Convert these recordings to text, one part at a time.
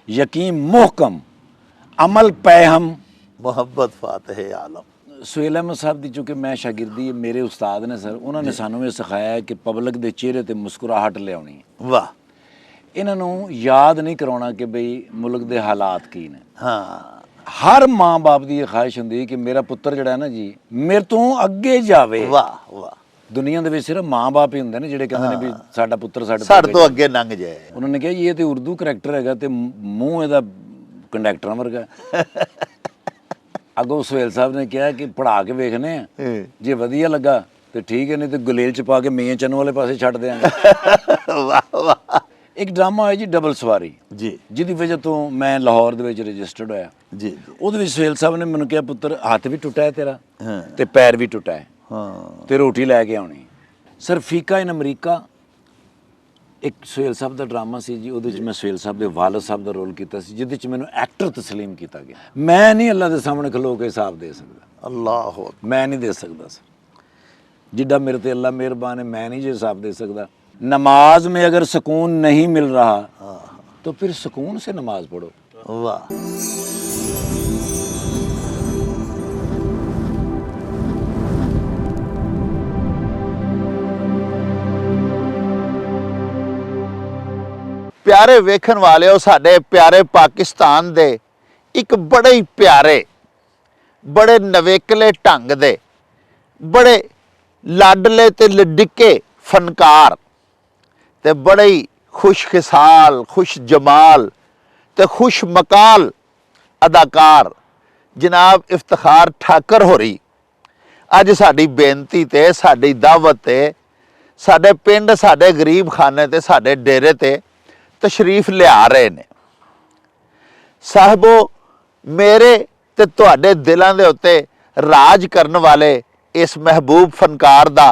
यकीन मुहकम अमल पै हम ਮੁਹੱਬਤ ਫਾਤਿਹ ਆਲਮ। ਸੁਹੇਲ ਅਹਿਮਦ ਸਾਹਿਬ ਦੀ ਚूँकि मैं शागिर्दी मेरे उस्ताद ने सर उन्होंने सानू ये सिखाया कि पब्लिक के चेहरे ते मुस्कुराहट लियानी वाह। इन्हां नूं याद नहीं कराउणा कि बई मुल्क दे हालात की ने। हाँ हर माँ बाप की ये ख्वाहिश हुंदी कि मेरा पुत्र जिहड़ा है ना जी मेरे तो अगे जावे। वाह वाह। दुनिया दे विच सिर्फ माँ बाप ही हुंदे ने जिहड़े कहंदे ने भी साडा पुत्र ਸਾਡੇ ਤੋਂ ਅੱਗੇ ਲੰਘ ਜਾਏ। उन्होंने कहा ये तो उर्दू करैक्टर हैगा ते मूँह इहदा कंडक्टरां वर्गा। अगों सुहेल साहब ने कहा कि पढ़ा के वेखने जे वधिया लगा तो ठीक है नहीं तो गुलेल च पा के मेन चन्नू वाले पासे छड्ड देंगे। वाह वाह। एक ड्रामा होया जी डबल सवारी जी जिहदी वजह तो मैं लाहौर दे विच रजिस्टर्ड होया। जी ਉਹਦੇ ਵਿੱਚ ਸੁਹੇਲ ਸਾਹਿਬ ਨੇ ਮੈਨੂੰ ਕਿਹਾ ਪੁੱਤਰ ਹੱਥ ਵੀ ਟੁੱਟਾ ਹੈ ਤੇਰਾ ਤੇ ਪੈਰ ਵੀ ਟੁੱਟਾ ਹੈ ਤੇ ਰੋਟੀ ਲੈ ਕੇ ਆਉਣੀ। ਸਰ ਫੀਕਾ ਇਨ ਅਮਰੀਕਾ ਇੱਕ ਸੁਹੇਲ ਸਾਹਿਬ ਦਾ ਡਰਾਮਾ ਸੀ ਜੀ ਉਹਦੇ ਵਿੱਚ ਮੈਂ ਸੁਹੇਲ ਸਾਹਿਬ ਦੇ ਵਾਲਦ ਸਾਹਿਬ ਦਾ ਰੋਲ ਕੀਤਾ ਸੀ ਜਿਹਦੇ ਵਿੱਚ ਮੈਨੂੰ ਐਕਟਰ ਤਸਲੀਮ ਕੀਤਾ ਗਿਆ। ਮੈਂ ਨਹੀਂ ਅੱਲਾ ਦੇ ਸਾਹਮਣੇ ਖਲੋ ਕੇ ਹਿਸਾਬ ਦੇ ਸਕਦਾ। ਅੱਲਾਹ ਮੈਂ ਨਹੀਂ ਦੇ ਸਕਦਾ ਸਰ जिड्डा मेरे ते अल्लाह मेहरबान है मैं नहीं जो हिसाब दे सकता। नमाज में अगर सुकून नहीं मिल रहा तो फिर सुकून से नमाज पढ़ो। वाह। प्यारे वेखन वाले हो साडे प्यारे पाकिस्तान दे एक बड़े ही प्यारे बड़े नवेकले ढंग दे बड़े लाडले ते लडिके फनकार ते बड़े ही खुश खिसाल खुश जमाल ते खुश मकाल अदाकार जनाब इफ्तिखार ठाकर होरी अज साडी बेनती ते साडी दावत ते साडे पिंड साडे गरीब खाने ते साडे डेरे ते तशरीफ लिया रहे ने। साहिबो मेरे ते तुहाडे दिलां दे उत्ते राज करन वाले इस महबूब फनकार दा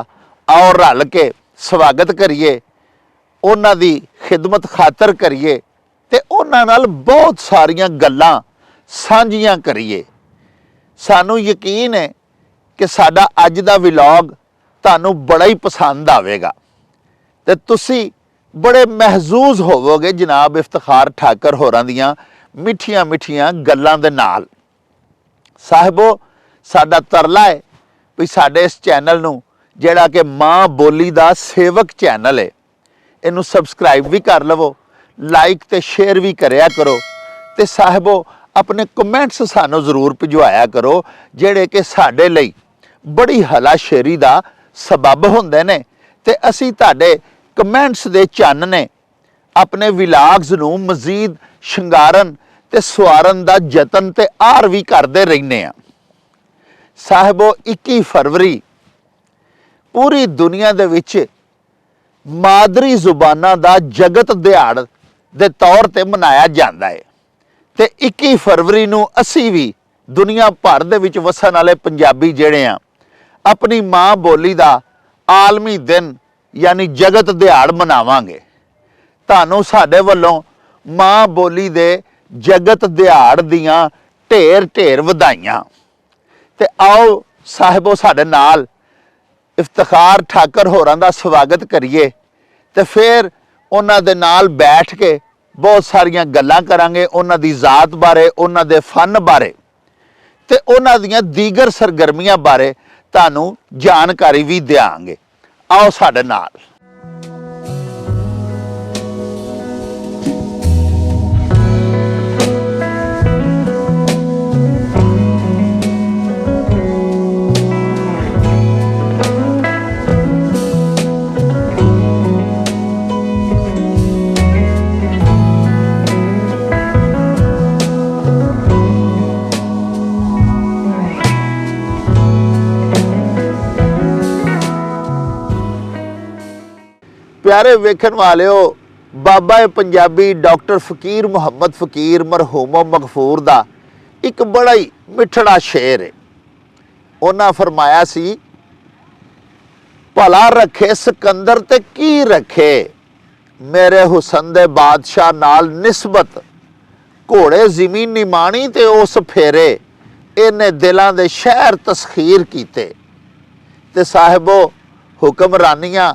आओ रल के स्वागत करिए उन्हां दी खिदमत खातर करिए ते उन्हां नाल बहुत सारियां गल्लां सांझियां करिए। सानू यकीन है कि साडा अज दा व्लॉग तुहानू बड़ा ही पसंद आवेगा ते तुसी बड़े महजूज होवोगे जनाब इफ्तिखार ठाकर होरां दियां मिठियां मिठियां गल्लां दे नाल। साहिबो साडा तरला है भी साडे इस चैनल नू जिहड़ा कि माँ बोली दा सेवक चैनल है इनू सबसक्राइब भी कर लवो लाइक ते शेयर भी करया करो ते साहिबो अपने कमेंट्स सानू जरूर भिजवाया करो जिहड़े कि साडे लई बड़ी हलाशेरी दा सबब हुंदे ने ते असी तुहाडे कमेंट्स दे चन्न ने अपने विलाग्स नू मजीद शंगारन ते सवारन दा जतन ते आर भी करदे रहने आ। साहिबो 21 फरवरी पूरी दुनिया दे विच मादरी जुबानां दा जगत दिहाड़ दे तौर ते मनाया जाता है ते 21 फरवरी नू असी भी दुनिया भर दे विच वसन वाले पंजाबी जिहड़े आ अपनी माँ बोली दा आलमी दिन यानी जगत दिहाड़ मनावांगे। तुहानू साडे वल्लों माँ बोली दे जगत दिहाड़ दियां ढेर ढेर वधाइयां। ते आओ साहिबो साडे नाल इफ्तिखार ठाकर होरां दा स्वागत करिए ते फिर उन्हां दे नाल बैठ के बहुत सारियां गल्लां करांगे उन्हां दी जात बारे उन्हां दे फन बारे ते उन्हां दियां दीगर सरगर्मियां बारे तुहानू जानकारी भी देंगे। आओ साडे नाल। प्यारे वेखन वाले हो बाबा पंजाबी डॉक्टर फकीर मुहम्मद फकीर मरहूमो मगफूर दा एक बड़ा ही मिठड़ा शेर है। उन्हां फरमाया सी भला रखे सिकंदर ते की रखे मेरे हुसन दे बादशाह नाल निस्बत घोड़े ज़मीन निमाणी ते उस फेरे इन्ने दिलां दे शहर तस्खीर कीते ते साहिबो हुक्मरानियां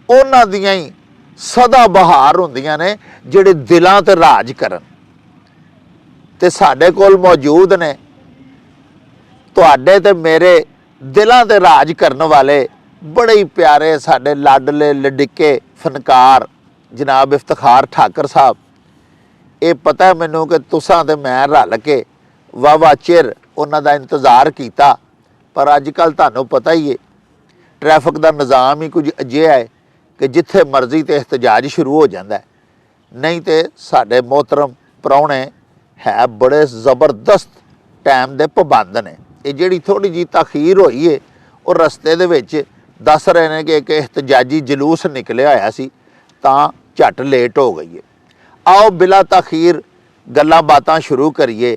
उन्हां दियां ही सदा बहार हुंदियां ने जिहड़े दिलां ते राज करन। ਤੇ ਸਾਡੇ ਕੋਲ ਮੌਜੂਦ ਨੇ ਤੁਹਾਡੇ ਤੇ ਮੇਰੇ ਦਿਲਾਂ ਤੇ ਰਾਜ ਕਰਨ ਵਾਲੇ ਬੜੇ ਹੀ ਪਿਆਰੇ ਸਾਡੇ ਲਾਡਲੇ ਲਡਿੱਕੇ ਫਨਕਾਰ ਜਨਾਬ ਇਫਤਖਾਰ ਠਾਕਰ ਸਾਹਿਬ। ਇਹ ਪਤਾ ਮੈਨੂੰ ਕਿ ਤੁਸਾਂ ਤੇ ਮੈਂ ਰਲ ਕੇ ਵਾਵਾ ਚਿਰ ਉਹਨਾਂ ਦਾ ਇੰਤਜ਼ਾਰ ਕੀਤਾ, ਪਰ ਅੱਜ ਕੱਲ੍ਹ ਤੁਹਾਨੂੰ ਪਤਾ ਹੀ ਹੈ ਟ੍ਰੈਫਿਕ ਦਾ ਨਿਜ਼ਾਮ ਹੀ ਕੁਝ ਅਜਿਹਾ ਹੈ ਕਿ ਜਿੱਥੇ ਮਰਜ਼ੀ ਤੇ ਇhtਜਾਜ ਸ਼ੁਰੂ ਹੋ ਜਾਂਦਾ ਹੈ। ਨਹੀਂ ਤੇ ਸਾਡੇ ਮੋਹਤਰਮ ਪ੍ਰਾਹੁਣੇ ਹੈ ਬੜੇ ਜ਼ਬਰਦਸਤ ਟਾਈਮ ਦੇ ਪਾਬੰਦ ਨੇ। ਇਹ ਜਿਹੜੀ ਥੋੜੀ ਜਿਹੀ ਤਖੀਰ ਹੋਈ ਹੈ ਉਹ ਰਸਤੇ ਦੇ ਵਿੱਚ ਦੱਸ ਰਹੇ ਨੇ ਕਿ ਇੱਕ ਇhtਜਾਜੀ ਜਲੂਸ ਨਿਕਲਿਆ ਹੋਇਆ ਸੀ ਤਾਂ ਝੱਟ ਲੇਟ ਹੋ ਗਈ ਹੈ। ਆਓ ਬਿਲਾ ਤਖੀਰ ਗੱਲਾਂ ਬਾਤਾਂ ਸ਼ੁਰੂ ਕਰੀਏ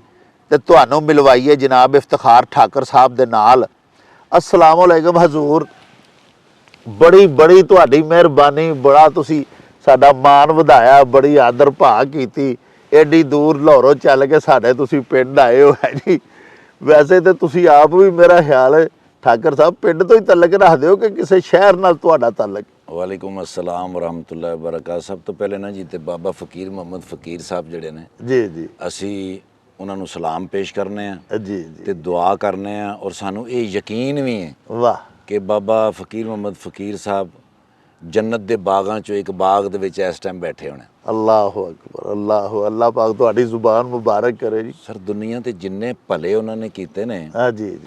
ਤੇ ਤੁਹਾਨੂੰ ਮਿਲਵਾਈਏ ਜਨਾਬ ਇਫਤਖਾਰ ਠਾਕਰ ਸਾਹਿਬ ਦੇ ਨਾਲ। अस्सलाम वालेकुम हजूर, बड़ी ਤੁਹਾਡੀ ਮਿਹਰਬਾਨੀ, ਬੜਾ ਤੁਸੀਂ ਸਾਡਾ ਮਾਣ ਵਧਾਇਆ, ਬੜੀ ਆਦਰ ਭਾ ਕੀਤੀ, ਐਡੀ ਦੂਰ ਲਾਹੌਰੋਂ ਚੱਲ ਕੇ ਸਾਡੇ ਤੁਸੀਂ ਪਿੰਡ ਆਏ ਹੋ ਹੈ ਜੀ। ਵੈਸੇ ਤੇ ਤੁਸੀਂ ਆਪ ਵੀ ਮੇਰਾ ਖਿਆਲ ਹੈ ਠਾਕਰ ਸਾਹਿਬ ਪਿੰਡ ਤੋਂ ਹੀ ਤਲਕ ਰੱਖਦੇ ਹੋ ਕਿ ਕਿਸੇ ਸ਼ਹਿਰ ਨਾਲ ਤੁਹਾਡਾ ਤਲਕ? ਵਾਲੇਕੁਮ अस्सलाम ਵਰਹਿਮਤੁਲਾਹ ਵਬਰਕਾਤ। ਸਭ ਤੋਂ ਪਹਿਲੇ ਨਾ ਜੀ ਤੇ ਬਾਬਾ ਫਕੀਰ ਮੁਹੰਮਦ ਫਕੀਰ ਸਾਹਿਬ ਜਿਹੜੇ ਨੇ ਜੀ ਅਸੀਂ ਉਹਨਾਂ ਨੂੰ ਸਲਾਮ ਪੇਸ਼ ਕਰਨੇ ਆ ਜੀ ਤੇ ਦੁਆ ਕਰਨੇ ਆ। ਔਰ ਸਾਨੂੰ ਇਹ ਯਕੀਨ ਵੀ ਹੈ ਵਾਹ ਕਿ ਬਾਬਾ ਫਕੀਰ ਮੁਹੰਮਦ ਫਕੀਰ ਸਾਹਿਬ ਜੰਨਤ ਦੇ ਬਾਗਾਂ ਚੋਂ ਇੱਕ ਬਾਗ ਦੇ ਵਿੱਚ ਇਸ ਟਾਈਮ ਬੈਠੇ ਹੋਣੇ। ਅੱਲਾਹੁ ਅਕਬਰ, ਅੱਲਾਹ ਪਾਕ ਤੁਹਾਡੀ ਜ਼ੁਬਾਨ ਮੁਬਾਰਕ ਕਰੇ ਜੀ। ਸਰ ਦੁਨੀਆ ਤੇ ਜਿੰਨੇ ਭਲੇ ਉਹਨਾਂ ਨੇ ਕੀਤੇ ਨੇ, ਹਾਂ ਜੀ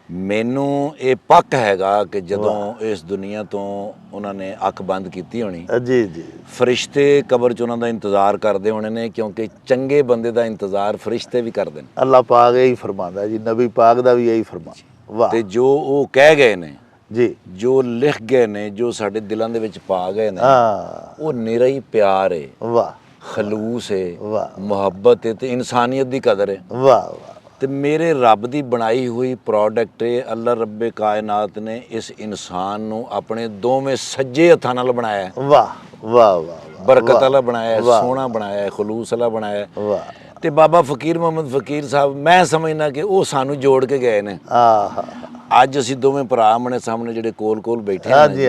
ਮੈਨੂੰ ਇਹ ਪੱਕ ਹੈਗਾ ਕਿ ਜਦੋਂ ਇਸ ਦੁਨੀਆ ਤੋਂ ਉਹਨਾਂ ਨੇ ਅੱਖ ਬੰਦ ਕੀਤੀ ਹੋਣੀ, ਜੀ ਫਰਿਸ਼ਤੇ ਕਬਰ 'ਚ ਉਹਨਾਂ ਦਾ ਇੰਤਜ਼ਾਰ ਕਰਦੇ ਹੋਣੇ ਨੇ, ਕਿਉਂਕਿ ਚੰਗੇ ਬੰਦੇ ਦਾ ਇੰਤਜ਼ਾਰ ਫਰਿਸ਼ਤੇ ਵੀ ਕਰਦੇ ਨੇ। ਅੱਲਾਹ ਪਾਕ ਇਹੀ ਫਰਮਾਉਂਦਾ ਜੀ, ਨਬੀ ਪਾਕ ਦਾ ਵੀ ਇਹੀ ਫਰਮਾਨ। ਵਾਹ। ਤੇ ਜੋ ਉਹ ਕਹਿ ਗਏ ਨੇ ਜੀ, ਜੋ ਲਿਖ ਗਏ ਨੇ, ਜੋ ਸਾਡੇ ਦਿਲਾਂ ਦੇ ਵਿੱਚ ਪਾ ਗਏ ਨੇ, ਉਹ ਨਿਰਾ ਹੀ ਪਿਆਰ ਹੈ, ਵਾਹ, ਖਲੂਸ ਹੈ, ਵਾਹ, ਮੁਹੱਬਤ ਹੈ ਤੇ ਇਨਸਾਨੀਅਤ ਦੀ ਕਦਰ ਹੈ। ਵਾਹ ਤੇ ਮੇਰੇ ਰੱਬ ਦੀ ਬਣਾਈ ਹੋਈ ਪ੍ਰੋਡਕਟ ਹੈ। ਅੱਲਾ ਰੱਬੇ ਕਾਇਨਾਤ ਨੇ ਇਸ ਇਨਸਾਨ ਨੂੰ ਆਪਣੇ ਦੋਵੇਂ ਸੱਜੇ ਹੱਥਾਂ ਨਾਲ ਬਣਾਇਆ ਹੈ। ਵਾਹ ਬਰਕਤ ਵਾਲਾ ਬਣਾਇਆ ਹੈ, ਸੋਹਣਾ ਬਣਾਇਆ ਹੈ, ਖਲੂਸ ਵਾਲਾ ਬਣਾਇਆ ਹੈ। ਵਾਹ। ਤੇ ਬਾਬਾ ਫਕੀਰ ਮੁਹੰਮਦ ਫਕੀਰ ਸਾਹਿਬ, ਮੈਂ ਸਮਝਦਾ ਕਿ ਉਹ ਸਾਨੂੰ ਜੋੜ ਕੇ ਗਏ ਨੇ। ਅੱਜ ਅਸੀਂ ਦੋਵੇਂ ਭਰਾ ਆਪਣੇ ਸਾਹਮਣੇ ਜਿਹੜੇ ਕੋਲ ਬੈਠੇ ਹਾਂ ਜੀ,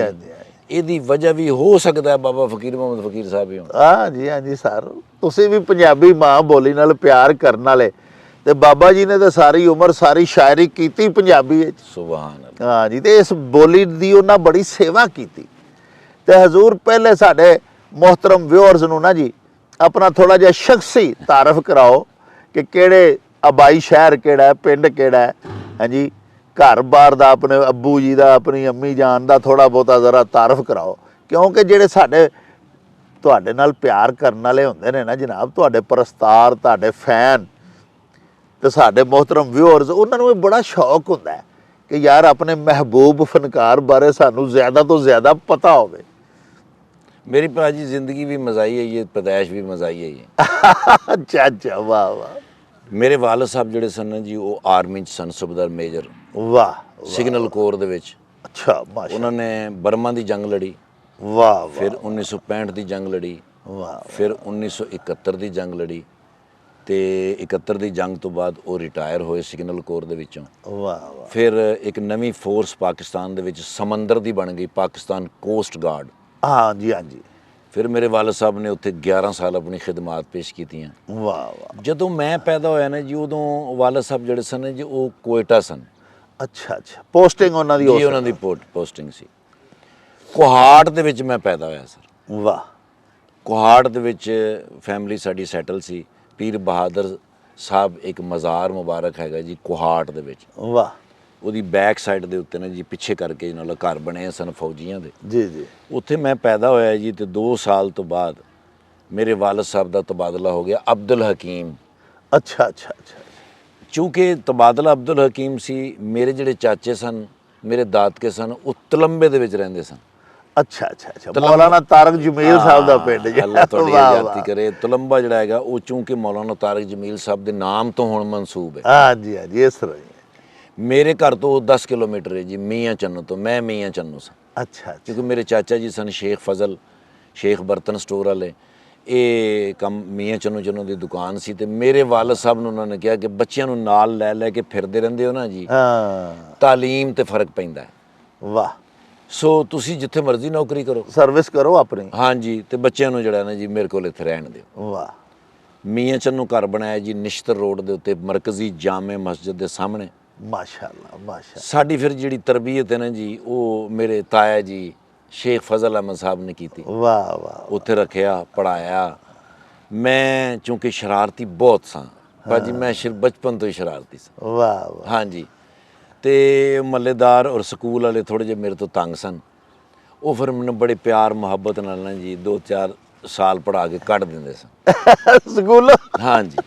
ਇਹਦੀ ਵਜ੍ਹਾ ਵੀ ਹੋ ਸਕਦਾ ਹੈ ਬਾਬਾ ਫਕੀਰ ਮੁਹੰਮਦ ਫਕੀਰ ਸਾਹਿਬ ਹੀ ਹੋਣ। ਹਾਂਜੀ ਸਰ, ਤੁਸੀਂ ਵੀ ਪੰਜਾਬੀ ਮਾਂ ਬੋਲੀ ਨਾਲ ਪਿਆਰ ਕਰਨ ਵਾਲੇ, ਤੇ ਬਾਬਾ ਜੀ ਨੇ ਤਾਂ ਸਾਰੀ ਉਮਰ ਸਾਰੀ ਸ਼ਾਇਰੀ ਕੀਤੀ ਪੰਜਾਬੀ ਵਿੱਚ। ਸੁਭਾਨ ਅੱਲਾਹ। ਹਾਂ ਜੀ, ਤੇ ਇਸ ਬੋਲੀ ਦੀ ਉਹਨਾਂ ਬੜੀ ਸੇਵਾ ਕੀਤੀ। ਤੇ ਹਜ਼ੂਰ ਪਹਿਲੇ ਸਾਡੇ ਮੁਹਤਰਮ ਵਿਊਅਰਸ ਨੂੰ ਨਾ ਜੀ ਆਪਣਾ ਥੋੜਾ ਜਿਹਾ ਸ਼ਖਸੀ ਤਾਰਫ ਕਰਾਓ ਕਿ ਕਿਹੜੇ ਆਬਾਈ ਸ਼ਹਿਰ ਕਿਹੜਾ ਹੈ, ਪਿੰਡ ਕਿਹੜਾ ਹੈ। ਹਾਂਜੀ, ਘਰ-ਬਾਰ ਦਾ, ਆਪਣੇ ਅੱਬੂ ਜੀ ਦਾ, ਆਪਣੀ ਅੰਮੀ ਜਾਨ ਦਾ ਥੋੜਾ ਬਹੁਤਾ ਜ਼ਰਾ ਤਾਰਫ ਕਰਾਓ, ਕਿਉਂਕਿ ਜਿਹੜੇ ਸਾਡੇ ਤੁਹਾਡੇ ਨਾਲ ਪਿਆਰ ਕਰਨ ਵਾਲੇ ਹੁੰਦੇ ਨੇ ਨਾ ਜਨਾਬ, ਤੁਹਾਡੇ ਪਰਸਤਾਰ, ਤੁਹਾਡੇ ਫੈਨ ਤੇ ਸਾਡੇ ਮੁਹਤਰਮ ਵਿਊਅਰਸ, ਉਹਨਾਂ ਨੂੰ ਇਹ ਬੜਾ ਸ਼ੌਕ ਹੁੰਦਾ ਹੈ ਕਿ ਯਾਰ ਆਪਣੇ ਮਹਿਬੂਬ ਫਨਕਾਰ ਬਾਰੇ ਸਾਨੂੰ ਜ਼ਿਆਦਾ ਤੋਂ ਜ਼ਿਆਦਾ ਪਤਾ ਹੋਵੇ। ਮੇਰੀ ਭਾਜੀ ਜ਼ਿੰਦਗੀ ਵੀ ਮਜ਼ਾਈ ਹੈ, ਇਹ ਪੈਦਾਇਸ਼ ਵੀ ਮਜ਼ਾਈ ਹੈ। ਅੱਛਾ, ਵਾਹ। ਮੇਰੇ ਵਾਲਦ ਸਾਹਿਬ ਜਿਹੜੇ ਸਨ ਜੀ, ਉਹ ਆਰਮੀ 'ਚ ਸਨ, ਸੁਬੇਦਾਰ ਮੇਜਰ। ਵਾਹ। ਸਿਗਨਲ ਕੋਰ ਦੇ ਵਿੱਚ। ਅੱਛਾ, ਮਾਸ਼ਾ। ਉਹਨਾਂ ਨੇ ਬਰਮਾ ਦੀ ਜੰਗ ਲੜੀ। ਵਾਹ। ਫਿਰ 1965 ਦੀ ਜੰਗ ਲੜੀ। ਵਾਹ। ਫਿਰ 1971 ਦੀ ਜੰਗ ਲੜੀ ਤੇ 71 ਦੀ ਜੰਗ ਤੋਂ ਬਾਅਦ ਉਹ ਰਿਟਾਇਰ ਹੋਏ ਸਿਗਨਲ ਕੋਰ ਦੇ ਵਿੱਚੋਂ। ਵਾਹ। ਫਿਰ ਇੱਕ ਨਵੀਂ ਫੋਰਸ ਪਾਕਿਸਤਾਨ ਦੇ ਵਿੱਚ ਸਮੁੰਦਰ ਦੀ ਬਣ ਗਈ, ਪਾਕਿਸਤਾਨ ਕੋਸਟ ਗਾਰਡ। ਹਾਂਜੀ। ਫਿਰ ਮੇਰੇ ਵਾਲਦ ਸਾਹਿਬ ਨੇ ਉੱਥੇ 11 ਸਾਲ ਆਪਣੀ ਖਿਦਮਾਤ ਪੇਸ਼ ਕੀਤੀਆਂ। ਵਾਹ। ਜਦੋਂ ਮੈਂ ਪੈਦਾ ਹੋਇਆ ਨਾ ਜੀ, ਉਦੋਂ ਵਾਲਦ ਸਾਹਿਬ ਜਿਹੜੇ ਸਨ ਜੀ, ਉਹ ਕੋਇਟਾ ਸਨ। ਅੱਛਾ, ਪੋਸਟਿੰਗ ਉਹਨਾਂ ਦੀ? ਜੀ, ਉਹਨਾਂ ਦੀ ਪੋਸਟਿੰਗ ਸੀ। ਕੋਹਾਟ ਦੇ ਵਿੱਚ ਮੈਂ ਪੈਦਾ ਹੋਇਆ ਸਰ। ਵਾਹ। ਕੋਹਾਟ ਦੇ ਵਿੱਚ ਫੈਮਿਲੀ ਸਾਡੀ ਸੈਟਲ ਸੀ। ਪੀਰ ਬਹਾਦਰ ਸਾਹਿਬ ਇੱਕ ਮਜ਼ਾਰ ਮੁਬਾਰਕ ਹੈਗਾ ਜੀ ਕੋਹਾਟ ਦੇ ਵਿੱਚ। ਵਾਹ। ਉਹਦੀ ਬੈਕ ਸਾਈਡ ਦੇ ਉੱਤੇ ਨਾ ਜੀ ਪਿੱਛੇ ਕਰਕੇ ਨਾਲ ਘਰ ਬਣੇ ਸਨ ਫੌਜੀਆਂ ਦੇ। ਜੀ। ਉੱਥੇ ਮੈਂ ਪੈਦਾ ਹੋਇਆ ਜੀ। ਤੇ 2 ਸਾਲ ਤੋਂ ਬਾਅਦ ਮੇਰੇ ਵਾਲਦ ਸਾਹਿਬ ਦਾ ਤਬਾਦਲਾ ਹੋ ਗਿਆ ਅਬਦੁਲ ਹਕੀਮ। ਅੱਛਾ। ਚੂँਕਿ ਤਬਾਦਲਾ ਅਬਦੁਲ ਹਕੀਮ ਸੀ, ਮੇਰੇ ਜਿਹੜੇ ਚਾਚੇ ਸਨ, ਮੇਰੇ ਦਾਦਕੇ ਸਨ, ਉਹ ਤਲੰਬੇ ਦੇ ਵਿੱਚ ਰਹਿੰਦੇ ਸਨ। ਅੱਛਾ। ਮੌਲਾਨਾ ਤਾਰਕ ਜਮੀਲ ਸਾਹਿਬ ਦਾ ਪਿੰਡ ਜੀ। ਅੱਲਾਹ ਤੁਹਾਡੀ ਇਜਾਜ਼ਤ ਕਰੇ। ਤਲੰਬਾ ਜਿਹੜਾ ਹੈਗਾ ਉਹ ਚੂँਕਿ ਮੌਲਾਨਾ ਤਾਰਕ ਜਮੀਲ ਸਾਹਿਬ ਦੇ ਨਾਮ ਤੋਂ ਹੁਣ ਮਨਸੂਬ ਹੈ। ਹਾਂਜੀ, ਇਸ ਤਰ੍ਹਾਂ ਹੀ। ਮੇਰੇ ਘਰ ਤੋਂ 10 ਕਿਲੋਮੀਟਰ ਹੈ ਜੀ, ਮੀਆਂ ਚੰਨੂ ਤੋਂ। ਮੈਂ ਮੀਆਂ ਚੰਨੂ ਸਾਂ। ਅੱਛਾ। ਕਿਉਂਕਿ ਮੇਰੇ ਚਾਚਾ ਜੀ ਸਨ ਸ਼ੇਖ ਫਜ਼ਲ, ਸ਼ੇਖ ਬਰਤਨ ਸਟੋਰ ਵਾਲੇ। ਇਹ ਕੰਮ ਮੀਆਂ ਚੰਨੂ ਦੀ ਦੁਕਾਨ ਸੀ। ਤੇ ਮੇਰੇ ਵਾਲਦ ਸਾਹਿਬ ਨੂੰ ਉਹਨਾਂ ਨੇ ਕਿਹਾ ਕਿ ਬੱਚਿਆਂ ਨੂੰ ਨਾਲ ਲੈ ਕੇ ਫਿਰਦੇ ਰਹਿੰਦੇ ਹੋ ਨਾ ਜੀ, ਤਾਲੀਮ ਤੇ ਫਰਕ ਪੈਂਦਾ ਹੈ। ਵਾਹ। ਸੋ ਤੁਸੀਂ ਜਿੱਥੇ ਮਰਜ਼ੀ ਨੌਕਰੀ ਕਰੋ, ਸਰਵਿਸ ਕਰੋ ਆਪਣੀ। ਹਾਂਜੀ, ਤੇ ਬੱਚਿਆਂ ਨੂੰ ਜਿਹੜਾ ਨਾ ਜੀ ਮੇਰੇ ਕੋਲ ਇੱਥੇ ਰਹਿਣ ਦਿਓ। ਵਾਹ। ਮੀਆਂ ਚੰਨੂ ਘਰ ਬਣਾਇਆ ਜੀ ਨਿਸ਼ਤਰ ਰੋਡ ਦੇ ਉੱਤੇ ਮਰਕਜ਼ੀ ਜਾਮੇ ਮਸਜਿਦ ਦੇ ਸਾਹਮਣੇ। ਮਾਸ਼ਾਅੱਲਾ ਮਾਸ਼ਾਅੱਲਾ। ਸਾਡੀ ਫਿਰ ਜਿਹੜੀ ਤਰਬੀਅਤ ਹੈ ਨਾ ਜੀ ਉਹ ਮੇਰੇ ਤਾਇਆ ਜੀ ਸ਼ੇਖ ਫਜ਼ਲ ਅਹਿਮਦ ਸਾਹਿਬ ਨੇ ਕੀਤੀ। ਵਾਹ ਵਾਹ। ਉੱਥੇ ਰੱਖਿਆ, ਪੜਾਇਆ। ਮੈਂ ਚੂੰਕਿ ਸ਼ਰਾਰਤੀ ਬਹੁਤ ਸਾਂ ਭਾਜੀ, ਮੈਂ ਬਚਪਨ ਤੋਂ ਹੀ ਸ਼ਰਾਰਤੀ ਸਾਂ। ਵਾਹ ਵਾਹ। ਹਾਂਜੀ, ਤੇ ਮਹੱਲੇਦਾਰ ਔਰ ਸਕੂਲ ਵਾਲੇ ਥੋੜੇ ਜਿਹੇ ਮੇਰੇ ਤੋਂ ਤੰਗ ਸਨ। ਉਹ ਫਿਰ ਮੈਨੂੰ ਬੜੇ ਪਿਆਰ ਮੁਹੱਬਤ ਨਾਲ ਨਾ ਜੀ 2-4 ਸਾਲ ਪੜਾ ਕੇ ਕੱਢ ਦਿੰਦੇ ਸਨ ਸਕੂਲ। ਹਾਂਜੀ,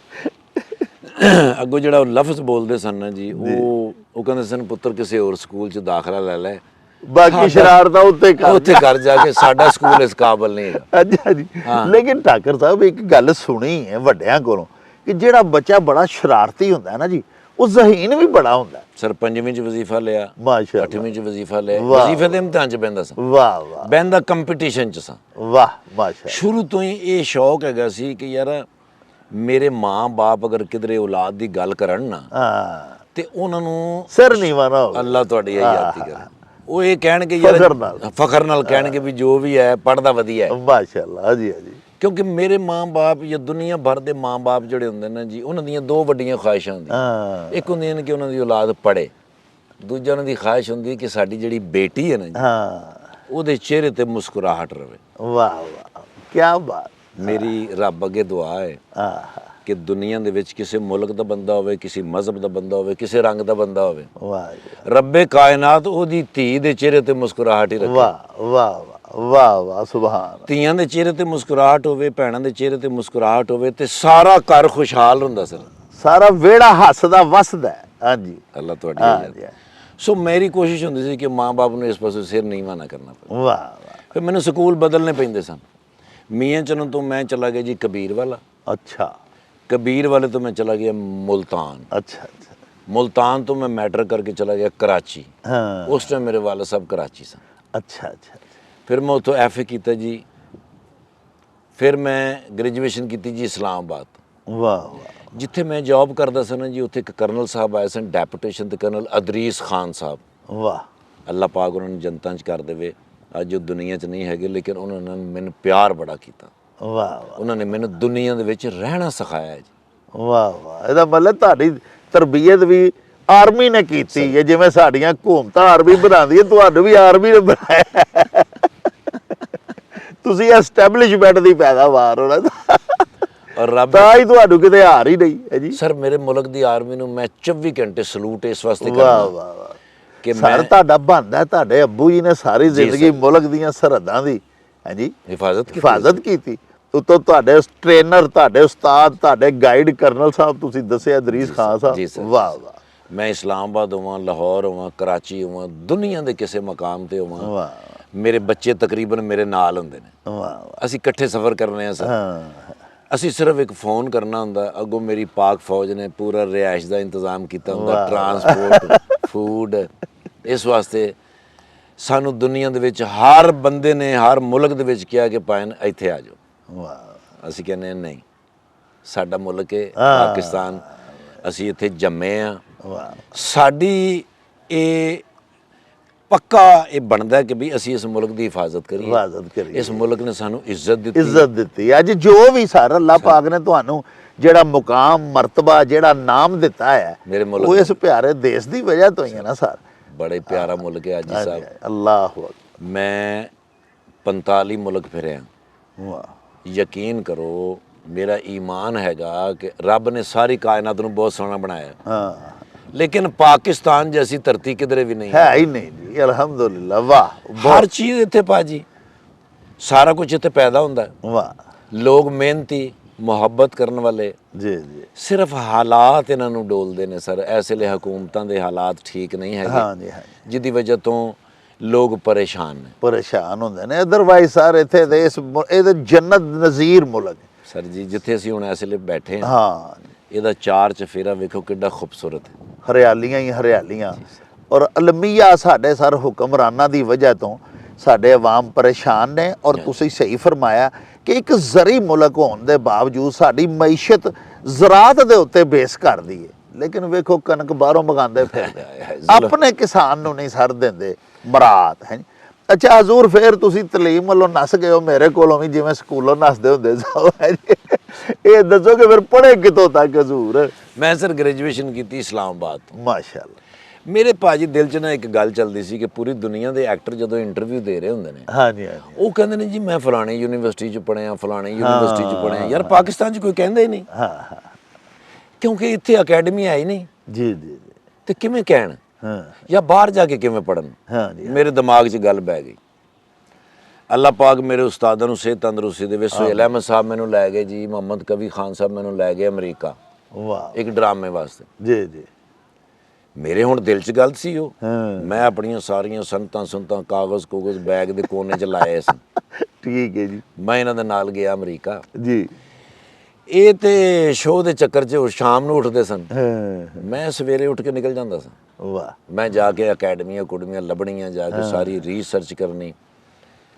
ਅੱਗੋਂ ਜਿਹੜਾ ਉਹ ਲਫ਼ਜ਼ ਬੋਲਦੇ ਸਨ ਨਾ ਜੀ ਉਹ ਕਹਿੰਦੇ ਸਨ ਪੁੱਤਰ ਕਿਸੇ ਹੋਰ ਸਕੂਲ 'ਚ ਦਾਖਲਾ ਲੈ ਲੈ, ਬਾਕੀ ਸ਼ਰਾਰਤਾਂ ਉੱਤੇ ਕਰ ਜਾ ਕੇ, ਸਾਡਾ ਸਕੂਲ ਇਸ ਕਾਬਲ ਨਹੀਂ ਹੈਗਾ। ਅੱਛਾ ਜੀ। ਲੇਕਿਨ ਠਾਕਰ ਸਾਹਿਬ ਇੱਕ ਗੱਲ ਸੁਣੀ ਹੈ ਵੱਡਿਆਂ ਕੋਲੋਂ ਕਿ ਜਿਹੜਾ ਬੱਚਾ ਬੜਾ ਸ਼ਰਾਰਤੀ ਹੁੰਦਾ ਹੈ ਨਾ ਜੀ ਉਹ ਜ਼ਹੀਨ ਵੀ ਬੜਾ ਹੁੰਦਾ। ਸਰ 5ਵੀਂ 'ਚ ਵਜ਼ੀਫਾ ਲਿਆ, ਮਾਸ਼ਾਅੱਲਾ 8ਵੀਂ 'ਚ ਵਜ਼ੀਫਾ ਲਿਆ, ਵਜ਼ੀਫੇ ਦੇ ਇਮਤਿਹਾਨ 'ਚ ਬਹਿੰਦਾ ਸਾਂ। ਵਾਹ ਵਾਹ। ਬਹਿੰਦਾ ਕੰਪੀਟੀਸ਼ਨ 'ਚ ਸਾਂ। ਵਾਹ ਮਾਸ਼ਾਅੱਲਾ। ਸ਼ੁਰੂ ਤੋਂ ਹੀ ਇਹ ਸ਼ੌਕ ਹੈਗਾ ਸੀ ਕਿ ਯਾਰ ਮੇਰੇ ਮਾਂ-ਬਾਪ ਅਗਰ ਕਿਧਰੇ ਔਲਾਦ ਦੀ ਗੱਲ ਕਰਨ ਨਾ ਤੇ ਉਹਨਾਂ ਨੂੰ ਸਿਰ ਨਹੀਂ ਵਾਣਾ ਹੋਵੇ। ਅੱਲਾਹ ਤੁਹਾਡੀ ਆਜ਼ਾਦੀ ਕਰੇ। ਉਹ ਇਹ ਕਹਿਣਗੇ ਯਾਰ ਫਖਰ ਨਾਲ ਕਹਿਣਗੇ ਵੀ ਜੋ ਵੀ ਹੈ ਪੜ੍ਹਦਾ ਵਧੀਆ ਹੈ। ਮਾਸ਼ਾਅੱਲਾ। ਹਾਂਜੀ ਹਾਂਜੀ। ਕਿਉਂਕਿ ਮੇਰੇ ਮਾਂ-ਬਾਪ ਜਾਂ ਦੁਨੀਆ ਭਰ ਦੇ ਮਾਂ-ਬਾਪ ਜਿਹੜੇ ਹੁੰਦੇ ਨੇ ਜੀ ਉਹਨਾਂ ਦੀਆਂ ਦੋ ਵੱਡੀਆਂ ਖੁਆਇਸ਼ਾਂ ਹੁੰਦੀਆਂ। ਇੱਕ ਹੁੰਦੀਆਂ ਨੇ ਕਿ ਉਹਨਾਂ ਦੀ ਔਲਾਦ ਪੜ੍ਹੇ, ਦੂਜਾ ਉਹਨਾਂ ਦੀ ਖੁਆਇਸ਼ ਹੁੰਦੀ ਕਿ ਸਾਡੀ ਜਿਹੜੀ ਬੇਟੀ ਹੈ ਨਾ ਜੀ ਉਹਦੇ ਚਿਹਰੇ ਤੇ ਮੁਸਕਰਾਹਟ ਰਵੇ। ਵਾਹ ਵਾਹ ਕੀ ਬਾਤ। ਮੇਰੀ ਰੱਬ ਅੱਗੇ ਦੁਆ ਹੈ ਕਿ ਦੁਨੀਆ ਦੇ ਵਿੱਚ ਕਿਸੇ ਮੁਲਕ ਦਾ ਬੰਦਾ ਹੋਵੇ, ਕਿਸੇ ਮਜ਼ਹਬ ਦਾ ਬੰਦਾ ਹੋਵੇ, ਕਿਸੇ ਰੰਗ ਦਾ ਬੰਦਾ ਹੋਵੇ, ਵਾਹ ਰੱਬੇ ਕਾਇਨਾਤ ਉਹਦੀ ਧੀ ਦੇ ਚਿਹਰੇ ਤੇ ਮੁਸਕਰਾਹਟ ਹੀ ਰੱਖੇ। ਵਾਹ ਵਾਹ ਵਾਹ ਵਾਹ ਸੁਭਾਨ। ਧੀਆਂ ਦੇ ਚਿਹਰੇ ਤੇ ਮੁਸਕਰਾਹਟ ਹੋਵੇ, ਭੈਣਾਂ ਦੇ ਚਿਹਰੇ ਤੇ ਮੁਸਕਰਾਹਟ ਹੋਵੇ ਤੇ ਸਾਰਾ ਘਰ ਖੁਸ਼ਹਾਲ ਹੁੰਦਾ ਸਰ, ਸਾਰਾ ਵਿਹੜਾ ਹੱਸਦਾ ਵਸਦਾ। ਹਾਂਜੀ ਅੱਲਾਹ ਤੁਹਾਡੀ। ਸੋ ਮੇਰੀ ਕੋਸ਼ਿਸ਼ ਹੁੰਦੀ ਸੀ ਕਿ ਮਾਂ-ਬਾਪ ਨੂੰ ਇਸ ਪਾਸੇ ਸਿਰ ਨੀਵਾਂ ਨਾ ਕਰਨਾ ਪਵੇ। ਵਾਹ ਵਾਹ। ਫਿਰ ਮੈਨੂੰ ਸਕੂਲ ਬਦਲਨੇ ਪੈਂਦੇ ਸਨ। ਮੀਆਂ ਚੰਨੂ ਤੋਂ ਮੈਂ ਚਲਾ ਗਿਆ ਜੀ ਕਬੀਰ ਵਾਲਾ। ਅੱਛਾ। ਕਬੀਰ ਵਾਲੇ ਤੋਂ ਮੈਂ ਚਲਾ ਗਿਆ ਮੁਲਤਾਨ। ਅੱਛਾ ਅੱਛਾ। ਮੁਲਤਾਨ ਤੋਂ ਮੈਂ ਮੈਟਰ ਕਰਕੇ ਚਲਾ ਗਿਆ ਕਰਾਚੀ। ਉਸ ਟਾਈਮ ਮੇਰੇ ਵਾਲਾ ਸਾਹਿਬ ਕਰਾਚੀ ਸਨ। ਅੱਛਾ ਅੱਛਾ। ਫਿਰ ਮੈਂ ਉੱਥੋਂ ਐਫਏ ਕੀਤਾ ਜੀ। ਫਿਰ ਮੈਂ ਗ੍ਰੈਜੂਏਸ਼ਨ ਕੀਤੀ ਜੀ ਇਸਲਾਮਾਬਾਦ। ਵਾਹ ਵਾਹ। ਜਿੱਥੇ ਮੈਂ ਜੌਬ ਕਰਦਾ ਸੀ ਨਾ ਜੀ ਉੱਥੇ ਇੱਕ ਕਰਨਲ ਸਾਹਿਬ ਆਏ ਸਨ ਡੈਪੂਟੇਸ਼ਨ ਤੇ, ਕਰਨਲ ਅਦਰੀਸ ਖਾਨ ਸਾਹਿਬ। ਵਾਹ। ਅੱਲਾਹ ਪਾਕ ਉਹਨਾਂ ਨੂੰ ਜਨਤਾਂ 'ਚ ਕਰ ਦੇਵੇ। ਅੱਜ ਉਹ ਦੁਨੀਆ 'ਚ ਨਹੀਂ ਹੈਗੇ ਲੇਕਿਨ ਉਹਨਾਂ ਨੇ ਮੈਨੂੰ ਪਿਆਰ ਬੜਾ ਕੀਤਾ। ਵਾਹ ਵਾਹ। ਉਹਨਾਂ ਨੇ ਮੈਨੂੰ ਦੁਨੀਆ ਦੇ ਵਿੱਚ ਰਹਿਣਾ ਸਿਖਾਇਆ ਜੀ। ਵਾਹ ਵਾਹ। ਇਹਦਾ ਮਤਲਬ ਤੁਹਾਡੀ ਤਰਬੀਅਤ ਵੀ ਆਰਮੀ ਨੇ ਕੀਤੀ ਹੈ, ਜਿਵੇਂ ਸਾਡੀਆਂ ਹਕੂਮਤਾਂ ਆਰਮੀ ਬਣਾਉਂਦੀ ਹੈ ਤੁਹਾਨੂੰ ਵੀ ਆਰਮੀ ਨੇ ਬਣਾਇਆ। ਤੁਸੀਂ ਐਸਟੈਬਲਿਸ਼ਮੈਂਟ ਦੀ ਪੈਦਾਵਾਰ ਹੋ ਨਾ ਔਰ ਰੱਬ ਤਾਂ ਹੀ ਤੁਹਾਨੂੰ ਕਿਤੇ ਹਾਰ ਹੀ ਨਹੀਂ ਹੈ ਜੀ। ਸਰ ਮੇਰੇ ਮੁਲਕ ਦੀ ਆਰਮੀ ਨੂੰ ਮੈਂ 24 ਘੰਟੇ ਸਲੂਟ ਇਸ ਵਾਸਤੇ ਵਾਹ ਕਰਦਾ ਵਾਹ ਵਾਹ। ਕਿ ਸਰ ਤੁਹਾਡਾ ਬਣਦਾ, ਤੁਹਾਡੇ ਅੱਬੂ ਜੀ ਨੇ ਸਾਰੀ ਜ਼ਿੰਦਗੀ ਮੁਲਕ ਦੀਆਂ ਸਰਹੱਦਾਂ ਦੀ ਹਾਂਜੀ ਹਿਫਾਜ਼ਤ ਕੀਤੀ। ਉਤੋਂ ਤੁਹਾਡੇ ਟ੍ਰੇਨਰ, ਤੁਹਾਡੇ ਉਸਤਾਦ, ਤੁਹਾਡੇ ਗਾਈਡ ਕਰਨਲ ਸਾਹਿਬ ਤੁਸੀਂ ਦੱਸਿਆ ਅਦਰੀਸ ਖਾਨ ਸਾਹਿਬ। ਵਾਹ ਵਾਹ। ਮੈਂ ਇਸਲਾਮਾਬਾਦ ਹੋਵਾਂ, ਲਾਹੌਰ ਹੋਵਾਂ, ਕਰਾਚੀ ਹੋਵਾਂ, ਦੁਨੀਆ ਦੇ ਕਿਸੇ ਮਕਾਮ ਤੇ ਹੋਵਾਂ, ਵਾਹ। ਮੇਰੇ ਬੱਚੇ ਤਕਰੀਬਨ ਮੇਰੇ ਨਾਲ ਹੁੰਦੇ ਨੇ। ਵਾਹ। ਅਸੀਂ ਇਕੱਠੇ ਸਫ਼ਰ ਕਰਨੇ ਆ ਸਰ। ਅਸੀਂ ਸਿਰਫ ਇੱਕ ਫੋਨ ਕਰਨਾ ਹੁੰਦਾ, ਅੱਗੋਂ ਮੇਰੀ ਪਾਕ ਫੌਜ ਨੇ ਪੂਰਾ ਰਿਹਾਇਸ਼ ਦਾ ਇੰਤਜ਼ਾਮ ਕੀਤਾ ਹੁੰਦਾ, ਟਰਾਂਸਪੋਰਟ, ਫੂਡ। ਇਸ ਵਾਸਤੇ ਸਾਨੂੰ ਦੁਨੀਆ ਦੇ ਵਿੱਚ ਹਰ ਬੰਦੇ ਨੇ ਹਰ ਮੁਲਕ ਦੇ ਵਿੱਚ ਕਿਹਾ ਕਿ ਭਾਈ ਇੱਥੇ ਆ ਜਾਓ। ਵਾਹ। ਅਸੀਂ ਕਹਿੰਦੇ ਨਹੀਂ, ਸਾਡਾ ਮੁਲਕ ਹੈ ਪਾਕਿਸਤਾਨ, ਅਸੀਂ ਇੱਥੇ ਜੰਮੇ ਆ। ਸਾਡੀ ਇਹ ਪੱਕਾ ਇਹ ਬਣਦਾ ਕਿ ਵੀ ਅਸੀਂ ਇਸ ਮੁਲਕ ਦੀ ਹਿਫਾਜ਼ਤ ਕਰੀਏ। ਇਸ ਮੁਲਕ ਨੇ ਸਾਨੂੰ ਇੱਜ਼ਤ ਦਿੱਤੀ। ਅੱਜ ਜੋ ਵੀ ਸਰ ਅੱਲਾਹ ਪਾਕ ਨੇ ਤੁਹਾਨੂੰ ਜਿਹੜਾ ਮੁਕਾਮ, ਮਰਤਬਾ, ਜਿਹੜਾ ਨਾਮ ਦਿੱਤਾ ਹੈ ਮੇਰੇ ਮੁਲਕ ਉਹ ਇਸ ਪਿਆਰੇ ਦੇਸ਼ ਦੀ ਵਜ੍ਹਾ ਤੋਂ ਹੀ ਹੈ ਨਾ ਸਰ। ਬੜੇ ਪਿਆਰਾ ਮੁਲਕ ਹੈ ਹਾਜੀ ਸਾਹਿਬ। ਅੱਲਾਹੁ ਅਕਬਰ। ਮੈਂ 45 ਮੁਲਕ ਫਿਰਿਆ। ਵਾਹ। ਯਕੀਨ ਕਰੋ ਮੇਰਾ ਈਮਾਨ ਹੈਗਾ ਕਿ ਰੱਬ ਨੇ ਸਾਰੀ ਕਾਇਨਾਤ ਨੂੰ ਬਹੁਤ ਸੋਹਣਾ ਬਣਾਇਆ, ਲੇਕਿਨ ਪਾਕਿਸਤਾਨ ਜੈਸੀ ਧਰਤੀ ਕਿਧਰੇ ਵੀ ਨਹੀਂ ਹੈ ਹੀ ਨਹੀਂ ਜੀ। ਅਲਹਮਦੁਲਿल्लाह। ਵਾਹ। ਹਰ ਚੀਜ਼ ਇੱਥੇ ਭਾਜੀ, ਸਾਰਾ ਕੁਝ ਇੱਥੇ ਪੈਦਾ ਹੁੰਦਾ। ਵਾਹ। ਲੋਕ ਮਿਹਨਤੀ, ਮੁਹੱਬਤ ਕਰਨ ਵਾਲੇ। ਜੀ ਜੀ। ਸਿਰਫ ਹਾਲਾਤ ਇਹਨਾਂ ਨੂੰ ਡੋਲਦੇ ਨੇ ਸਰ। ਇਸ ਵੇਲੇ ਹਕੂਮਤਾਂ ਦੇ ਹਾਲਾਤ ਠੀਕ ਨਹੀਂ ਹੈਗੇ। ਹਾਂਜੀ ਹਾਂ। ਜਿਹਦੀ ਵਜ੍ਹਾ ਤੋਂ ਲੋਕ ਪਰੇਸ਼ਾਨ ਨੇ, ਪਰੇਸ਼ਾਨ ਹੁੰਦੇ ਨੇ। ਅਦਰਵਾਈਜ਼ ਸਰ ਇੱਥੇ ਦੇ ਇਹਦੇ ਜੰਨਤ ਨਜ਼ੀਰ ਮੁਲਕ ਸਰ ਜੀ। ਜਿੱਥੇ ਅਸੀਂ ਹੁਣ ਇਸ ਵੇਲੇ ਬੈਠੇ ਹਾਂ, ਹਾਂ, ਇਹਦਾ ਚਾਰ ਚਫੇਰਾ ਵੇਖੋ ਕਿੱਡਾ ਖੂਬਸੂਰਤ ਹੈ। ਹਰਿਆਲੀਆਂ ਹੀ ਹਰਿਆਲੀਆਂ। ਔਰ ਅਲਮੀਆ ਸਾਡੇ ਸਰ ਹੁਕਮਰਾਨਾਂ ਦੀ ਵਜ੍ਹਾ ਤੋਂ ਸਾਡੇ ਆਵਾਮ ਪਰੇਸ਼ਾਨ ਨੇ। ਔਰ ਤੁਸੀਂ ਸਹੀ ਫਰਮਾਇਆ ਕਿ ਇੱਕ ਜ਼ਰੀ ਮੁਲਕ ਹੋਣ ਦੇ ਬਾਵਜੂਦ ਸਾਡੀ ਮਈਸ਼ਤ ਜ਼ਰਾਤ ਦੇ ਉੱਤੇ ਬੇਸ ਕਰਦੀ ਹੈ। ਲੇਕਿਨ ਵੇਖੋ ਕਣਕ ਬਾਹਰੋਂ ਮੰਗਾਉਂਦੇ ਫਿਰਦੇ, ਆਪਣੇ ਕਿਸਾਨ ਨੂੰ ਨਹੀਂ ਸਰ ਦਿੰਦੇ ਮਰਾਤ ਹੈ। ਅੱਛਾ ਹਜ਼ੂਰ ਫੇਰ ਤੁਸੀਂ ਤਲੀਮ ਵੱਲੋਂ ਨਸ ਗਏ ਹੋ ਮੇਰੇ ਕੋਲੋਂ ਵੀ ਜਿਵੇਂ ਸਕੂਲੋਂ ਨਸਦੇ ਹੁੰਦੇ ਸੋ ਇਹ ਦੱਸੋ ਕਿ ਫਿਰ ਪੜ੍ਹੇ ਕਿਤੋਂ ਤੱਕ ਹਜ਼ੂਰ? ਮੈਂ ਸਰ ਗ੍ਰੈਜੂਏਸ਼ਨ ਕੀਤੀ ਇਸਲਾਮਾਬਾਦ ਤੋਂ। ਮਾਸ਼ਾਅੱਲਾ। ਮੇਰੇ ਭਾਜੀ ਦਿਲ 'ਚ ਨਾ ਇੱਕ ਗੱਲ ਚੱਲਦੀ ਸੀ ਕਿ ਪੂਰੀ ਦੁਨੀਆ ਦੇ ਐਕਟਰ ਜਦੋਂ ਇੰਟਰਵਿਊ ਦੇ ਰਹੇ ਹੁੰਦੇ ਨੇ, ਹਾਂਜੀ ਹਾਂਜੀ। ਉਹ ਕਹਿੰਦੇ ਨੇ ਜੀ ਮੈਂ ਫਲਾਣੀ ਯੂਨੀਵਰਸਿਟੀ 'ਚ ਪੜ੍ਹਿਆ, ਫਲਾਣੀ ਯੂਨੀਵਰਸਿਟੀ 'ਚ ਪੜ੍ਹਿਆ। ਯਾਰ ਪਾਕਿਸਤਾਨ 'ਚ ਕੋਈ ਕਹਿੰਦਾ ਹੀ ਨਹੀਂ, ਹਾਂ ਹਾਂ ਕਿਉਂਕਿ ਇੱਥੇ ਅਕੈਡਮੀ ਹੈ ਹੀ ਨਹੀਂ, ਜੀ ਜੀ ਜੀ। ਤੇ ਕਿਵੇਂ ਕਹਿਣ ਹਾਂ ਜਾਂ ਬਾਹਰ ਜਾ ਕੇ ਕਿਵੇਂ ਪੜ੍ਹਨ। ਹਾਂ ਜੀ ਮੇਰੇ ਦਿਮਾਗ 'ਚ ਗੱਲ ਬਹਿ ਗਈ। ਅੱਲਾਹ ਪਾਕ ਮੇਰੇ ਉਸਤਾਦਾਂ ਨੂੰ ਸਿਹਤ ਤੰਦਰੁਸਤੀ ਦੇਵੇ। ਸੁਹੇਲ ਅਹਿਮਦ ਸਾਹਿਬ ਮੈਨੂੰ ਲੈ ਗਏ ਜੀ, ਮੁਹੰਮਦ ਕਵੀ ਖਾਨ ਸਾਹਿਬ ਮੈਨੂੰ ਲੈ ਗਏ ਅਮਰੀਕਾ ਵਾਹ ਇੱਕ ਡਰਾਮੇ ਵਾਸਤੇ। ਜੀ ਜੀ। ਮੇਰੇ ਹੁਣ ਦਿਲ 'ਚ ਗੱਲ ਸੀ ਉਹ, ਹਾਂ ਮੈਂ ਆਪਣੀਆਂ ਸਾਰੀਆਂ ਸੰਤਾਂ ਕਾਗਜ਼ ਕੋਗਜ਼ ਬੈਗ ਦੇ ਕੋਨੇ 'ਚ ਲਾਏ ਸੀ। ਠੀਕ ਹੈ ਜੀ। ਮੈਂ ਇਹਨਾਂ ਦੇ ਨਾਲ ਗਿਆ ਅਮਰੀਕਾ। ਜੀ। ਇਹ ਤੇ ਸ਼ੋਅ ਦੇ ਚੱਕਰ 'ਚ ਉਹ ਸ਼ਾਮ ਨੂੰ ਉੱਠਦੇ ਸਨ, ਹਾਂ ਮੈਂ ਸਵੇਰੇ ਉੱਠ ਕੇ ਨਿਕਲ ਜਾਂਦਾ ਸਾਂ। ਵਾਹ ਮੈਂ ਜਾ ਕੇ ਅਕੈਡਮੀਆਂ ਕੁੜਮੀਆਂ ਲੱਭਣੀਆਂ, ਜਾ ਕੇ ਸਾਰੀ ਰਿਸਰਚ ਕਰਨੀ।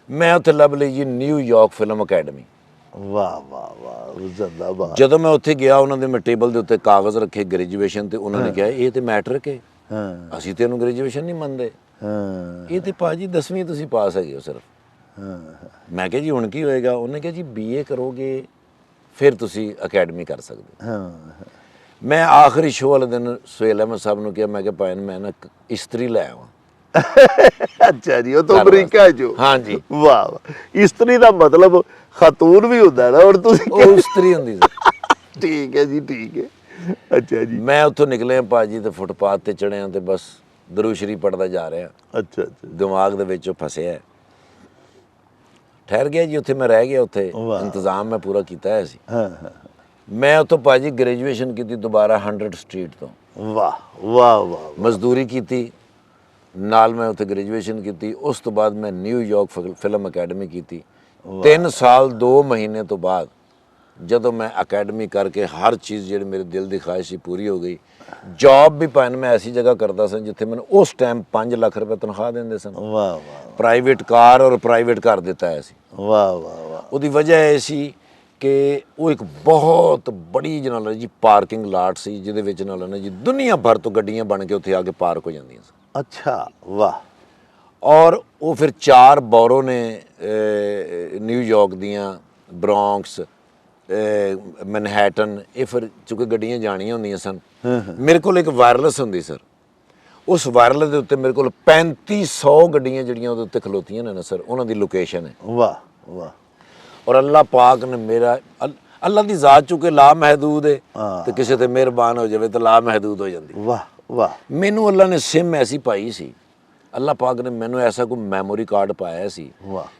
ਮੈਂ ਉੱਥੇ ਲੱਭ ਲਈ ਜੀ ਨਿਊਯਾਰਕ ਫਿਲਮ ਅਕੈਡਮੀ। ਵਾਹ ਵਾਹ ਵਾਹ ਜ਼ਿੰਦਾਬਾਦ। ਜਦੋਂ ਮੈਂ ਉੱਥੇ ਗਿਆ, ਉਹਨਾਂ ਦੇ ਮੈਂ ਟੇਬਲ ਦੇ ਉੱਤੇ ਕਾਗਜ਼ ਰੱਖੇ ਗ੍ਰੈਜੂਏਸ਼ਨ ਤੇ, ਉਹਨਾਂ ਨੇ ਕਿਹਾ ਇਹ ਤੇ ਮੈਟ੍ਰਿਕ ਹੈ, ਹਾਂ ਅਸੀਂ ਤੈਨੂੰ ਗ੍ਰੈਜੂਏਸ਼ਨ ਨਹੀਂ ਮੰਨਦੇ, ਹਾਂ ਇਹ ਤੇ ਭਾਜੀ 10ਵੀਂ ਤੁਸੀਂ ਪਾਸ ਹੈਗੇ ਹੋ ਸਿਰਫ। ਹਾਂ ਮੈਂ ਕਿਹਾ ਜੀ ਹੁਣ ਕੀ ਹੋਏਗਾ? ਉਹਨੇ ਕਿਹਾ ਜੀ BA ਕਰੋਗੇ ਫਿਰ ਤੁਸੀਂ ਅਕੈਡਮੀ ਕਰ ਸਕਦੇ। ਹਾਂ ਮੈਂ ਆਖਰੀ ਸ਼ੋਅ ਵਾਲੇ ਦਿਨ ਸੁਹੇਲ ਅਹਿਮਦ ਸਾਹਿਬ ਨੂੰ ਕਿਹਾ, ਮੈਂ ਕਿਹਾ ਭਾਈ ਮੈਂ ਨਾ ਇੱਕ ਇਸਤਰੀ ਲੈ ਆਵਾਂ। ਅੱਛਾ ਜੀ, ਉਹ ਤੋਂ ਅਮਰੀਕਾ ਚੋਂ? ਹਾਂਜੀ। ਵਾਹ ਵਾਹ। ਇਸਤਰੀ ਦਾ ਮਤਲਬ ਖਾਤੂਨ ਵੀ ਹੁੰਦਾ ਨਾ, ਹੁਣ ਤੁਸੀਂ ਉਹ ਇਸਤਰੀ ਹੁੰਦੀ ਸੀ। ਠੀਕ ਹੈ ਜੀ ਠੀਕ ਹੈ। ਅੱਛਾ ਜੀ। ਮੈਂ ਉੱਥੋਂ ਨਿਕਲਿਆ ਭਾਜੀ ਤੇ ਫੁੱਟਪਾਥ ਤੇ ਚੜਿਆ ਤੇ ਬਸ ਦਰੂਦ ਸ਼ਰੀਫ ਪੜਦਾ ਜਾ ਰਿਹਾ। ਅੱਛਾ ਅੱਛਾ। ਦਿਮਾਗ ਦੇ ਵਿੱਚ ਉਹ ਫਸਿਆ, ਠਹਿਰ ਗਿਆ ਜੀ ਉੱਥੇ। ਮੈਂ ਰਹਿ ਗਿਆ ਉੱਥੇ, ਇੰਤਜ਼ਾਮ ਮੈਂ ਪੂਰਾ ਕੀਤਾ ਹੋਇਆ ਸੀ। ਹਾਂ ਹਾਂ। ਮੈਂ ਉੱਥੋਂ ਭਾਜੀ ਗ੍ਰੈਜੂਏਸ਼ਨ ਕੀਤੀ ਦੁਬਾਰਾ 100 ਸਟਰੀਟ ਤੋਂ। ਵਾਹ ਵਾਹ ਵਾਹ। ਮਜ਼ਦੂਰੀ ਕੀਤੀ ਨਾਲ, ਮੈਂ ਉੱਥੇ ਗ੍ਰੈਜੂਏਸ਼ਨ ਕੀਤੀ। ਉਸ ਤੋਂ ਬਾਅਦ ਮੈਂ ਨਿਊਯਾਰਕ ਫਿਲਮ ਅਕੈਡਮੀ ਕੀਤੀ। 3 ਸਾਲ 2 ਮਹੀਨੇ ਤੋਂ ਬਾਅਦ ਜਦੋਂ ਮੈਂ ਅਕੈਡਮੀ ਕਰਕੇ ਹਰ ਚੀਜ਼ ਜਿਹੜੀ ਮੇਰੇ ਦਿਲ ਦੀ ਖਾਹਿਸ਼ ਸੀ ਪੂਰੀ ਹੋ ਗਈ। ਜੌਬ ਵੀ ਭਾਵੇਂ ਮੈਂ ਐਸੀ ਜਗ੍ਹਾ ਕਰਦਾ ਸਾਂ ਜਿੱਥੇ ਮੈਨੂੰ ਉਸ ਟਾਈਮ 5 ਲੱਖ ਰੁਪਏ ਤਨਖਾਹ ਦਿੰਦੇ ਸਨ। ਵਾਹ ਵਾਹ। ਪ੍ਰਾਈਵੇਟ ਕਾਰ ਔਰ ਪ੍ਰਾਈਵੇਟ ਘਰ ਦਿੱਤਾ ਹੋਇਆ ਸੀ। ਵਾਹ ਵਾਹ ਵਾਹ। ਉਹਦੀ ਵਜ੍ਹਾ ਇਹ ਸੀ ਕਿ ਉਹ ਇੱਕ ਬਹੁਤ ਬੜੀ ਜਨਾਲਾ ਜੀ ਪਾਰਕਿੰਗ ਲਾਟ ਸੀ, ਜਿਹਦੇ ਵਿੱਚ ਨਾਲ ਨਾ ਜੀ ਦੁਨੀਆ ਭਰ ਤੋਂ ਗੱਡੀਆਂ ਬਣ ਕੇ ਉੱਥੇ ਆ ਕੇ ਪਾਰਕ ਹੋ ਜਾਂਦੀਆਂ ਸਨ। ਅੱਛਾ ਵਾਹ। ਔਰ ਉਹ ਫਿਰ 4 ਬੋਰੋ ਨੇ ਨਿਊਯਾਰਕ ਦੀਆਂ, ਬ੍ਰੌਂਕਸ, ਮੈਨਹੈਟਨ, ਇਹ ਫਿਰ ਚੁੱਕੇ ਗੱਡੀਆਂ ਜਾਣੀਆਂ ਹੁੰਦੀਆਂ ਸਨ। ਮੇਰੇ ਕੋਲ ਇੱਕ ਵਾਇਰਲੈਸ ਹੁੰਦੀ ਸਰ, ਉਸ ਵਾਇਰਲੈਸ ਦੇ ਉੱਤੇ ਮੇਰੇ ਕੋਲ 3500 ਗੱਡੀਆਂ ਜਿਹੜੀਆਂ ਉਹਦੇ ਉੱਤੇ ਖਲੋਤੀਆਂ ਨੇ ਨਾ ਸਰ, ਉਹਨਾਂ ਦੀ ਲੋਕੇਸ਼ਨ ਹੈ। ਵਾਹ ਵਾਹ। ਔਰ ਅੱਲਾਹ ਪਾਕ ਨੇ ਮੇਰਾ, ਅੱਲਾਹ ਦੀ ਜ਼ਾਤ ਚੁੱਕੇ ਲਾ ਮਹਿਦੂਦ ਹੈ, ਤੇ ਕਿਸੇ ਤੇ ਮਿਹਰਬਾਨ ਹੋ ਜਾਵੇ ਤਾਂ ਲਾ ਮਹਿਦੂਦ ਹੋ ਜਾਂਦੀ। ਵਾਹ ਵਾਹ। ਮੈਨੂੰ ਅੱਲਾਹ ਨੇ ਸਿਮ ਐਸੀ ਪਾਈ ਸੀ, ਅੱਲਾਹ ਪਾਕ ਨੇ ਮੈਨੂੰ ਐਸਾ ਕੋਈ ਮੈਮੋਰੀ ਕਾਰਡ ਪਾਇਆ ਸੀ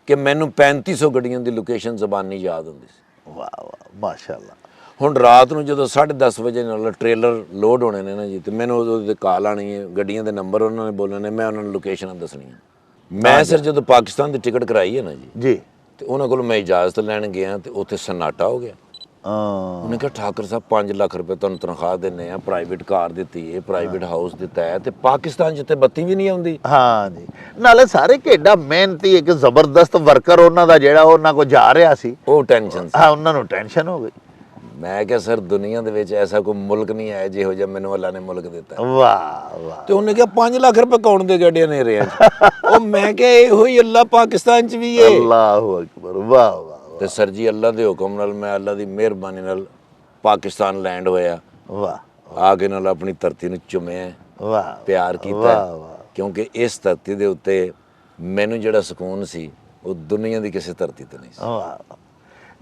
ਕਿ ਮੈਨੂੰ 3500 ਗੱਡੀਆਂ ਦੀ ਲੋਕੇਸ਼ਨ ਜ਼ਬਾਨੀ ਯਾਦ ਹੁੰਦੀ ਸੀ। ਵਾਹ ਵਾਹ ਮਾਸ਼ਾਅੱਲਾ। ਹੁਣ ਰਾਤ ਨੂੰ ਜਦੋਂ 10:30 ਵਜੇ ਨਾਲ ਟ੍ਰੇਲਰ ਲੋਡ ਹੋਣੇ ਨੇ ਨਾ ਜੀ, ਤੇ ਮੈਨੂੰ ਉਹਦੇ ਕਾਲ ਆਣੀ ਹੈ, ਗੱਡੀਆਂ ਦੇ ਨੰਬਰ ਉਹਨਾਂ ਨੇ ਬੋਲਣੇ ਨੇ, ਮੈਂ ਉਹਨਾਂ ਨੂੰ ਲੋਕੇਸ਼ਨਾਂ ਦੱਸਣੀਆਂ। ਮੈਂ ਸਰ ਜਦੋਂ ਪਾਕਿਸਤਾਨ ਦੀ ਟਿਕਟ ਕਰਾਈ ਹੈ ਨਾ ਜੀ, ਤੇ ਉਹਨਾਂ ਕੋਲ ਮੈਂ ਇਜਾਜ਼ਤ ਲੈਣ ਗਿਆ ਤੇ ਉੱਥੇ ਸਨਾਟਾ ਹੋ ਗਿਆ। ਉਹਨੇ ਕਿਹਾ ਠਾਕਰ ਸਾਹਿਬ 5 ਲੱਖ ਰੁਪਏ ਤੁਹਾਨੂੰ ਤਨਖਾਹ ਦਿੰਦੇ ਆ, ਪ੍ਰਾਈਵੇਟ ਕਾਰ ਦਿੱਤੀ ਹੈ, ਪ੍ਰਾਈਵੇਟ ਹਾਊਸ ਦਿੱਤਾ ਹੈ, ਤੇ ਪਾਕਿਸਤਾਨ ਜਿੱਥੇ ਬੱਤੀ ਵੀ ਨਹੀਂ ਆਉਂਦੀ। ਹਾਂ ਜੀ। ਨਾਲੇ ਸਾਰੇ ਕਿੱਡਾ ਮਿਹਨਤੀ ਇੱਕ ਜ਼ਬਰਦਸਤ ਵਰਕਰ ਉਹਨਾਂ ਦਾ ਜਿਹੜਾ ਉਹਨਾਂ ਕੋ ਜਾ ਰਿਹਾ ਸੀ, ਉਹ ਟੈਨਸ਼ਨ ਸੀ। ਹਾਂ, ਉਹਨਾਂ ਨੂੰ ਟੈਨਸ਼ਨ ਹੋ ਗਈ। ਮੈਂ ਕਿਹਾ ਸਰ ਦੁਨੀਆ ਦੇ ਵਿੱਚ ਐਸਾ ਕੋਈ ਮੁਲਕ ਨਹੀਂ ਹੈ ਜਿਹੋ ਜਿਹਾ ਮੈਨੂੰ ਅੱਲਾ ਨੇ ਮੁਲਕ ਦਿੱਤਾ। ਵਾਹ ਵਾਹ। ਤੇ ਉਹਨੇ ਕਿਹਾ 5 ਲੱਖ ਰੁਪਏ ਕੌਣ ਦੇ ਗੱਡੀਆਂ ਨੇ ਰਿਆ ਉਹ ਮੈਂ ਕਿਹਾ ਇਹੋ ਹੀ ਅੱਲਾ ਪਾਕਿਸਤਾਨ ਚ ਵੀ ਹੈ। ਅੱਲਾਹੁ ਅਕਬਰ। ਵਾਹ ਵਾਹ। ਤੇ ਸਰ ਜੀ ਅੱਲਾ ਦੇ ਹੁਕਮ ਨਾਲ, ਮੈਂ ਅੱਲਾ ਦੀ ਮਿਹਰਬਾਨੀ ਨਾਲ ਪਾਕਿਸਤਾਨ ਲੈਂਡ ਹੋਇਆ। ਵਾਹ। ਆ ਕੇ ਨਾਲ ਆਪਣੀ ਧਰਤੀ ਨੂੰ ਚੁੰਮਿਆ, ਵਾਹ, ਪਿਆਰ ਕੀਤਾ। ਵਾਹ ਵਾਹ। ਕਿਉਂਕਿ ਇਸ ਧਰਤੀ ਦੇ ਉੱਤੇ ਮੈਨੂੰ ਜਿਹੜਾ ਸਕੂਨ ਸੀ ਉਹ ਦੁਨੀਆ ਦੀ ਕਿਸੇ ਧਰਤੀ ਤੇ ਨਹੀਂ ਸੀ। ਵਾਹ।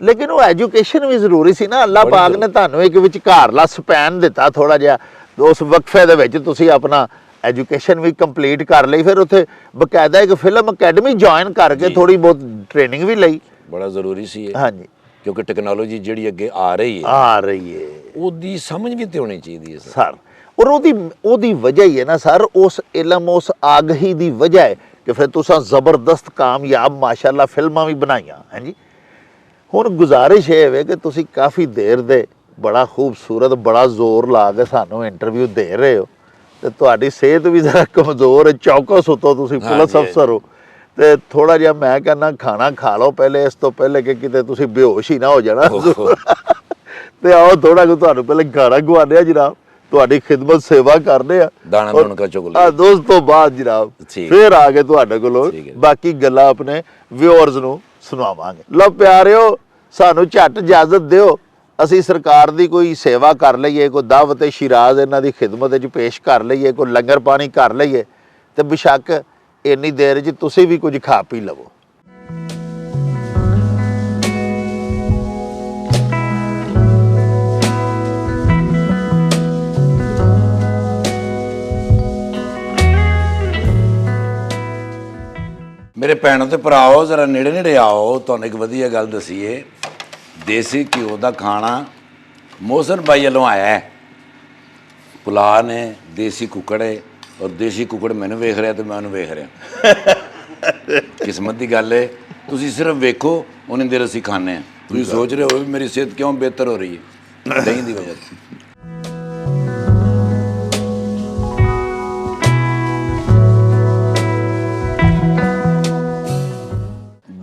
ਲੇਕਿਨ ਉਹ ਐਜੂਕੇਸ਼ਨ ਵੀ ਜ਼ਰੂਰੀ ਸੀ ਨਾ। ਅੱਲਾਹ ਪਾਕ ਨੇ ਤੁਹਾਨੂੰ ਇੱਕ ਵਿਚਕਾਰਲਾ ਸਪੈਨ ਦਿੱਤਾ ਥੋੜਾ ਜਿਹਾ, ਉਸ ਵਕਫੇ ਦੇ ਵਿੱਚ ਤੁਸੀਂ ਆਪਣਾ ਐਜੂਕੇਸ਼ਨ ਵੀ ਕੰਪਲੀਟ ਕਰ ਲਈ, ਫਿਰ ਉੱਥੇ ਬਕਾਇਦਾ ਇੱਕ ਫਿਲਮ ਅਕੈਡਮੀ ਜੁਆਇਨ ਕਰਕੇ ਥੋੜੀ ਬਹੁਤ ਟ੍ਰੇਨਿੰਗ ਵੀ ਲਈ। ਬੜਾ ਜ਼ਰੂਰੀ ਸੀ ਇਹ। ਹਾਂਜੀ। ਕਿਉਂਕਿ ਟੈਕਨੋਲੋਜੀ ਜਿਹੜੀ ਅੱਗੇ ਆ ਰਹੀ ਹੈ ਉਹਦੀ ਸਮਝ ਵੀ ਤੇ ਹੋਣੀ ਚਾਹੀਦੀ ਹੈ ਸਰ। ਔਰ ਉਹਦੀ ਵਜ੍ਹਾ ਹੀ ਹੈ ਨਾ ਸਰ, ਉਸ ਇਲਮ, ਉਸ ਆਗਹੀ ਦੀ ਵਜ੍ਹਾ ਹੈ ਕਿ ਫਿਰ ਤੁਸੀਂ ਜ਼ਬਰਦਸਤ ਕਾਮਯਾਬ ਮਾਸ਼ਾਅੱਲਾ ਫਿਲਮਾਂ ਵੀ ਬਣਾਈਆਂ। ਹਾਂਜੀ। ਹੁਣ ਗੁਜ਼ਾਰਿਸ਼ ਇਹ ਹੈ ਕਿ ਤੁਸੀਂ ਕਾਫੀ ਦੇਰ ਦੇ ਬੜਾ ਖੂਬਸੂਰਤ, ਬੜਾ ਜ਼ੋਰ ਲਾ ਕੇ ਸਾਨੂੰ ਇੰਟਰਵਿਊ ਦੇ ਰਹੇ ਹੋ, ਤੇ ਤੁਹਾਡੀ ਸਿਹਤ ਵੀ ਜ਼ਰਾ ਕਮਜ਼ੋਰ ਹੈ, ਚੌਕਸ ਉਤੋਂ ਤੁਸੀਂ ਪੁਲਿਸ ਅਫਸਰ ਹੋ, ਤੇ ਥੋੜਾ ਜਿਹਾ ਮੈਂ ਕਹਿੰਦਾ ਖਾਣਾ ਖਾ ਲਓ ਪਹਿਲੇ, ਇਸ ਤੋਂ ਪਹਿਲੇ ਕਿ ਕਿਤੇ ਤੁਸੀਂ ਬੇਹੋਸ਼ ਹੀ ਨਾ ਹੋ ਜਾਣਾ। ਤੇ ਆਓ ਥੋੜਾ ਕੁ ਤੁਹਾਨੂੰ ਪਹਿਲੇ ਖਾਣਾ ਖਵਾਉਂਦੇ ਆ ਜਨਾਬ, ਤੁਹਾਡੀ ਖਿਦਮਤ ਸੇਵਾ ਕਰਦੇ ਆ ਦਾਣਾ ਦੁਣਕਾ ਚੁਗ ਲਿਆ। ਦੋਸਤ ਤੋਂ ਬਾਅਦ ਜਨਾਬ ਠੀਕ। ਫੇਰ ਆ ਕੇ ਤੁਹਾਡੇ ਕੋਲੋਂ ਠੀਕ ਹੈ। ਬਾਕੀ ਗੱਲਾਂ ਆਪਣੇ ਵਿਊਅਰਸ ਨੂੰ ਸੁਣਾਵਾਂਗੇ। ਲਓ ਪਿਆਰਿਓ, ਸਾਨੂੰ ਝੱਟ ਇਜਾਜ਼ਤ ਦਿਓ, ਅਸੀਂ ਸਰਕਾਰ ਦੀ ਕੋਈ ਸੇਵਾ ਕਰ ਲਈਏ, ਕੋਈ ਦਾਵਤ ਏ ਸ਼ਿਰਾਜ਼ ਇਹਨਾਂ ਦੀ ਖਿਦਮਤ ਵਿੱਚ ਪੇਸ਼ ਕਰ ਲਈਏ, ਕੋਈ ਲੰਗਰ ਪਾਣੀ ਕਰ ਲਈਏ, ਤੇ ਬੇਸ਼ੱਕ ਇੰਨੀ ਦੇਰ 'ਚ ਤੁਸੀਂ ਵੀ ਕੁਝ ਖਾ ਪੀ ਲਵੋ। ਮੇਰੇ ਭੈਣੋ ਤੇ ਭਰਾਓ, ਜ਼ਰਾ ਨੇੜੇ ਨੇੜੇ ਆਓ, ਤੁਹਾਨੂੰ ਇੱਕ ਵਧੀਆ ਗੱਲ ਦਸੀਏ। ਦੇਸੀ ਘਿਓ ਦਾ ਖਾਣਾ ਮੋਹਸਨ ਬਾਈ ਵੱਲੋਂ ਆਇਆ ਹੈ। ਪੁਲਾਅ ਨੇ, ਦੇਸੀ ਕੁੱਕੜ ਹੈ, ਔਰ ਦੇਸੀ ਕੁੱਕੜ ਮੈਨੂੰ ਵੇਖ ਰਿਹਾ ਤੇ ਮੈਂ ਉਹਨੂੰ ਵੇਖ ਰਿਹਾ। ਕਿਸਮਤ ਦੀ ਗੱਲ ਹੈ। ਤੁਸੀਂ ਸਿਰਫ ਵੇਖੋ, ਉਹਨੇ ਦੇਰ ਅਸੀਂ ਖਾਂਦੇ ਹਾਂ। ਤੁਸੀਂ ਸੋਚ ਰਹੇ ਹੋ ਵੀ ਮੇਰੀ ਸਿਹਤ ਕਿਉਂ ਬਿਹਤਰ ਹੋ ਰਹੀ ਹੈ? ਦਹੀਂ ਦੀ ਵਜ੍ਹਾ ਤੋਂ।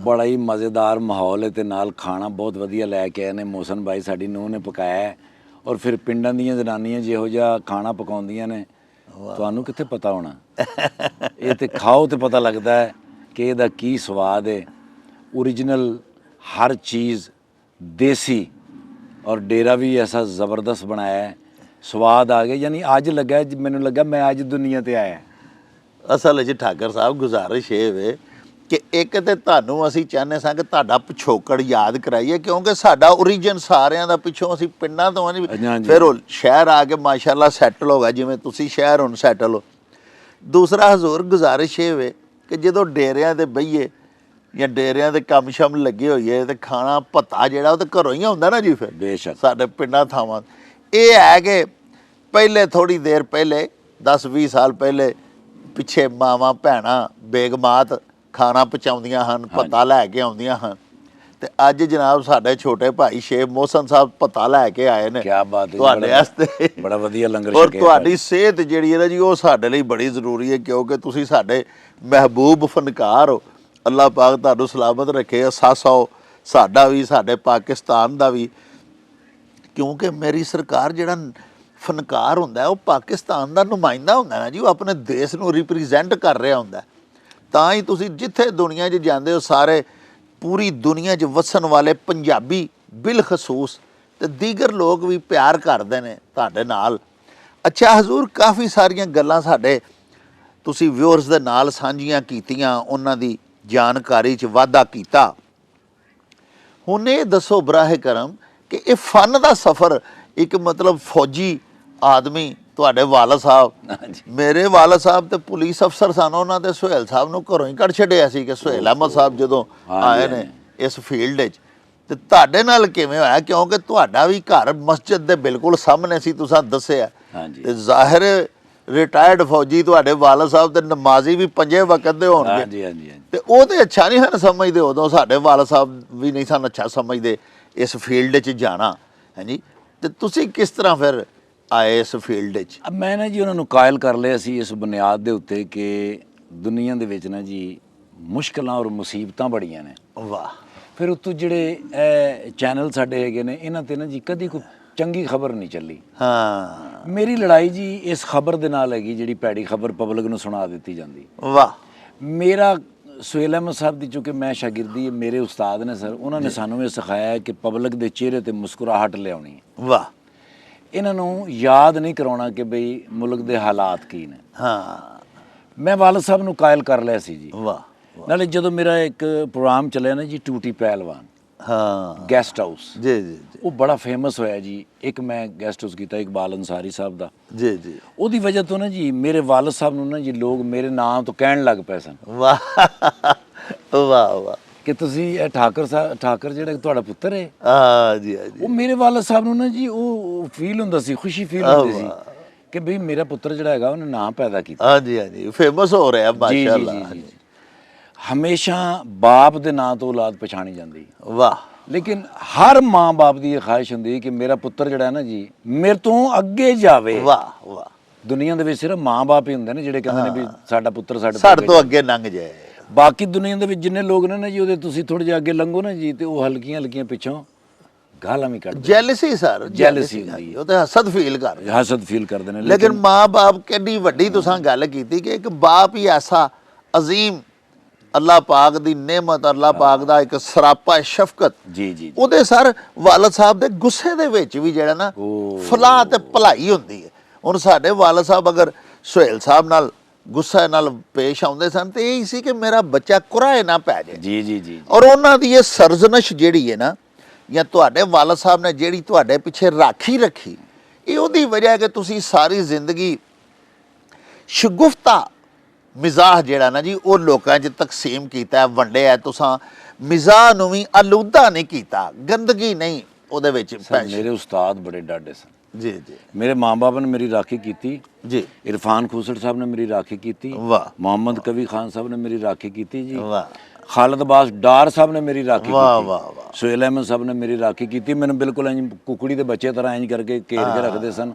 ਬੜਾ ਹੀ ਮਜ਼ੇਦਾਰ ਮਾਹੌਲ ਹੈ ਤੇ ਨਾਲ ਖਾਣਾ ਬਹੁਤ ਵਧੀਆ ਲੈ ਕੇ ਆਏ ਨੇ। ਮੋਹਸਨ ਬਾਈ ਸਾਡੀ ਨੂੰਹ ਨੇ ਪਕਾਇਆ ਹੈ, ਔਰ ਫਿਰ ਪਿੰਡਾਂ ਦੀਆਂ ਜਨਾਨੀਆਂ ਜਿਹੋ ਜਿਹਾ ਖਾਣਾ ਪਕਾਉਂਦੀਆਂ ਨੇ, ਤੁਹਾਨੂੰ ਕਿੱਥੇ ਪਤਾ ਹੋਣਾ। ਇਹ ਤੇ ਖਾਓ ਤੇ ਪਤਾ ਲੱਗਦਾ ਹੈ ਕਿ ਇਹਦਾ ਕੀ ਸਵਾਦ ਹੈ। ਓਰੀਜਨਲ ਹਰ ਚੀਜ਼ ਦੇਸੀ, ਔਰ ਡੇਰਾ ਵੀ ਐਸਾ ਜ਼ਬਰਦਸਤ ਬਣਾਇਆ ਹੈ। ਸਵਾਦ ਆ ਗਿਆ, ਯਾਨੀ ਅੱਜ ਲੱਗਾ, ਮੈਨੂੰ ਲੱਗਾ ਮੈਂ ਅੱਜ ਦੁਨੀਆ ਤੇ ਆਇਆ। ਅਸਲ 'ਚ ਠਾਕਰ ਸਾਹਿਬ ਗੁਜ਼ਾਰਿਸ਼ ਇਹ ਵੇ ਕਿ ਇੱਕ ਤੇ ਤੁਹਾਨੂੰ ਅਸੀਂ ਚਾਹੁੰਦੇ ਸਾਂ ਕਿ ਤੁਹਾਡਾ ਪਿਛੋਕੜ ਯਾਦ ਕਰਾਈਏ, ਕਿਉਂਕਿ ਸਾਡਾ ਓਰੀਜਨ ਸਾਰਿਆਂ ਦਾ ਪਿੱਛੋਂ ਅਸੀਂ ਪਿੰਡਾਂ ਤੋਂ ਆ ਨਹੀਂ, ਫਿਰ ਉਹ ਸ਼ਹਿਰ ਆ ਕੇ ਮਾਸ਼ਾਅੱਲਾ ਸੈਟਲ ਹੋ ਗਿਆ, ਜਿਵੇਂ ਤੁਸੀਂ ਸ਼ਹਿਰ ਹੁਣ ਸੈਟਲ ਹੋ। ਦੂਸਰਾ ਹਜ਼ੂਰ ਗੁਜ਼ਾਰਿਸ਼ ਇਹ ਵੇ ਕਿ ਜਦੋਂ ਡੇਰਿਆਂ ਤੇ ਬਈਏ ਜਾਂ ਡੇਰਿਆਂ ਦੇ ਕੰਮ ਸ਼ਮ ਲੱਗੇ ਹੋਈਏ ਤੇ ਖਾਣਾ ਭੱਤਾ ਜਿਹੜਾ ਉਹ ਤਾਂ ਘਰੋਂ ਹੀ ਆਉਂਦਾ ਨਾ ਜੀ। ਫਿਰ ਬੇਸ਼ੱਕ ਸਾਡੇ ਪਿੰਡਾਂ ਥਾਵਾਂ ਇਹ ਹੈ ਕਿ ਪਹਿਲੇ ਥੋੜ੍ਹੀ ਦੇਰ ਪਹਿਲੇ 10-20 ਸਾਲ ਪਹਿਲੇ ਪਿੱਛੇ ਮਾਵਾਂ ਭੈਣਾਂ ਬੇਗਮਾਤ ਖਾਣਾ ਪਹੁੰਚਾਉਂਦੀਆਂ ਹਨ, ਭੱਤਾ ਲੈ ਕੇ ਆਉਂਦੀਆਂ ਹਨ। ਤੇ ਅੱਜ ਜਨਾਬ ਸਾਡੇ ਛੋਟੇ ਭਾਈ ਸ਼ੇਖ ਮੋਹਸਨ ਸਾਹਿਬ ਭੱਤਾ ਲੈ ਕੇ ਆਏ ਨੇ। ਕੀ ਬਾਤ ਹੈ, ਤੁਹਾਡੇ ਵਾਸਤੇ ਬੜਾ ਵਧੀਆ ਲੰਗਰ ਔਰ ਛਕਿਆ। ਤੁਹਾਡੀ ਸਿਹਤ ਜਿਹੜੀ ਹੈ ਨਾ ਜੀ, ਉਹ ਸਾਡੇ ਲਈ ਬੜੀ ਜ਼ਰੂਰੀ ਹੈ, ਕਿਉਂਕਿ ਤੁਸੀਂ ਸਾਡੇ ਮਹਿਬੂਬ ਫਨਕਾਰ ਹੋ। ਅੱਲਾਹ ਪਾਕ ਤੁਹਾਨੂੰ ਸਲਾਮਤ ਰੱਖੇ। ਅਸਾਸਾ ਹੋ ਸਾਡਾ ਵੀ, ਸਾਡੇ ਪਾਕਿਸਤਾਨ ਦਾ ਵੀ, ਕਿਉਂਕਿ ਮੇਰੀ ਸਰਕਾਰ ਜਿਹੜਾ ਫਨਕਾਰ ਹੁੰਦਾ ਉਹ ਪਾਕਿਸਤਾਨ ਦਾ ਨੁਮਾਇੰਦਾ ਹੁੰਦਾ ਨਾ ਜੀ, ਉਹ ਆਪਣੇ ਦੇਸ਼ ਨੂੰ ਰਿਪਰੈਜ਼ੈਂਟ ਕਰ ਰਿਹਾ ਹੁੰਦਾ। ਤਾਂ ਹੀ ਤੁਸੀਂ ਜਿੱਥੇ ਦੁਨੀਆ 'ਚ ਜਾਂਦੇ ਹੋ, ਸਾਰੇ ਪੂਰੀ ਦੁਨੀਆ 'ਚ ਵਸਣ ਵਾਲੇ ਪੰਜਾਬੀ ਬਿਲਖਸੂਸ ਤੇ ਦੀਗਰ ਲੋਕ ਵੀ ਪਿਆਰ ਕਰਦੇ ਨੇ ਤੁਹਾਡੇ ਨਾਲ। ਅੱਛਾ ਹਜ਼ੂਰ, ਕਾਫੀ ਸਾਰੀਆਂ ਗੱਲਾਂ ਸਾਡੇ ਤੁਸੀਂ ਵਿਊਅਰਸ ਦੇ ਨਾਲ ਸਾਂਝੀਆਂ ਕੀਤੀਆਂ, ਉਹਨਾਂ ਦੀ ਜਾਣਕਾਰੀ 'ਚ ਵਾਧਾ ਕੀਤਾ। ਹੁਣ ਇਹ ਦੱਸੋ ਬਰਾਹ ਕਰਮ ਕਿ ਇਹ ਫਨ ਦਾ ਸਫ਼ਰ, ਇੱਕ ਮਤਲਬ ਫੌਜੀ ਆਦਮੀ ਤੁਹਾਡੇ ਵਾਲਦ ਸਾਹਿਬ, ਮੇਰੇ ਵਾਲਦ ਸਾਹਿਬ ਤੇ ਪੁਲਿਸ ਅਫਸਰ ਸਨ, ਉਹਨਾਂ ਦੇ ਸੁਹੇਲ ਸਾਹਿਬ ਨੂੰ ਘਰੋਂ ਹੀ ਕੱਢ ਛੱਡਿਆ ਸੀ ਕਿ ਸੁਹੇਲ ਅਹਿਮਦ ਸਾਹਿਬ ਜਦੋਂ ਆਏ ਨੇ ਇਸ ਫੀਲਡ 'ਚ, ਤੇ ਤੁਹਾਡੇ ਨਾਲ ਕਿਵੇਂ ਹੋਇਆ? ਕਿਉਂਕਿ ਤੁਹਾਡਾ ਵੀ ਘਰ ਮਸਜਿਦ ਦੇ ਬਿਲਕੁਲ ਸਾਹਮਣੇ ਸੀ, ਤੁਸੀਂ ਦੱਸਿਆ। ਤੇ ਜ਼ਾਹਿਰ ਰਿਟਾਇਰਡ ਫੌਜੀ ਤੁਹਾਡੇ ਵਾਲਦ ਸਾਹਿਬ ਤੇ ਨਮਾਜ਼ੀ ਵੀ 5 ਵਕਤ ਦੇ ਹੋਣਗੇ, ਤੇ ਉਹ ਤੇ ਅੱਛਾ ਨਹੀਂ ਹਨ ਸਮਝਦੇ। ਉਦੋਂ ਸਾਡੇ ਵਾਲਦ ਸਾਹਿਬ ਵੀ ਨਹੀਂ ਸਨ ਅੱਛਾ ਸਮਝਦੇ ਇਸ ਫੀਲਡ 'ਚ ਜਾਣਾ, ਹਾਂਜੀ। ਤੇ ਤੁਸੀਂ ਕਿਸ ਤਰ੍ਹਾਂ ਫਿਰ ਆਏ ਇਸ ਫੀਲਡ 'ਚ? ਮੈਂ ਨਾ ਜੀ ਉਹਨਾਂ ਨੂੰ ਕਾਇਲ ਕਰ ਲਿਆ ਸੀ ਇਸ ਬੁਨਿਆਦ ਦੇ ਉੱਤੇ ਕਿ ਦੁਨੀਆ ਦੇ ਵਿੱਚ ਨਾ ਜੀ ਮੁਸ਼ਕਲਾਂ ਔਰ ਮੁਸੀਬਤਾਂ ਬੜੀਆਂ ਨੇ। ਵਾਹ। ਫਿਰ ਉੱਤੋਂ ਜਿਹੜੇ ਇਹ ਚੈਨਲ ਸਾਡੇ ਹੈਗੇ ਨੇ, ਇਹਨਾਂ ਤੇ ਨਾ ਜੀ ਕਦੀ ਕੋਈ ਚੰਗੀ ਖਬਰ ਨਹੀਂ ਚੱਲੀ। ਹਾਂ, ਮੇਰੀ ਲੜਾਈ ਜੀ ਇਸ ਖਬਰ ਦੇ ਨਾਲ ਹੈਗੀ ਜਿਹੜੀ ਭੈੜੀ ਖਬਰ ਪਬਲਿਕ ਨੂੰ ਸੁਣਾ ਦਿੱਤੀ ਜਾਂਦੀ। ਵਾਹ। ਮੇਰਾ ਸੁਹੇਲ ਅਹਿਮਦ ਸਾਹਿਬ ਦੀ, ਚੂँਕਿ ਮੈਂ ਸ਼ਾਗਿਰਦੀ, ਮੇਰੇ ਉਸਤਾਦ ਨੇ ਸਰ, ਉਹਨਾਂ ਨੇ ਸਾਨੂੰ ਇਹ ਸਿਖਾਇਆ ਕਿ ਪਬਲਿਕ ਦੇ ਚਿਹਰੇ ਤੇ ਮੁਸਕਰਾਹਟ ਲਿਆਉਣੀ। ਵਾਹ। ਇਹਨਾਂ ਨੂੰ ਯਾਦ ਨਹੀਂ ਕਰਾਉਣਾ ਕਿ ਬਈ ਮੁਲਕ ਦੇ ਹਾਲਾਤ ਕੀ ਨੇ। ਹਾਂ, ਮੈਂ ਵਾਲਦ ਸਾਹਿਬ ਨੂੰ ਕਾਇਲ ਕਰ ਲਿਆ ਸੀ ਜੀ। ਵਾਹ। ਨਾਲੇ ਜਦੋਂ ਮੇਰਾ ਇੱਕ ਪ੍ਰੋਗਰਾਮ ਚੱਲਿਆ ਨਾ ਜੀ, ਟੂਟੀ ਪਹਿਲਵਾਨ, ਹਾਂ, ਗੈਸਟ ਹਾਊਸ, ਜੀ ਜੀ, ਉਹ ਬੜਾ ਫੇਮਸ ਹੋਇਆ ਜੀ। ਇੱਕ ਮੈਂ ਗੈਸਟ ਹਾਊਸ ਕੀਤਾ ਇਕਬਾਲ ਅੰਸਾਰੀ ਸਾਹਿਬ ਦਾ, ਜੀ ਜੀ। ਉਹਦੀ ਵਜ੍ਹਾ ਤੋਂ ਨਾ ਜੀ ਮੇਰੇ ਵਾਲਦ ਸਾਹਿਬ ਨੂੰ ਨਾ ਜੀ ਲੋਕ ਮੇਰੇ ਨਾਮ ਤੋਂ ਕਹਿਣ ਲੱਗ ਪਏ ਸਨ। ਵਾਹ ਵਾਹ ਵਾਹ, ਕਿ ਤੁਸੀਂ ਇਹ ਠਾਕਰ ਸਾਹਿਬ, ਠਾਕਰ ਜਿਹੜਾ ਤੁਹਾਡਾ ਪੁੱਤਰ ਹੈ। ਹਾਂ ਜੀ, ਹਾਂ ਜੀ। ਉਹ ਮੇਰੇ ਵਾਲਦ ਸਾਹਿਬ ਨੂੰ ਨਾ ਜੀ ਉਹ ਫੀਲ ਹੁੰਦਾ ਸੀ, ਖੁਸ਼ੀ ਫੀਲ ਹੁੰਦੀ ਸੀ ਕਿ ਬਈ ਮੇਰਾ ਪੁੱਤਰ ਜਿਹੜਾ ਹੈਗਾ ਉਹਨੇ ਨਾਮ ਪੈਦਾ ਕੀਤਾ। ਹਾਂ ਜੀ, ਹਾਂ ਜੀ, ਫੇਮਸ ਹੋ ਰਿਹਾ ਮਾਸ਼ਾਅੱਲਾ। ਹਮੇਸ਼ਾ ਬਾਪ ਦੇ ਨਾਂ ਤੋਂ ਔਲਾਦ ਪਛਾਣੀ ਜਾਂਦੀ। ਵਾਹ। ਲੇਕਿਨ ਹਰ ਮਾਂ ਬਾਪ ਦੀ ਇਹ ਖਾਹਿਸ਼ ਹੁੰਦੀ ਕਿ ਮੇਰਾ ਪੁੱਤਰ ਜਿਹੜਾ ਨਾ ਜੀ ਮੇਰੇ ਤੋਂ ਅੱਗੇ ਜਾਵੇ। ਵਾਹ ਵਾਹ। ਦੁਨੀਆ ਦੇ ਵਿੱਚ ਸਿਰਫ ਮਾਂ ਬਾਪ ਹੀ ਹੁੰਦੇ ਨੇ ਜਿਹੜੇ ਕਹਿੰਦੇ ਨੇ ਵੀ ਸਾਡਾ ਪੁੱਤਰ ਸਾਡੇ ਤੋਂ ਅੱਗੇ ਲੰਘ ਜਾਏ। ਬਾਕੀ ਦੁਨੀਆ ਦੇ ਵਿੱਚ ਜਿੰਨੇ ਲੋਕ ਨੇ ਨਾ ਜੀ, ਉਹਦੇ ਤੁਸੀਂ ਥੋੜੇ ਜਿਹਾ ਅੱਗੇ ਲੰਘੋ ਨਾ ਜੀ, ਤੇ ਉਹ ਹਲਕੀਆਂ ਹਲਕੀਆਂ ਪਿੱਛੋਂ ਗਾਲਾਂ ਵੀ ਕੱਢਦੇ ਜੈਲਸੀ ਸਰ, Jealousy ਹੁੰਦੀ ਹੈ। ਉਹ ਤਾਂ ਹਸਦ ਫੀਲ ਕਰਦੇ। ਹਸਦ ਫੀਲ ਕਰਦੇ ਨੇ। ਲੇਕਿਨ ਮਾਂ-ਬਾਪ ਕਿੰਨੀ ਵੱਡੀ ਤੁਸੀਂ ਗੱਲ ਕੀਤੀ ਕਿ ਇੱਕ ਬਾਪ ਹੀ ਐਸਾ ਅਜ਼ੀਮ, ਅੱਲਾਹ ਪਾਕ ਦੀ ਨਿਮਤ, ਅੱਲਾਹ ਪਾਕ ਦਾ ਇੱਕ ਸਰਾਪਾ ਸ਼ਫਕਤ। ਜੀ ਜੀ ਉਹਦੇ ਸਰ ਵਾਲਦ ਸਾਹਿਬ ਦੇ ਗੁੱਸੇ ਦੇ ਵਿੱਚ ਵੀ ਜਿਹੜਾ ਨਾ ਫਲਾਹ ਤੇ ਭਲਾਈ ਹੁੰਦੀ ਹੈ। ਹੁਣ ਸਾਡੇ ਵਾਲਦ ਸਾਹਿਬ ਅਗਰ ਸੁਹੇਲ ਸਾਹਿਬ ਨਾਲ ਗੁੱਸੇ ਨਾਲ ਪੇਸ਼ ਆਉਂਦੇ ਸਨ ਤੇ ਇਹ ਸੀ ਕਿ ਮੇਰਾ ਬੱਚਾ ਕੁਰਾਏ ਨਾ ਪੈ ਜਾਏ। ਜੀ ਜੀ ਜੀ। ਔਰ ਉਹਨਾਂ ਦੀ ਇਹ ਸਰਜ਼ਨਸ਼ ਜਿਹੜੀ ਹੈ ਨਾ, ਜਾਂ ਤੁਹਾਡੇ ਵਾਲਦ ਸਾਹਿਬ ਨੇ ਜਿਹੜੀ ਤੁਹਾਡੇ ਪਿੱਛੇ ਰਾਖੀ ਰੱਖੀ, ਇਹ ਉਹਦੀ ਵਜ੍ਹਾ ਹੈ ਕਿ ਤੁਸੀਂ ਸਾਰੀ ਜ਼ਿੰਦਗੀ ਸ਼ਗੁਫਤਾ ਮਿਜ਼ਾਹ ਜਿਹੜਾ ਨਾ ਜੀ ਉਹ ਲੋਕਾਂ 'ਚ ਤਕਸੀਮ ਕੀਤਾ, ਵੰਡਿਆ। ਤੁਸੀਂ ਮਿਜ਼ਾਹ ਨੂੰ ਵੀ ਆਲੂਦਾ ਨਹੀਂ ਕੀਤਾ, ਗੰਦਗੀ ਨਹੀਂ ਉਹਦੇ ਵਿੱਚ ਸਰ ਮੇਰੇ ਉਸਤਾਦ ਬੜੇ ਡਾਢੇ ਸਨ। ਜੀ ਜੀ ਮੇਰੇ ਮਾਂ-ਬਾਪ ਨੇ ਮੇਰੀ ਰਾਖੀ ਕੀਤੀ ਜੀ। ਇਰਫਾਨ ਖੂਸੜ ਸਾਹਿਬ ਨੇ ਮੇਰੀ ਰਾਖੀ ਕੀਤੀ, ਵਾਹ ਮੁਹੰਮਦ ਕਵੀ ਖਾਨ ਸਾਹਿਬ ਨੇ ਮੇਰੀ ਰਾਖੀ ਕੀਤੀ ਜੀ, ਵਾਹ ਖਾਲਦ ਅਬਾਸ ਡਾਰ ਸਾਹਿਬ ਨੇ ਮੇਰੀ ਰਾਖੀ ਵਾਹ ਕੀਤੀ, ਵਾਹ ਵਾਹ। ਸੁਹੇਲ ਅਹਿਮਦ ਸਾਹਿਬ ਨੇ ਮੇਰੀ ਰਾਖੀ ਕੀਤੀ। ਮੈਨੂੰ ਬਿਲਕੁਲ ਇੰਜ ਕੁਕੜੀ ਦੇ ਬੱਚੇ ਤਰ੍ਹਾਂ ਇੰਜ ਕਰਕੇ ਘੇਰ ਕੇ ਰੱਖਦੇ ਸਨ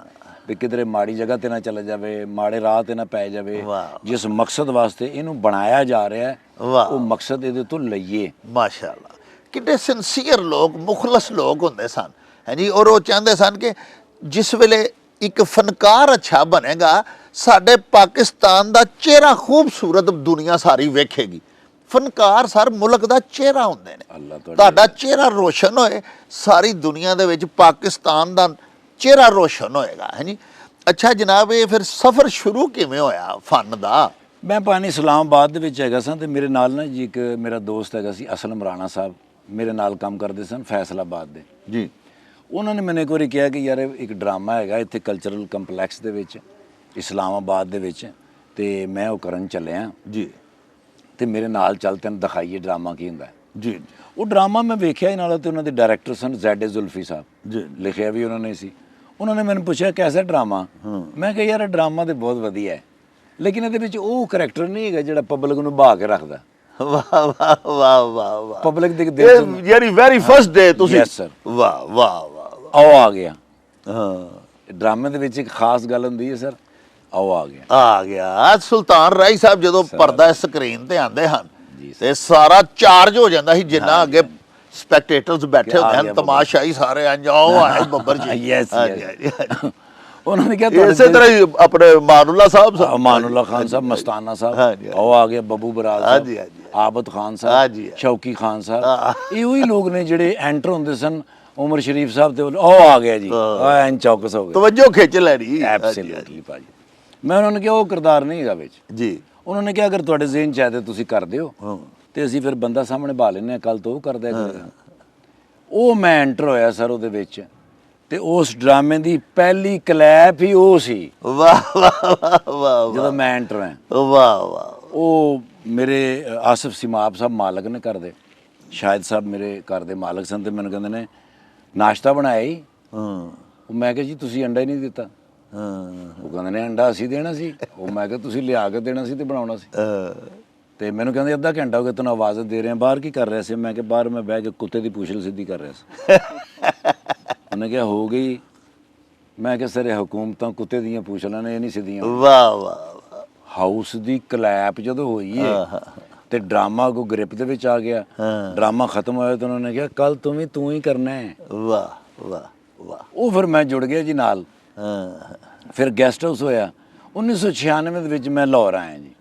ਵੀ ਕਿਧਰੇ ਮਾੜੀ ਜਗ੍ਹਾ ਤੇ ਨਾ ਚਲਾ ਜਾਵੇ, ਮਾੜੇ ਰਾਹ ਤੇ ਨਾ ਪੈ ਜਾਵੇ। ਵਾਹ। ਜਿਸ ਮਕਸਦ ਵਾਸਤੇ ਇਹਨੂੰ ਬਣਾਇਆ ਜਾ ਰਿਹਾ ਹੈ ਵਾਹ। ਉਹ ਮਕਸਦ ਇਹਦੇ ਤੋਂ ਲਈਏ। ਮਾਸ਼ਾਅੱਲਾ, ਕਿੰਨੇ ਸਿੰਸੀਅਰ ਲੋਕ, ਮੁਖਲਸ ਲੋਕ ਹੁੰਦੇ ਸਨ, ਹੈ ਜੀ। ਔਰ ਉਹ ਚਾਹੁੰਦੇ ਸਨ ਕਿ ਜਿਸ ਵੇਲੇ ਇੱਕ ਫਨਕਾਰ ਅੱਛਾ ਬਣੇਗਾ, ਸਾਡੇ ਪਾਕਿਸਤਾਨ ਦਾ ਚਿਹਰਾ ਖੂਬਸੂਰਤ ਦੁਨੀਆ ਸਾਰੀ ਵੇਖੇਗੀ। ਫਨਕਾਰ ਸਰ ਮੁਲਕ ਦਾ ਚਿਹਰਾ ਹੁੰਦੇ ਨੇ। ਅੱਲਾਹ ਤੁਹਾਡਾ ਚਿਹਰਾ ਰੋਸ਼ਨ ਹੋਏ, ਸਾਰੀ ਦੁਨੀਆ ਦੇ ਵਿੱਚ ਪਾਕਿਸਤਾਨ ਦਾ ਚਿਹਰਾ ਰੋਸ਼ਨ ਹੋਏਗਾ, ਹੈ ਜੀ। ਅੱਛਾ ਜਨਾਬ, ਇਹ ਫਿਰ ਸਫ਼ਰ ਸ਼ੁਰੂ ਕਿਵੇਂ ਹੋਇਆ ਫਨ ਦਾ? ਮੈਂ ਪਾਣੀ ਇਸਲਾਮਾਬਾਦ ਦੇ ਵਿੱਚ ਹੈਗਾ ਸਾਂ ਤੇ ਮੇਰੇ ਨਾਲ ਨਾ ਜੀ ਇੱਕ ਮੇਰਾ ਦੋਸਤ ਹੈਗਾ ਸੀ ਅਸਲਮ ਰਾਣਾ ਸਾਹਿਬ, ਮੇਰੇ ਨਾਲ ਕੰਮ ਕਰਦੇ ਸਨ ਫੈਸਲਾਬਾਦ ਦੇ ਜੀ। ਉਹਨਾਂ ਨੇ ਮੈਨੂੰ ਇੱਕ ਵਾਰੀ ਕਿਹਾ ਕਿ ਯਾਰ ਇੱਕ ਡਰਾਮਾ ਹੈਗਾ ਇੱਥੇ ਕਲਚਰਲ ਕੰਪਲੈਕਸ ਦੇ ਵਿੱਚ ਇਸਲਾਮਾਬਾਦ ਦੇ ਵਿੱਚ, ਤੇ ਮੈਂ ਉਹ ਕਰਨ ਚੱਲਿਆ ਜੀ ਤੇ ਮੇਰੇ ਨਾਲ ਚੱਲ ਤੈਨੂੰ ਦਿਖਾਈਏ ਡਰਾਮਾ ਕੀ ਹੁੰਦਾ। ਜੀ ਉਹ ਡਰਾਮਾ ਮੈਂ ਵੇਖਿਆ ਹੀ ਨਾਲ, ਤੇ ਉਹਨਾਂ ਦੇ ਡਾਇਰੈਕਟਰ ਸਨ ਜ਼ੈਡ ਜ਼ੁਲਫੀ ਸਾਹਿਬ, ਜੀ। ਲਿਖਿਆ ਵੀ ਉਹਨਾਂ ਨੇ ਸੀ। ਉਹਨਾਂ ਨੇ ਮੈਨੂੰ ਪੁੱਛਿਆ ਕੈਸਾ ਡਰਾਮਾ? ਮੈਂ ਕਿਹਾ ਯਾਰ ਡਰਾਮਾ ਤੇ ਬਹੁਤ ਵਧੀਆ ਹੈ, ਲੇਕਿਨ ਇਹਦੇ ਵਿੱਚ ਉਹ ਕਰੈਕਟਰ ਨਹੀਂ ਹੈਗਾ ਜਿਹੜਾ ਪਬਲਿਕ ਨੂੰ ਬਹਾ ਕੇ ਰੱਖਦਾ। ਵਾਹ ਵਾਹ ਵਾਹ ਵਾਹ ਵਾਹ। ਪਬਲਿਕ ਦੇ ਦਿਲ ਤੋਂ ਯਾਨੀ ਵੈਰੀ ਫਸਟ ਡੇ ਤੁਸੀਂ। Yes sir. ਵਾਹ ਵਾਹ ਵਾਹ। ਆਓ ਆ ਗਿਆ। ਹਾਂ, ਡਰਾਮੇ ਦੇ ਵਿੱਚ ਇੱਕ ਖਾਸ ਗੱਲ ਹੁੰਦੀ ਹੈ ਸਰ, ਆਓ ਆ ਗਿਆ। ਆ ਗਿਆ। ਸੁਲਤਾਨ ਰਾਈ ਸਾਹਿਬ ਜਦੋਂ ਪਰਦਾ ਸਕਰੀਨ ਤੇ ਆਉਂਦੇ ਹਨ ਜੀ ਤੇ ਸਾਰਾ ਚਾਰਜ ਹੋ ਜਾਂਦਾ ਸੀ, ਜਿੰਨਾ ਅੱਗੇ ਸਪੈਕਟੇਟਰਸ ਬੈਠੇ ਹੁੰਦੇ ਹਨ, ਤਮਾਸ਼ਾਈ ਸਾਰੇ ਇੰਜ ਆਓ ਆਏ ਬੱਬਰ ਜੀ। Yes yes. ਉਹਨਾਂ ਨੇ ਕਿਹਾ ਇਸੇ ਤਰ੍ਹਾਂ ਹੀ ਆਪਣੇ ਮਾਨੂਲਾ ਸਾਹਿਬ ਮਾਨੂਲਾ ਖਾਨ ਸਾਹਿਬ, ਮਸਤਾਨਾ ਸਾਹਿਬ, ਹਾਂਜੀ। ਆਓ ਆ ਗਿਆ, ਬੱਬੂ ਬਰਾੜ ਹਾਂਜੀ, ਸਾਹਿਬ, ਹਾਂਜੀ। ਆਬਦ ਖਾਨ ਸਾਹਿਬ, ਹਾਂਜੀ। ਸ਼ੌਕੀ ਖਾਨ ਸਾਹਿਬ, ਇਹ ਉਹੀ ਲੋਕ ਨੇ ਜਿਹੜੇ ਐਂਟਰ ਹੁੰਦੇ ਸਨ। ਉਮਰ ਸ਼ਰੀਫ ਸਾਹਿਬ ਤੇ ਉਹ ਆ ਗਿਆ ਜੀ, ਐਨ ਚੌਕਸ ਹੋ ਗਏ, ਤਵੱਜੋ ਖਿੱਚ ਲੈਣੀ। ਐਬਸੋਲੂਟਲੀ ਭਾਜੀ। ਮੈਂ ਉਹਨਾਂ ਨੂੰ ਕਿਹਾ ਉਹ ਕਿਰਦਾਰ ਨਹੀਂ ਹੈਗਾ ਵਿੱਚ ਜੀ। ਉਹਨਾਂ ਨੇ ਕਿਹਾ ਅਗਰ ਤੁਹਾਡੇ ਜ਼ਿਹਨ ਚ ਹੈ ਤੇ ਤੁਸੀਂ ਕਰ ਦਿਓ, ਤੇ ਅਸੀਂ ਫਿਰ ਬੰਦਾ ਸਾਹਮਣੇ ਬਾ ਲੈਂਦੇ ਹਾਂ, ਕੱਲ ਤੋਂ ਉਹ ਕਰਦਾ ਕਰੇਗਾ। ਉਹ ਮੈਂ ਐਂਟਰ ਹੋਇਆ ਸਰ ਉਹਦੇ ਵਿੱਚ, ਤੇ ਉਸ ਡਰਾਮੇ ਦੀ ਪਹਿਲੀ ਕਲੈਪ ਹੀ ਉਹ ਸੀ। ਵਾਹ ਵਾਹ ਵਾਹ। ਜਦੋਂ ਮੈਂ ਐਂਟਰ ਹੋਇਆ, ਵਾਹ ਵਾਹ। ਉਹ ਮੇਰੇ ਆਸਿਫ ਸਿਮਾਬ ਸਾਹਿਬ ਮਾਲਕ ਨੇ ਘਰ ਦੇ, ਸ਼ਾਇਦ ਸਾਹਿਬ ਮੇਰੇ ਘਰ ਦੇ ਮਾਲਕ ਸਨ, ਤੇ ਮੈਨੂੰ ਕਹਿੰਦੇ ਨੇ ਨਾਸ਼ਤਾ ਬਣਾਇਆ ਹੀ? ਉਹ ਮੈਂ ਕਿਹਾ ਜੀ ਤੁਸੀਂ ਅੰਡਾ ਹੀ ਨਹੀਂ ਦਿੱਤਾ। ਉਹ ਕਹਿੰਦੇ ਨੇ ਅੰਡਾ ਅਸੀਂ ਦੇਣਾ ਸੀ। ਉਹ ਮੈਂ ਕਿਹਾ ਤੁਸੀਂ ਲਿਆ ਕੇ ਦੇਣਾ ਸੀ ਤੇ ਬਣਾਉਣਾ ਸੀ। ਤੇ ਮੈਨੂੰ ਕਹਿੰਦੇ ਅੱਧਾ ਘੰਟਾ ਹੋ ਗਿਆ ਤੈਨੂੰ ਆਵਾਜ਼ ਦੇ ਰਹੇ ਆ, ਬਾਹਰ ਕੀ ਕਰ ਰਿਹਾ ਸੀ? ਮੈਂ ਕਿਹਾ ਬਾਹਰ ਮੈਂ ਬਹਿ ਕੇ ਕੁੱਤੇ ਦੀ ਪੂਛਲ ਸਿੱਧੀ ਕਰ ਰਿਹਾ ਸੀ। ਉਹਨੇ ਕਿਹਾ ਹੋ ਗਈ? ਮੈਂ ਕਿਹਾ ਸਰ ਇਹ ਹੁਕੂਮਤਾਂ ਕੁੱਤੇ ਦੀਆਂ ਪੂਛਲਾਂ ਨੇ, ਇਹ ਨਹੀਂ ਸਿੱਧੀਆਂ। ਵਾਹ ਵਾਹ। ਹਾਊਸ ਦੀ ਕਲੈਪ ਜਦੋਂ ਹੋਈ ਹੈ ਤੇ ਡਰਾਮਾ ਕੋ ਗ੍ਰਿਪ ਦੇ ਵਿੱਚ ਆ ਗਿਆ। ਡਰਾਮਾ ਖਤਮ ਹੋਇਆ ਤੇ ਉਹਨਾਂ ਨੇ ਕਿਹਾ ਕੱਲ ਤੂੰ ਹੀ ਕਰਨਾ ਹੈ। ਵਾਹ ਵਾਹ ਵਾਹ। ਉਹ ਫਿਰ ਮੈਂ ਜੁੜ ਗਿਆ ਜੀ ਨਾਲ। ਫਿਰ ਗੈਸਟ ਹਾਊਸ ਹੋਇਆ 1996 ਦੇ ਵਿੱਚ। ਮੈਂ ਲਾਹੌਰ ਆਇਆ ਜੀ।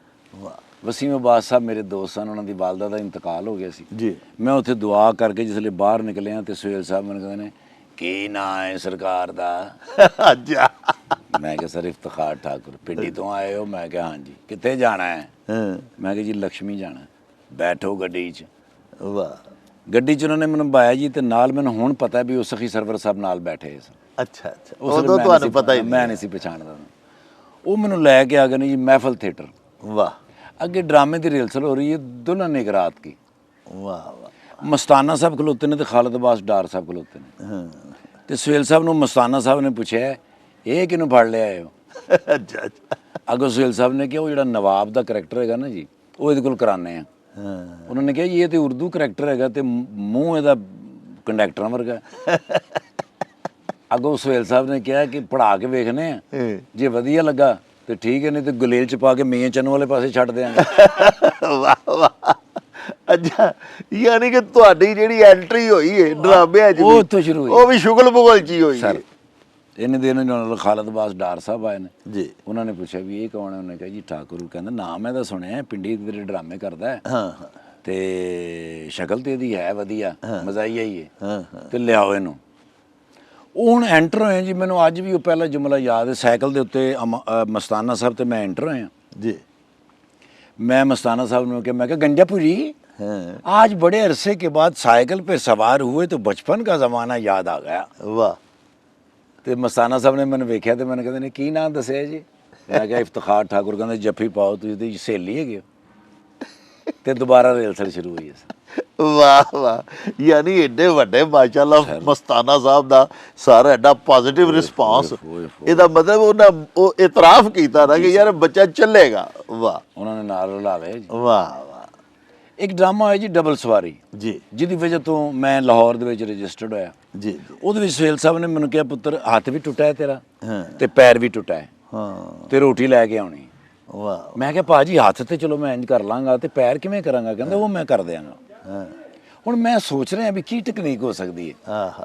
ਵਸੀਮ ਅਬਾਸ ਸਾਹਿਬ ਮੇਰੇ ਦੋਸਤ ਸਨ, ਉਹਨਾਂ ਦੀ ਵਾਲਦਾ ਦਾ ਇੰਤਕਾਲ ਹੋ ਗਿਆ ਸੀ ਜੀ। ਮੈਂ ਉੱਥੇ ਦੁਆ ਕਰਕੇ ਜਿਸਲੇ ਬਾਹਰ ਨਿਕਲਿਆ ਤੇ ਸੁਹੇਲ ਸਾਹਿਬ ਮੈਨੂੰ ਕਹਿੰਦੇ ਨੇ ਕੀ ਨਾਂ ਹੈ ਸਰਕਾਰ ਦਾ? ਅੱਛਾ। ਮੈਂ ਕਿਹਾ ਸਰ ਇਫਤਖਾਰ ਠਾਕੁਰ। ਪਿੰਡੀ ਤੋਂ ਆਏ ਹੋ? ਮੈਂ ਕਿਹਾ ਹਾਂਜੀ। ਕਿੱਥੇ ਜਾਣਾ ਹੈ? ਮੈਂ ਕਿਹਾ ਜੀ ਲక్ష్ਮੀ ਜਾਣਾ। ਬੈਠੋ ਗੱਡੀ 'ਚ। ਵਾਹ। ਗੱਡੀ 'ਚ ਉਹਨਾਂ ਨੇ ਮੈਨੂੰ ਬਾਇਆ ਜੀ, ਤੇ ਨਾਲ ਮੈਨੂੰ ਹੁਣ ਪਤਾ ਵੀ ਉਹ ਸਖੀ ਸਰਵਰ ਸਾਹਿਬ ਨਾਲ ਬੈਠੇ ਸਨ। ਅੱਛਾ ਅੱਛਾ। ਉਦੋਂ ਤੁਹਾਨੂੰ ਪਤਾ ਹੀ ਨਹੀਂ? ਮੈਂ ਨਹੀਂ ਸੀ ਪਛਾਣਦਾ। ਉਹ ਮੈਨੂੰ ਲੈ ਕੇ ਆ ਗਏ ਨੇ ਜੀ ਮਹਿਫਲ ਥੀਏਟਰ। ਵਾਹ। ਅੱਗੇ ड्रामे की रिहर्सल हो रही है दुल्हन एक रात की। वाह वाह। मस्ताना साहब खलोते ने तो खालिद अब्बास डार साहब खलोते ने। तो सुहेल साहब ने मस्ताना साहब ने पूछा ये किनू फड़ लिया हो? अच्छा अच्छा। अगो सुहेल साहब ने कहा वो जो नवाब का करैक्टर है ना जी वो ये कराने हैं। उन्होंने कहा ये तो उर्दू करैक्टर है तो मूँह ਇਹਦਾ कंडक्टर वर्गा। अगो सुहेल साहब ने कहा कि पढ़ा के वेखने जे वधिया लगा तो ठीक है, नहीं तो गुलेल च पा के मियाँ चन्नू वाले पासे छड्ड देंगे। वाह वाह। ਅੱਛਾ, ਯਾਨੀ ਕਿ ਤੁਹਾਡੀ ਜਿਹੜੀ ਐਂਟਰੀ ਹੋਈ ਹੈ ਡਰਾਮਿਆਂ 'ਚ ਉਹ ਵੀ, ਉੱਥੋਂ ਸ਼ੁਰੂ ਹੋਈ। ਉਹ ਵੀ ਸ਼ੁਗਲ ਮੁਗਲ 'ਚ ਹੀ ਹੋਈ ਹੈ। ਸਰ ਇਹਨੇ ਦਿਨ ਨਾਲ ਖਾਲਦ ਬਾਸ ਡਾਰ ਸਾਹਿਬ ਆਏ ਨੇ ਜੀ। ਉਹਨਾਂ ਨੇ ਪੁੱਛਿਆ ਵੀ ਇਹ ਕੌਣ ਹੈ, ਉਹਨੇ ਕਿਹਾ ਜੀ ਠਾਕੁਰ। ਕਹਿੰਦਾ ਨਾਮ ਇਹਦਾ ਸੁਣਿਆ, ਪਿੰਡੀ ਤੇਰੇ ਡਰਾਮੇ ਕਰਦਾ ਹੈ ਹਾਂ ਹਾਂ ਤੇ ਸ਼ਕਲ ਤੇ ਇਹਦੀ ਹੈ ਵਧੀਆ, ਮਜ਼ਾਈਆ ਹੀ ਹੈ, ਹਾਂ ਤੇ ਲਿਆਓ ਇਹਨੂੰ। ਉਹ ਹੁਣ ਐਂਟਰ ਹੋਏ ਜੀ, ਮੈਨੂੰ ਅੱਜ ਵੀ ਉਹ ਪਹਿਲਾ ਜੁਮਲਾ ਯਾਦ ਹੈ। ਸਾਈਕਲ ਦੇ ਉੱਤੇ ਮਸਤਾਨਾ ਸਾਹਿਬ ਤੇ ਮੈਂ ਐਂਟਰ ਹੋਇਆ ਜੀ। मैं मस्ताना साहब ने कहा, मैं कहा गंजापुरी हाँ। आज बड़े अरसे के बाद साइकिल पे सवार हुए तो बचपन का ज़माना याद आ गया। वाह। तो मस्ताना साहब ने मैंने वेख्या तो मैंने कहते ने की नाम दसिया जी। मैं कहा इफ्तिखार ठाकुर। कहते जफ्फी पाओ तुसीं ते सहेली है तो दोबारा रिहर्सल शुरू हुई है। वाह वाह, यानी एडे ਵੱਡੇ ਮਾਸ਼ਾਅੱਲਾ ਮਸਤਾਨਾ ਸਾਹਿਬ ਦਾ ਸਾਰਾ ਐਡਾ ਪੋਜ਼ਿਟਿਵ ਰਿਸਪਾਂਸ। ਇਹਦਾ ਮਤਲਬ ਉਹਨਾਂ ਉਹ ਇਤਰਾਫ ਕੀਤਾ ਨਾ ਕਿ ਯਾਰ ਬੱਚਾ ਚੱਲੇਗਾ। ਵਾਹ, ਉਹਨਾਂ ਨੇ ਨਾਲ ਰਲਾ ਲਿਆ ਜੀ। ਵਾਹ ਵਾਹ। ਇੱਕ ਡਰਾਮਾ ਹੋਇਆ ਜੀ ਡਬਲ ਸਵਾਰੀ ਜੀ, ਜਿਹਦੀ ਵਜ੍ਹਾ ਤੋਂ ਮੈਂ ਲਾਹੌਰ ਦੇ ਵਿੱਚ ਰਜਿਸਟਰਡ ਹੋਇਆ ਜੀ। ਉਹਦੇ ਵਿੱਚ ਸੁਹੇਲ ਸਾਹਿਬ ਨੇ ਮੈਨੂੰ ਕਿਹਾ, ਪੁੱਤਰ ਹੱਥ ਵੀ ਟੁੱਟਾ ਹੈ ਤੇਰਾ ਹਾਂ ਤੇ ਪੈਰ ਵੀ ਟੁੱਟਾ ਹੈ ਹਾਂ। ਤੇ ਰੋਟੀ ਲੈ ਕੇ ਆਉਣੀ। ਵਾਹ। ਮੈਂ ਕਿਹਾ ਭਾਜੀ ਹੱਥ ਤੇ ਚਲੋ ਮੈਂ ਇੰਜ ਕਰ ਲਾਂਗਾ ਤੇ ਪੈਰ ਕਿਵੇਂ ਕਰਾਂਗਾ? ਕਹਿੰਦਾ ਉਹ ਮੈਂ ਕਰ ਦਿਆਂਗਾ। ਹਾਂ ਹੁਣ ਮੈਂ ਸੋਚ ਰਿਹਾ ਵੀ ਕੀ ਟੈਕਨੀਕ ਹੋ ਸਕਦੀ ਹੈ। ਆਹ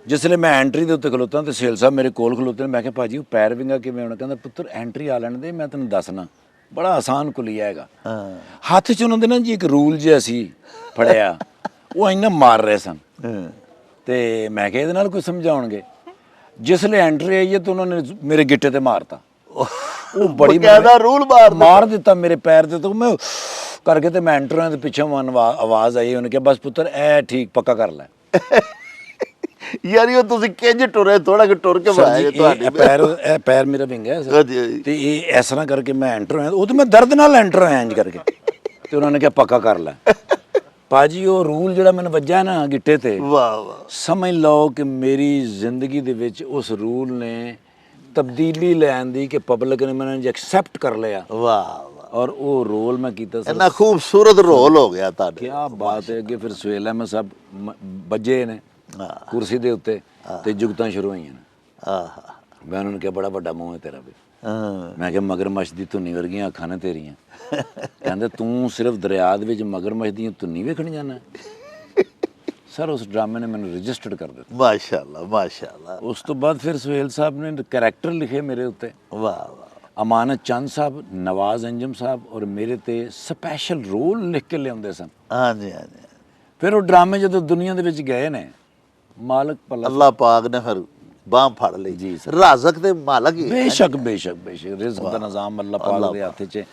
ਜਿਸਲੇ ਮੈਂ ਐਂਟਰੀ ਦੇ ਉੱਤੇ ਖਲੋਤਾ ਤੇ ਸੇਲ ਸਾਹਿਬ ਮੇਰੇ ਕੋਲ ਖਲੋਤੇ ਨੇ। ਮੈਂ ਕਿਹਾ ਭਾਜੀ ਉਹ ਪੈਰ ਵਿੰਗਾ ਕਿਵੇਂ ਹੋਣਾ? ਕਹਿੰਦਾ ਪੁੱਤਰ ਐਂਟਰੀ ਆ ਲੈਣ ਦੇ, ਮੈਂ ਤੈਨੂੰ ਦੱਸਣਾ, ਬੜਾ ਆਸਾਨ ਕੁਲੀਆ ਹੈਗਾ। ਹਾਂ ਹੱਥ 'ਚ ਉਹਨਾਂ ਦੇ ਨਾ ਜੀ ਇੱਕ ਰੂਲ ਜਿਹਾ ਸੀ ਫੜਿਆ, ਉਹ ਇੰਨਾ ਮਾਰ ਰਹੇ ਸਨ ਤੇ ਮੈਂ ਕਿਹਾ ਇਹਦੇ ਨਾਲ ਕੋਈ ਸਮਝਾਉਣਗੇ। ਜਿਸਲੇ ਐਂਟਰੀ ਆਈ ਹੈ ਤਾਂ ਉਹਨਾਂ ਨੇ ਮੇਰੇ ਗਿੱਟੇ ਤੇ ਮਾਰਤਾ। ਉਹ ਬੜੀ ਬਕਾਇਦਾ ਰੂਲ ਮਾਰ ਦਿੱਤਾ ਮੇਰੇ ਪੈਰ ਤੇ। ਤਾਂ ਮੈਂ ਕਰਕੇ ਤੇ ਮੈਂ ਐਂਟਰ ਹੋਇਆ ਤੇ ਪਿੱਛੋਂ ਆਵਾਜ਼ ਆਈ। ਉਹਨੇ ਕਿਹਾ ਬਸ ਪੁੱਤਰ ਇਹ ਠੀਕ ਪੱਕਾ ਕਰ ਲੈ। ਯਾਰੀ ਉਹ ਤੁਸੀਂ ਕਿੰਜ ਟੁਰੇ, ਥੋੜਾ ਕਿ ਟੁਰ ਕੇ ਬਣਾਏ ਤੁਹਾਡੇ ਇਹ ਪੈਰ ਮੇਰਾ ਵਿੰਗਾ ਸਰ ਤੇ ਇਹ ਇਸ ਤਰ੍ਹਾਂ ਕਰਕੇ ਮੈਂ ਐਂਟਰ ਹੋਇਆ। ਉਹ ਤੇ ਮੈਂ ਦਰਦ ਨਾਲ ਐਂਟਰ ਹੋਇਆ ਇੰਜ ਕਰਕੇ। ਤੇ ਉਹਨਾਂ ਨੇ ਕਿਹਾ ਪੱਕਾ ਕਰ ਲੈ। ਭਾਜੀ ਉਹ ਰੂਲ ਜਿਹੜਾ ਮੈਨੂੰ ਵੱਜਾ ਨਾ ਗਿੱਟੇ ਤੇ, ਵਾਹ ਵਾਹ, ਸਮਝ ਲਓ ਕਿ ਮੇਰੀ ਜ਼ਿੰਦਗੀ ਦੇ ਵਿੱਚ ਉਸ ਰੂਲ ਨੇ ਤਬਦੀਲੀ ਲੈਣ ਦੀ, ਕਿ ਪਬਲਿਕ ਨੇ ਮੈਨੂੰ ਐਕਸੈਪਟ ਕਰ ਲਿਆ। ਵਾਹ। ਔਰ ਉਹ ਰੋਲ ਮੈਂ ਕੀਤਾ ਸਰ, ਇੰਨਾ ਖੂਬਸੂਰਤ ਰੋਲ ਹੋ ਗਿਆ ਤੁਹਾਡਾ। ਕੀ ਬਾਤ ਹੈ। ਅੱਗੇ ਫਿਰ ਸੁਹੇਲ ਅਹਿਮਦ ਸਾਹਿਬ ਵੱਜੇ ਨੇ ਕੁਰਸੀ ਦੇ ਉੱਤੇ ਤੇ ਜੁਗਤਾਂ ਸ਼ੁਰੂ ਹੋਈਆਂ ਨੇ। ਆਹ ਮੈਂ ਉਹਨਾਂ ਨੂੰ ਕਿਹਾ ਬੜਾ ਵੱਡਾ ਮੂੰਹ ਹੈ ਤੇਰਾ ਵੀ। ਹਾਂ ਮੈਂ ਕਿਹਾ ਮਗਰਮੱਛ ਦੀ ਧੁੰਨੀ ਵਰਗੀਆਂ ਅੱਖਾਂ ਨੇ ਤੇਰੀਆਂ। ਕਹਿੰਦੇ ਤੂੰ ਸਿਰਫ ਦਰਿਆ ਦੇ ਵਿੱਚ ਮਗਰਮੱਛ ਦੀਆਂ ਧੁੰਨੀ ਵੇਖਣ ਜਾਣਾ। ਸਰ ਉਸ ਡਰਾਮੇ ਨੇ ਮੈਨੂੰ ਰਜਿਸਟਰਡ ਕਰ ਦਿੱਤਾ। ਮਾਸ਼ਾਅੱਲਾ ਮਾਸ਼ਾਅੱਲਾ। ਉਸ ਤੋਂ ਬਾਅਦ ਫਿਰ ਸੁਹੇਲ ਸਾਹਿਬ ਨੇ ਕੈਰੈਕਟਰ ਲਿਖੇ ਮੇਰੇ ਉੱਤੇ। ਵਾਹ ਵਾਹ। ਅਮਾਨਤ ਚੰਦ ਸਾਹਿਬ, ਨਵਾਜ਼ ਅੰਜਮ ਸਾਹਿਬ ਔਰ ਮੇਰੇ ਤੇ ਸਪੈਸ਼ਲ ਰੋਲ ਲਿਖ ਕੇ ਲਿਆਉਂਦੇ ਸਨ। ਹਾਂਜੀ ਹਾਂਜੀ। ਫਿਰ ਉਹ ਡਰਾਮੇ ਜਦੋਂ ਦੁਨੀਆ ਦੇ ਵਿੱਚ ਗਏ ਨੇ, ਮਾਲਕ ਭਲਾ ਅੱਲਾਹ ਪਾਕ ਨੇ ਫਿਰ ਬਾਂਹ ਫੜ ਲਈ। ਜੀ ਸਰ। ਰਾਜ਼ਕ ਤੇ ਮਾਲਕ ਹੀ ਹੈ। ਬੇਸ਼ੱਕ ਬੇਸ਼ੱਕ ਬੇਸ਼ੱਕ ਰਿਜ਼ਕ ਦਾ ਨਿਜ਼ਾਮ ਅੱਲਾਹ ਪਾਕ ਦੇ ਹੱਥ 'ਚ।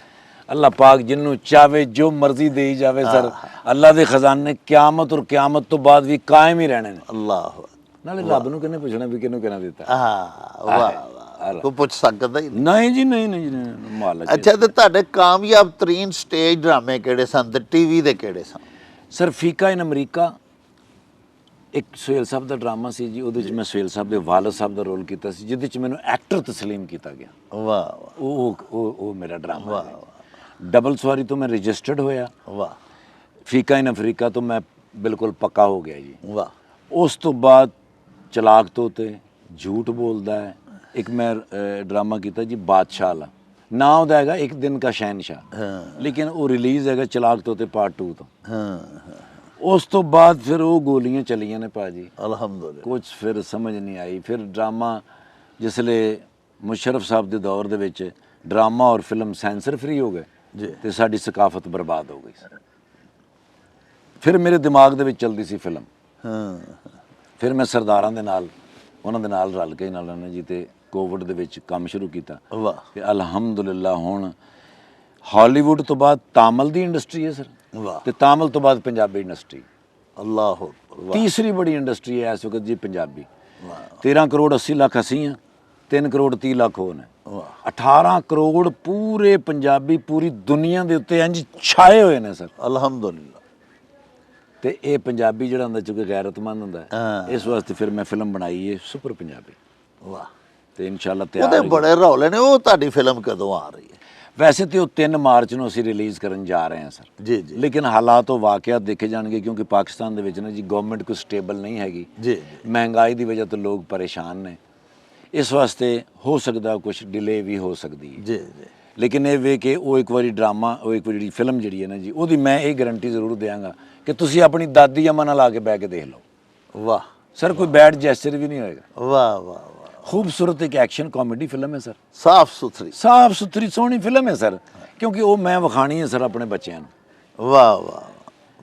ਅੱਲਾਹ ਪਾਕ ਜਿਹਨੂੰ ਚਾਹੇ ਜੋ ਮਰਜ਼ੀ ਦੇਈ ਜਾਵੇ ਸਰ। ਅੱਲਾਹ ਦੇ ਖਜ਼ਾਨੇ ਕਿਆਮਤ ਔਰ ਕਿਆਮਤ ਤੋਂ ਬਾਅਦ ਵੀ ਕਾਇਮ ਹੀ ਰਹਿਣੇ ਨੇ। ਅੱਲਾਹ ਨਾਲੇ ਰੱਬ ਨੂੰ ਕਿਹਨੇ ਪੁੱਛਣਾ ਵੀ ਕਿਹਨੂੰ ਕਹਿਣਾ ਦਿੱਤਾ। ਹਾਂ ਵਾਹ ਵਾਹ, ਕੋਈ ਪੁੱਛ ਸਕਦਾ ਹੀ ਨਹੀਂ। ਨਹੀਂ ਜੀ ਨਹੀਂ ਨਹੀਂ ਜੀ, ਮਾਲਕ। ਅੱਛਾ, ਤੇ ਤੁਹਾਡੇ ਕਾਮਯਾਬ ਤਰੀਨ ਸਟੇਜ ਡਰਾਮੇ ਕਿਹੜੇ ਸਨ ਤੇ ਟੀਵੀ ਦੇ ਕਿਹੜੇ ਸਨ? ਸਰ ਫੀਕਾ ਇਨ ਅਮਰੀਕਾ ਇੱਕ ਸੁਹੇਲ ਸਾਹਿਬ ਦਾ ਡਰਾਮਾ ਸੀ ਜੀ। ਉਹਦੇ 'ਚ ਮੈਂ ਸੁਹੇਲ ਸਾਹਿਬ ਦੇ ਵਾਲਦ ਸਾਹਿਬ ਦਾ ਰੋਲ ਕੀਤਾ ਸੀ, ਜਿਹਦੇ 'ਚ ਮੈਨੂੰ ਐਕਟਰ ਤਸਲੀਮ ਕੀਤਾ ਗਿਆ। ਵਾਹ ਵਾਹ ਉਹ ਮੇਰਾ ਡਰਾਮਾ ਹੈ। ਡਬਲ ਸਵਾਰੀ ਤੋਂ ਮੈਂ ਰਜਿਸਟਰਡ ਹੋਇਆ। ਵਾਹ। ਫੀਕਾ ਇਨ ਅਫਰੀਕਾ ਤੋਂ ਮੈਂ ਬਿਲਕੁਲ ਪੱਕਾ ਹੋ ਗਿਆ ਜੀ। ਵਾਹ। ਉਸ ਤੋਂ ਬਾਅਦ ਚਲਾਕ ਤੋਤੇ, ਝੂਠ ਬੋਲਦਾ ਹੈ, ਇੱਕ ਮੈਂ ਡਰਾਮਾ ਕੀਤਾ ਜੀ ਬਾਦਸ਼ਾਹ ਵਾਲਾ। ਨਾ ਉਹਦਾ ਹੈਗਾ ਇੱਕ ਦਿਨ ਕਾ ਸ਼ਹਿਨशाह, ਲੇਕਿਨ ਉਹ ਰਿਲੀਜ਼ ਹੈਗਾ ਚਲਾਕ ਤੋਤੇ ਪਾਰਟ 2 ਤੋਂ। ਹਾਂ। ਉਸ ਤੋਂ ਬਾਅਦ ਫਿਰ ਉਹ ਗੋਲੀਆਂ ਚੱਲੀਆਂ ਨੇ ਭਾਜੀ। ਅਲਹਮਦੁਲਿਲਾ। ਕੁਝ ਫਿਰ ਸਮਝ ਨਹੀਂ ਆਈ। ਫਿਰ ਡਰਾਮਾ ਜਿਸਲੇ ਮੁਸ਼ਰਫ ਸਾਹਿਬ ਦੇ ਦੌਰ ਦੇ ਵਿੱਚ ਡਰਾਮਾ ਔਰ ਫਿਲਮ ਸੈਂਸਰ ਫਰੀ ਹੋ ਗਏ ਜੀ, ਤੇ ਸਾਡੀ ਸਕਾਫਤ ਬਰਬਾਦ ਹੋ ਗਈ। ਫਿਰ ਮੇਰੇ ਦਿਮਾਗ ਦੇ ਵਿੱਚ ਚਲਦੀ ਸੀ ਫਿਲਮ। ਹਾਂ। ਫਿਰ ਮੈਂ ਸਰਦਾਰਾਂ ਦੇ ਨਾਲ, ਉਹਨਾਂ ਦੇ ਨਾਲ ਰਲ ਕੇ ਨਾਲ ਜੀ ਤੇ ਕੋਵਿਡ ਦੇ ਵਿੱਚ ਕੰਮ ਸ਼ੁਰੂ ਕੀਤਾ। ਵਾਹ। ਤੇ ਅਲਹਮਦੁਲਿਲਾ ਹੁਣ ਹਾਲੀਵੁੱਡ ਤੋਂ ਬਾਅਦ ਤਾਮਿਲ ਦੀ ਇੰਡਸਟਰੀ ਹੈ ਸਰ। ਵਾਹ। ਤੇ ਤਾਮਿਲ ਤੋਂ ਬਾਅਦ ਪੰਜਾਬੀ ਇੰਡਸਟਰੀ। ਅੱਲਾਹ। ਤੀਸਰੀ ਬੜੀ ਇੰਡਸਟਰੀ ਹੈ ਇਸ ਵਕਤ ਜੀ ਪੰਜਾਬੀ। 13 ਕਰੋੜ 80 ਲੱਖ ਅਸੀਂ ਹਾਂ, 3 ਕਰੋੜ 30 ਲੱਖ ਹੋ ਨੇ। 18 ਕਰੋੜ ਪੂਰੇ ਪੰਜਾਬੀ ਪੂਰੀ ਦੁਨੀਆ ਦੇ ਉੱਤੇ ਇੰਜ ਛਾਏ ਹੋਏ ਨੇ ਸਰ। ਅਲਹਮਦੁਲਿਲਾ। ਤੇ ਇਹ ਪੰਜਾਬੀ ਜਿਹੜਾ ਹੁੰਦਾ ਚੁੱਕੇ ਗੈਰਤਮੰਦ ਹੁੰਦਾ, ਇਸ ਵਾਸਤੇ ਫਿਰ ਮੈਂ ਫਿਲਮ ਬਣਾਈ ਹੈ ਸੁਪਰ ਪੰਜਾਬੀ। ਵਾਹ। ਤੇ ਇਨਸ਼ਾਅੱਲਾ ਤਿਆਰ ਉਹਦੇ ਬੜੇ ਰੌਲੇ ਨੇ। ਉਹ ਤੁਹਾਡੀ ਫਿਲਮ ਕਦੋਂ ਆ ਰਹੀ ਹੈ? ਵੈਸੇ ਤੇ ਉਹ 3 ਮਾਰਚ ਨੂੰ ਅਸੀਂ ਰਿਲੀਜ਼ ਕਰਨ ਜਾ ਰਹੇ ਹਾਂ ਸਰ। ਜੀ ਜੀ। ਲੇਕਿਨ ਹਾਲਾਤ ਉਹ ਵਾਕਿਆਤ ਦੇਖੇ ਜਾਣਗੇ, ਕਿਉਂਕਿ ਪਾਕਿਸਤਾਨ ਦੇ ਵਿੱਚ ਨਾ ਜੀ ਗਵਰਨਮੈਂਟ ਕੋਈ ਸਟੇਬਲ ਨਹੀਂ ਹੈਗੀ। ਜੀ। ਮਹਿੰਗਾਈ ਦੀ ਵਜ੍ਹਾ ਤੋਂ ਲੋਕ ਪਰੇਸ਼ਾਨ ਨੇ। ਇਸ ਵਾਸਤੇ ਹੋ ਸਕਦਾ ਕੁਝ ਡਿਲੇ ਵੀ ਹੋ ਸਕਦੀ ਹੈ। ਜੀ ਜੀ। ਲੇਕਿਨ ਇਹ ਵੇ ਕਿ ਉਹ ਇੱਕ ਵਾਰੀ ਡਰਾਮਾ, ਉਹ ਇੱਕ ਵਾਰੀ ਜਿਹੜੀ ਫਿਲਮ ਜਿਹੜੀ ਹੈ ਨਾ ਜੀ, ਉਹਦੀ ਮੈਂ ਇਹ ਗਾਰੰਟੀ ਜ਼ਰੂਰ ਦਿਆਂਗਾ ਕਿ ਤੁਸੀਂ ਆਪਣੀ ਦਾਦੀ ਅੰਮਾ ਨਾਲ ਆ ਕੇ ਬਹਿ ਕੇ ਦੇਖ ਲਓ। ਵਾਹ ਸਰ, ਕੋਈ ਬੈਡ ਜੈਸਚਰ ਵੀ ਨਹੀਂ ਹੋਏਗਾ। ਵਾਹ ਵਾਹ ਵਾਹ, ਖੂਬਸੂਰਤ ਇੱਕ ਐਕਸ਼ਨ ਕਾਮੇਡੀ ਫਿਲਮ ਹੈ ਸਰ, ਸਾਫ ਸੁਥਰੀ, ਸਾਫ ਸੁਥਰੀ ਸੋਹਣੀ ਫਿਲਮ ਹੈ ਸਰ, ਕਿਉਂਕਿ ਉਹ ਮੈਂ ਵਿਖਾਣੀ ਹੈ ਸਰ ਆਪਣੇ ਬੱਚਿਆਂ ਨੂੰ। ਵਾਹ ਵਾਹ,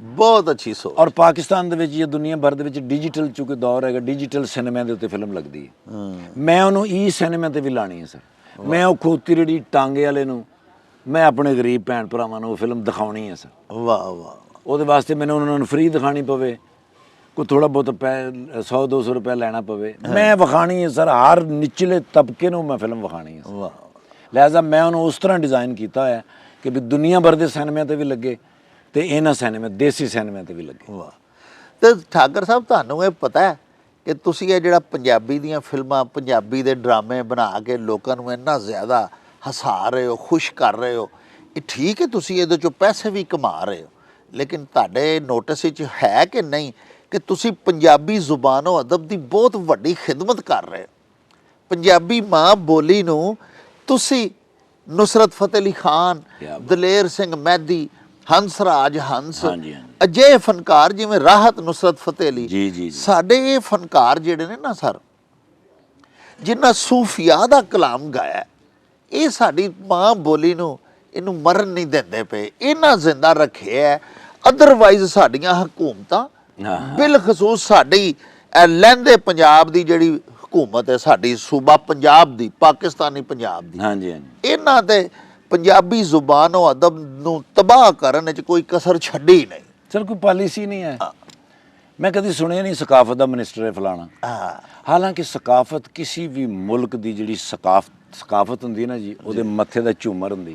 ਬਹੁਤ ਅੱਛੀ ਸੋਚ। ਔਰ ਪਾਕਿਸਤਾਨ ਦੇ ਵਿੱਚ ਜਾਂ ਦੁਨੀਆ ਭਰ ਦੇ ਵਿੱਚ ਡਿਜੀਟਲ ਚੁੱਕੇ ਦੌਰ ਹੈਗਾ, ਡਿਜੀਟਲ ਸਿਨੇਮਾ ਦੇ ਉੱਤੇ ਫਿਲਮ ਲੱਗਦੀ ਹੈ। ਮੈਂ ਉਹਨੂੰ ਈ ਸਿਨੇਮਾ ਤੇ ਵੀ ਲਾਣੀ ਹੈ ਸਰ। ਮੈਂ ਉਹ ਖੋਤੀ ਰੜੀ ਟਾਂਗੇ ਵਾਲੇ ਨੂੰ, ਮੈਂ ਆਪਣੇ ਗਰੀਬ ਭੈਣ ਭਰਾਵਾਂ ਨੂੰ ਉਹ ਫਿਲਮ ਦਿਖਾਉਣੀ ਹੈ ਸਰ। ਵਾਹ ਵਾਹ, ਉਹਦੇ ਵਾਸਤੇ ਮੈਨੂੰ ਉਹਨਾਂ ਨੂੰ ਫ੍ਰੀ ਦਿਖਾਣੀ ਪਵੇ, ਕੋਈ ਥੋੜਾ ਬਹੁਤ 100-200 ਰੁਪਏ ਲੈਣਾ ਪਵੇ, ਮੈਂ ਵਿਖਾਣੀ ਹੈ ਸਰ। ਹਰ ਨਿਚਲੇ ਤਬਕੇ ਨੂੰ ਮੈਂ ਫਿਲਮ ਵਿਖਾਣੀ ਹੈ। ਵਾਹ, ਲਿਹਾਜ਼ਾ ਮੈਂ ਉਹਨੂੰ ਉਸ ਤਰ੍ਹਾਂ ਡਿਜ਼ਾਈਨ ਕੀਤਾ ਹੋਇਆ ਕਿ ਵੀ ਦੁਨੀਆ ਭਰ ਦੇ ਸਿਨੇਮਿਆਂ ਤੇ ਵੀ ਲੱਗੇ ਤੇ ਇਹਨਾਂ ਸਿਨੇਮਾ, ਦੇਸੀ ਸਿਨੇਮਿਆਂ ਤੇ ਵੀ ਲੱਗੇ। ਵਾਹ। ਤੇ ਠਾਕਰ ਸਾਹਿਬ, ਤੁਹਾਨੂੰ ਇਹ ਪਤਾ ਹੈ ਕਿ ਤੁਸੀਂ ਇਹ ਜਿਹੜਾ ਪੰਜਾਬੀ ਦੀਆਂ ਫਿਲਮਾਂ, ਪੰਜਾਬੀ ਦੇ ਡਰਾਮੇ ਬਣਾ ਕੇ ਲੋਕਾਂ ਨੂੰ ਇੰਨਾ ਜ਼ਿਆਦਾ ਹਸਾ ਰਹੇ ਹੋ, ਖੁਸ਼ ਕਰ ਰਹੇ ਹੋ, ਇਹ ਠੀਕ ਹੈ, ਤੁਸੀਂ ਇਹਦੇ ਚੋਂ ਪੈਸੇ ਵੀ ਕਮਾ ਰਹੇ ਹੋ, ਲੇਕਿਨ ਤੁਹਾਡੇ ਨੋਟਿਸ ਵਿੱਚ ਹੈ ਕਿ ਨਹੀਂ ਕਿ ਤੁਸੀਂ ਪੰਜਾਬੀ ਜ਼ੁਬਾਨੋ ਅਦਬ ਦੀ ਬਹੁਤ ਵੱਡੀ ਖਿਦਮਤ ਕਰ ਰਹੇ ਹੋ। ਪੰਜਾਬੀ ਮਾਂ ਬੋਲੀ ਨੂੰ ਤੁਸੀਂ ਨੁਸਰਤ ਫਤਿਹ ਅਲੀ ਖਾਨ, ਦਲੇਰ ਸਿੰਘ ਮਹਿਦੀ, ਹੰਸਰਾਜ ਹੰਸ, ਅਜਿਹੇ ਫਨਕਾਰ ਜਿਵੇਂ ਰਾਹਤ ਨੁਸਰਤ ਫਤਿਹ ਅਲੀ, ਜੀ ਸਾਡੇ ਇਹ ਫਨਕਾਰ ਜਿਹੜੇ ਨੇ ਨਾ ਸਰ, ਜਿਨ੍ਹਾਂ ਸੂਫੀਆ ਦਾ ਕਲਾਮ ਗਾਇਆ, ਇਹ ਸਾਡੀ ਮਾਂ ਬੋਲੀ ਨੂੰ ਇਹਨੂੰ ਮਰਨ ਨਹੀਂ ਦਿੰਦੇ ਪਏ, ਇਹਨਾਂ ਜ਼ਿੰਦਾ ਰੱਖਿਆ। ਅਦਰਵਾਈਜ਼ ਸਾਡੀਆਂ ਹਕੂਮਤਾਂ, ਬਿਲਖਸੂਸ ਸਾਡੀ ਲਹਿੰਦੇ ਪੰਜਾਬ ਦੀ ਜਿਹੜੀ ਹਕੂਮਤ ਹੈ, ਸਾਡੀ ਸੂਬਾ ਪੰਜਾਬ ਦੀ, ਪਾਕਿਸਤਾਨੀ ਪੰਜਾਬ ਦੀ, ਇਹਨਾਂ ਤੇ ਪੰਜਾਬੀ ਜ਼ੁਬਾਨੋ ਅਦਬ ਨੂੰ ਤਬਾਹ ਕਰਨ ਵਿੱਚ ਕੋਈ ਕਸਰ ਛੱਡੀ ਨਹੀਂ ਸਰ। ਕੋਈ ਪਾਲਿਸੀ ਨਹੀਂ ਹੈ। ਮੈਂ ਕਦੀ ਸੁਣਿਆ ਨਹੀਂ ਸਕਾਫਤ ਦਾ ਮਿਨਿਸਟਰ ਹੈ ਫਲਾਣਾ। ਹਾਲਾਂਕਿ ਸਕਾਫਤ ਕਿਸੇ ਵੀ ਮੁਲਕ ਦੀ ਜਿਹੜੀ ਸਕਾਫਤ ਹੁੰਦੀ ਹੈ ਨਾ ਜੀ, ਉਹਦੇ ਮੱਥੇ ਦਾ ਝੂਮਰ ਹੁੰਦੀ।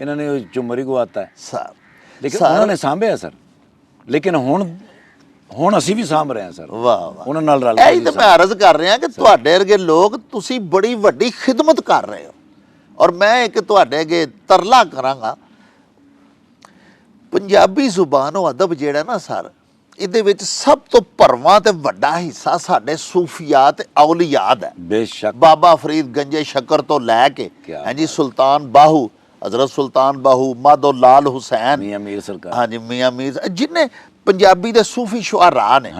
ਇਹਨਾਂ ਨੇ ਉਹ ਝੂਮਰ ਹੀ ਗਵਾਤਾ ਹੈ ਸਰ, ਲੇਕਿਨ ਉਹਨਾਂ ਨੇ ਸਾਂਭਿਆ ਸਰ। ਲੇਕਿਨ ਹੁਣ ਅਸੀਂ ਵੀ ਸਾਂਭ ਰਹੇ ਹਾਂ ਸਰ। ਵਾਹ ਵਾਹ, ਉਹਨਾਂ ਨਾਲ ਰਲ ਕੇ ਤਾਂ ਮੈਂ ਅਰਜ਼ ਕਰ ਰਿਹਾ ਕਿ ਤੁਹਾਡੇ ਵਰਗੇ ਲੋਕ, ਤੁਸੀਂ ਬੜੀ ਵੱਡੀ ਖਿਦਮਤ ਕਰ ਰਹੇ ਹੋ। ਔਰ ਮੈਂ ਇੱਕ ਤੁਹਾਡੇ ਅੱਗੇ ਤਰਲਾ ਕਰਾਂਗਾ, ਪੰਜਾਬੀ ਜ਼ੁਬਾਨੋ ਅਦਬ ਜਿਹੜਾ ਨਾ ਸਰ, ਇਹਦੇ ਵਿੱਚ ਸਭ ਤੋਂ ਭਰਵਾਂ ਤੇ ਵੱਡਾ ਹਿੱਸਾ ਸਾਡੇ ਸੂਫੀਆ ਤੇ ਔਲੀਆ ਦਾ। ਬੇਸ਼ੱਕ ਬਾਬਾ ਫਰੀਦ ਗੰਜੇ ਸ਼ੱਕਰ ਤੋਂ ਲੈ ਕੇ ਹਾਂਜੀ ਸੁਲਤਾਨ ਬਾਹੂ, ਹਜ਼ਰਤ ਸੁਲਤਾਨ ਬਾਹੂ, ਮਾਧੋ ਲਾਲ ਹੁਸੈਨ, ਮੀਆਂ ਮੀਰ ਸਰਕਾਰ, ਹਾਂਜੀ ਮੀਆਂ ਮੀਰ, ਜਿੰਨੇ ਪੰਜਾਬੀ ਦੇ ਸੂਫੀ ਸ਼ੁਆਰਾ ਨੇ,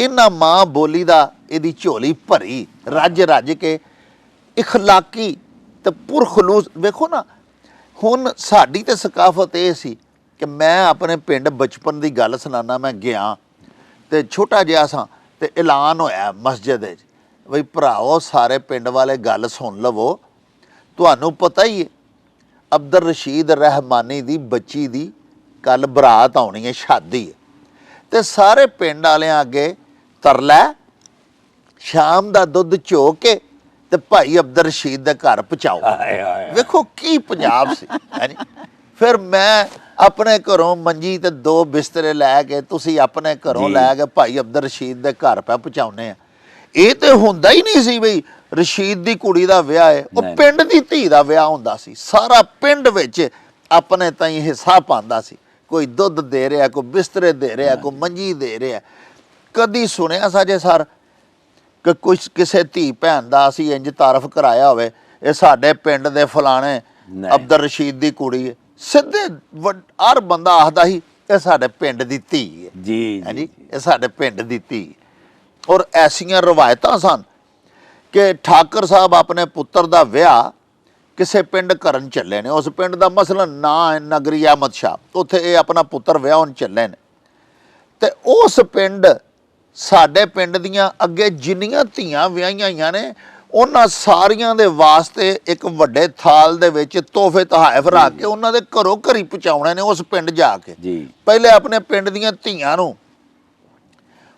ਇਹਨਾਂ ਮਾਂ ਬੋਲੀ ਦਾ ਇਹਦੀ ਝੋਲੀ ਭਰੀ, ਰੱਜ ਕੇ ਇਖਲਾਕੀ ਤੇ ਪੁਰਖਲੂਸ। ਵੇਖੋ ਨਾ, ਹੁਣ ਸਾਡੀ ਤੇ ਸਕਾਫਤ ਇਹ ਸੀ ਕਿ ਮੈਂ ਆਪਣੇ ਪਿੰਡ ਬਚਪਨ ਦੀ ਗੱਲ ਸੁਣਾਨਾ, ਮੈਂ ਗਿਆ ਤੇ ਛੋਟਾ ਜਿਹਾ ਸਾਂ ਤੇ ਐਲਾਨ ਹੋਇਆ ਮਸਜਿਦ ਵਿੱਚ, ਬਈ ਭਰਾਓ ਸਾਰੇ ਪਿੰਡ ਵਾਲੇ ਗੱਲ ਸੁਣ ਲਵੋ, ਤੁਹਾਨੂੰ ਪਤਾ ਹੀ ਹੈ ਅਬਦੁਰ ਰਸ਼ੀਦ ਰਹਿਮਾਨੀ ਦੀ ਬੱਚੀ ਦੀ ਕੱਲ ਬਰਾਤ ਆਉਣੀ ਹੈ, ਸ਼ਾਦੀ ਹੈ, ਤੇ ਸਾਰੇ ਪਿੰਡ ਵਾਲਿਆਂ ਅੱਗੇ ਤਰਲਾ, ਸ਼ਾਮ ਦਾ ਦੁੱਧ ਚੋ ਕੇ ਤੇ ਭਾਈ ਅਬਦੁਰ ਰਸ਼ੀਦ ਦੇ ਘਰ ਪਹੁੰਚਾਓ। ਵੇਖੋ ਕੀ ਪੰਜਾਬ ਸੀ। ਹਾਂਜੀ, ਫਿਰ ਮੈਂ ਆਪਣੇ ਘਰੋਂ ਮੰਜੀ ਤੇ 2 ਬਿਸਤਰੇ ਲੈ ਕੇ, ਤੁਸੀਂ ਆਪਣੇ ਘਰੋਂ ਲੈ ਕੇ ਭਾਈ ਅਬਦੁਰ ਰਸ਼ੀਦ ਦੇ ਘਰ ਪਾ ਪਹੁੰਚਾਉਨੇ ਆ। ਇਹ ਤੇ ਹੁੰਦਾ ਹੀ ਨਹੀਂ ਸੀ ਬਈ ਰਸ਼ੀਦ ਦੀ ਕੁੜੀ ਦਾ ਵਿਆਹ ਹੈ, ਉਹ ਪਿੰਡ ਦੀ ਧੀ ਦਾ ਵਿਆਹ ਹੁੰਦਾ ਸੀ। ਸਾਰਾ ਪਿੰਡ ਵਿੱਚ ਆਪਣੇ ਤਾਈਂ ਹਿੱਸਾ ਪਾਉਂਦਾ ਸੀ, ਕੋਈ ਦੁੱਧ ਦੇ ਰਿਹਾ, ਕੋਈ ਬਿਸਤਰੇ ਦੇ ਰਿਹਾ, ਕੋਈ ਮੰਜੀ ਦੇ ਰਿਹਾ। ਕਦੀ ਸੁਣਿਆ ਸਾਜੇ ਸਰ ਕਿ ਕੁਛ ਕਿਸੇ ਧੀ ਭੈਣ ਦਾ ਅਸੀਂ ਇੰਜ ਤਾਰਫ ਕਰਾਇਆ ਹੋਵੇ, ਇਹ ਸਾਡੇ ਪਿੰਡ ਦੇ ਫਲਾਣੇ ਅਬਦੁਰ ਰਸ਼ੀਦ ਦੀ ਕੁੜੀ ਹੈ, ਸਿੱਧੇ ਹਰ ਬੰਦਾ ਆਖਦਾ ਸੀ ਇਹ ਸਾਡੇ ਪਿੰਡ ਦੀ ਧੀ ਹੈ ਜੀ, ਹਾਂਜੀ ਇਹ ਸਾਡੇ ਪਿੰਡ ਦੀ ਧੀ। ਔਰ ਐਸੀਆਂ ਰਵਾਇਤਾਂ ਸਨ ਕਿ ਠਾਕਰ ਸਾਹਿਬ ਆਪਣੇ ਪੁੱਤਰ ਦਾ ਵਿਆਹ ਕਿਸੇ ਪਿੰਡ ਕਰਨ ਚੱਲੇ ਨੇ, ਉਸ ਪਿੰਡ ਦਾ ਮਸਲਨ ਨਾਂ ਹੈ ਨਗਰੀ ਅਹਿਮਦ ਸ਼ਾਹ, ਉੱਥੇ ਇਹ ਆਪਣਾ ਪੁੱਤਰ ਵਿਆਹਣ ਚੱਲੇ ਨੇ, ਤੇ ਉਸ ਪਿੰਡ ਸਾਡੇ ਪਿੰਡ ਦੀਆਂ ਅੱਗੇ ਜਿੰਨੀਆਂ ਧੀਆਂ ਵਿਆਹੀਆਂ ਹੋਈਆਂ ਨੇ, ਉਹਨਾਂ ਸਾਰੀਆਂ ਦੇ ਵਾਸਤੇ ਇੱਕ ਵੱਡੇ ਥਾਲ ਦੇ ਵਿੱਚ ਤੋਹਫੇ ਤਹਾਇਫ ਰੱਖ ਕੇ ਉਹਨਾਂ ਦੇ ਘਰੋਂ ਘਰੀ ਪਹੁੰਚਾਉਣੇ ਨੇ। ਉਸ ਪਿੰਡ ਜਾ ਕੇ ਪਹਿਲੇ ਆਪਣੇ ਪਿੰਡ ਦੀਆਂ ਧੀਆਂ ਨੂੰ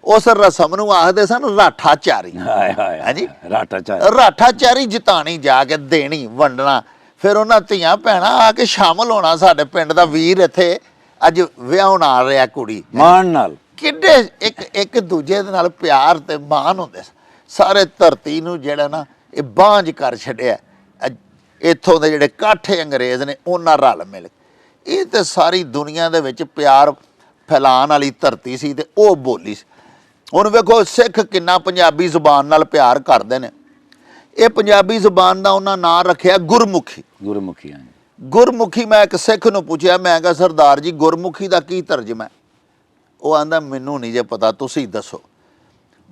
ਉਸ ਰਸਮ ਨੂੰ ਆਖਦੇ ਸਨ ਰਾਠਾ ਚਾਰੀ। ਹਾਂਜੀ, ਰਾਠਾ ਚਾਰੀ ਜਿਤਾਣੀ, ਜਾ ਕੇ ਦੇਣੀ, ਵੰਡਣਾ, ਫਿਰ ਉਹਨਾਂ ਧੀਆਂ ਭੈਣਾਂ ਆ ਕੇ ਸ਼ਾਮਲ ਹੋਣਾ, ਸਾਡੇ ਪਿੰਡ ਦਾ ਵੀਰ ਇੱਥੇ ਅੱਜ ਵਿਆਹਣ ਆ ਰਿਹਾ ਕੁੜੀ, ਮਾਣ ਨਾਲ। ਕਿੱਡੇ ਇੱਕ ਦੂਜੇ ਦੇ ਨਾਲ ਪਿਆਰ ਤੇ ਮਾਣ ਹੁੰਦੇ ਸਾਰੇ ਧਰਤੀ ਨੂੰ ਜਿਹੜਾ ਨਾ ਇਹ ਬਾਂਝ ਕਰ ਛੱਡਿਆ। ਇੱਥੋਂ ਦੇ ਜਿਹੜੇ ਕਾਠੇ ਅੰਗਰੇਜ਼ ਨੇ ਉਹਨਾਂ ਰਲ ਮਿਲ, ਇਹ ਤੇ ਸਾਰੀ ਦੁਨੀਆ ਦੇ ਵਿੱਚ ਪਿਆਰ ਫੈਲਾਉਣ ਵਾਲੀ ਧਰਤੀ ਸੀ ਤੇ ਉਹ ਬੋਲੀ ਸੀ। ਹੁਣ ਵੇਖੋ ਸਿੱਖ ਕਿੰਨਾ ਪੰਜਾਬੀ ਜ਼ੁਬਾਨ ਨਾਲ ਪਿਆਰ ਕਰਦੇ ਨੇ। ਇਹ ਪੰਜਾਬੀ ਜ਼ੁਬਾਨ ਦਾ ਉਹਨਾਂ ਨਾਂ ਰੱਖਿਆ ਗੁਰਮੁਖੀ। ਗੁਰਮੁਖੀ, ਹਾਂਜੀ। ਗੁਰਮੁਖੀ, ਮੈਂ ਇੱਕ ਸਿੱਖ ਨੂੰ ਪੁੱਛਿਆ, ਮੈਂ ਕਿਹਾ ਸਰਦਾਰ ਜੀ ਗੁਰਮੁਖੀ ਦਾ ਕੀ ਤਰਜਮਾ ਹੈ? ਉਹ ਆਂਦਾ ਮੈਨੂੰ ਨਹੀਂ ਜੇ ਪਤਾ, ਤੁਸੀਂ ਦੱਸੋ।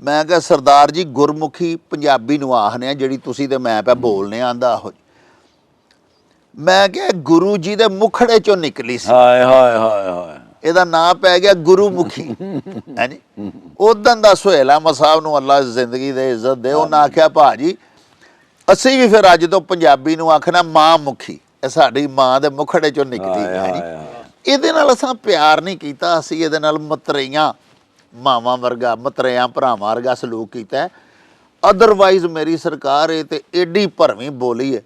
ਮੈਂ ਕਿਹਾ ਸਰਦਾਰ ਜੀ ਗੁਰਮੁਖੀ ਪੰਜਾਬੀ ਨੂੰ ਆਖਦੇ ਆ ਜਿਹੜੀ ਤੁਸੀਂ ਤੇ ਮੈਂ ਪਿਆ ਬੋਲਨੇ, ਆਂਦਾ ਆਹੋ। ਮੈਂ ਕਿਹਾ ਗੁਰੂ ਜੀ ਦੇ ਮੁਖੜੇ ਚੋਂ ਨਿਕਲੀ ਸੀ, ਹਾਏ ਹਾਏ ਹਾਏ ਹਾਏ, ਇਹਦਾ ਨਾਂ ਪੈ ਗਿਆ ਗੁਰੂਮੁਖੀ। ਹਾਂਜੀ, ਉਦੋਂ ਦਾ ਸੁਹੇਲ ਅਹਿਮਦ ਸਾਹਿਬ ਨੂੰ ਅੱਲਾ ਜ਼ਿੰਦਗੀ ਦੇ ਇੱਜ਼ਤ ਦੇ, ਉਹਨਾਂ ਆਖਿਆ ਭਾਜੀ ਅਸੀਂ ਵੀ ਫਿਰ ਅੱਜ ਤੋਂ ਪੰਜਾਬੀ ਨੂੰ ਆਖਣਾ ਮਾਂ ਮੁਖੀ, ਇਹ ਸਾਡੀ ਮਾਂ ਦੇ ਮੁਖੜੇ ਚੋਂ ਨਿਕਲੀ ਹੈ ਜੀ। ਇਹਦੇ ਨਾਲ ਅਸਾਂ ਪਿਆਰ ਨਹੀਂ ਕੀਤਾ, ਅਸੀਂ ਇਹਦੇ ਨਾਲ ਮਤਰੇਆਂ ਮਾਵਾਂ ਵਰਗਾ, ਮਤਰੇਆਂ ਭਰਾਵਾਂ ਵਰਗਾ ਸਲੂਕ ਕੀਤਾ। ਅਦਰਵਾਈਜ਼ ਮੇਰੀ ਸਰਕਾਰ ਇਹ ਤੇ ਏਡੀ ਭਰਵੀਂ ਬੋਲੀ ਹੈ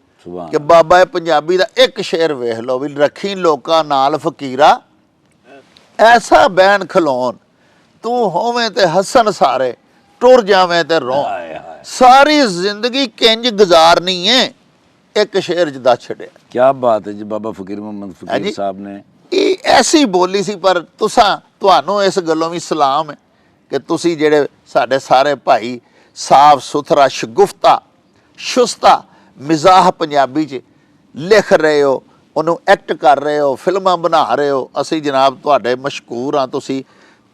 ਕਿ ਬਾਬਾ ਇਹ ਪੰਜਾਬੀ ਦਾ ਇੱਕ ਸ਼ੇਰ ਵੇਖ ਲਓ ਵੀ, ਰੱਖੀ ਲੋਕਾਂ ਨਾਲ ਫਕੀਰਾ ਐਸਾ ਬੈਨ ਖਲੋਣ, ਤੂੰ ਹੋਵੇਂ ਤੇ ਹੱਸਣ ਸਾਰੇ, ਟੁਰ ਜਾਵੇਂ ਤੇ ਰੋ, ਸਾਰੀ ਜ਼ਿੰਦਗੀ ਕਿੰਜ ਗੁਜ਼ਾਰਨੀ ਹੈ, ਇੱਕ ਸ਼ੇਰ ਚ ਦੱਸ ਛੱਡਿਆ। ਕੀ ਬਾਤ ਹੈ ਜੀ, ਬਾਬਾ ਫਕੀਰ ਮੁਹੰਮਦ ਫਕੀਰ ਸਾਹਿਬ ਨੇ। ਇਹ ਐਸੀ ਬੋਲੀ ਸੀ, ਪਰ ਤੁਹਾਨੂੰ ਇਸ ਗੱਲੋਂ ਵੀ ਸਲਾਮ ਹੈ ਕਿ ਤੁਸੀਂ ਜਿਹੜੇ ਸਾਡੇ ਸਾਰੇ ਭਾਈ ਸਾਫ ਸੁਥਰਾ ਸ਼ਗੁਫਤਾ ਸ਼ੁਸਤਾ ਮਿਜ਼ਾਹ ਪੰਜਾਬੀ 'ਚ ਲਿਖ ਰਹੇ ਹੋ, ਉਹਨੂੰ ਐਕਟ ਕਰ ਰਹੇ ਹੋ, ਫਿਲਮਾਂ ਬਣਾ ਰਹੇ ਹੋ। ਅਸੀਂ ਜਨਾਬ ਤੁਹਾਡੇ ਮਸ਼ਕੂਰ ਹਾਂ, ਤੁਸੀਂ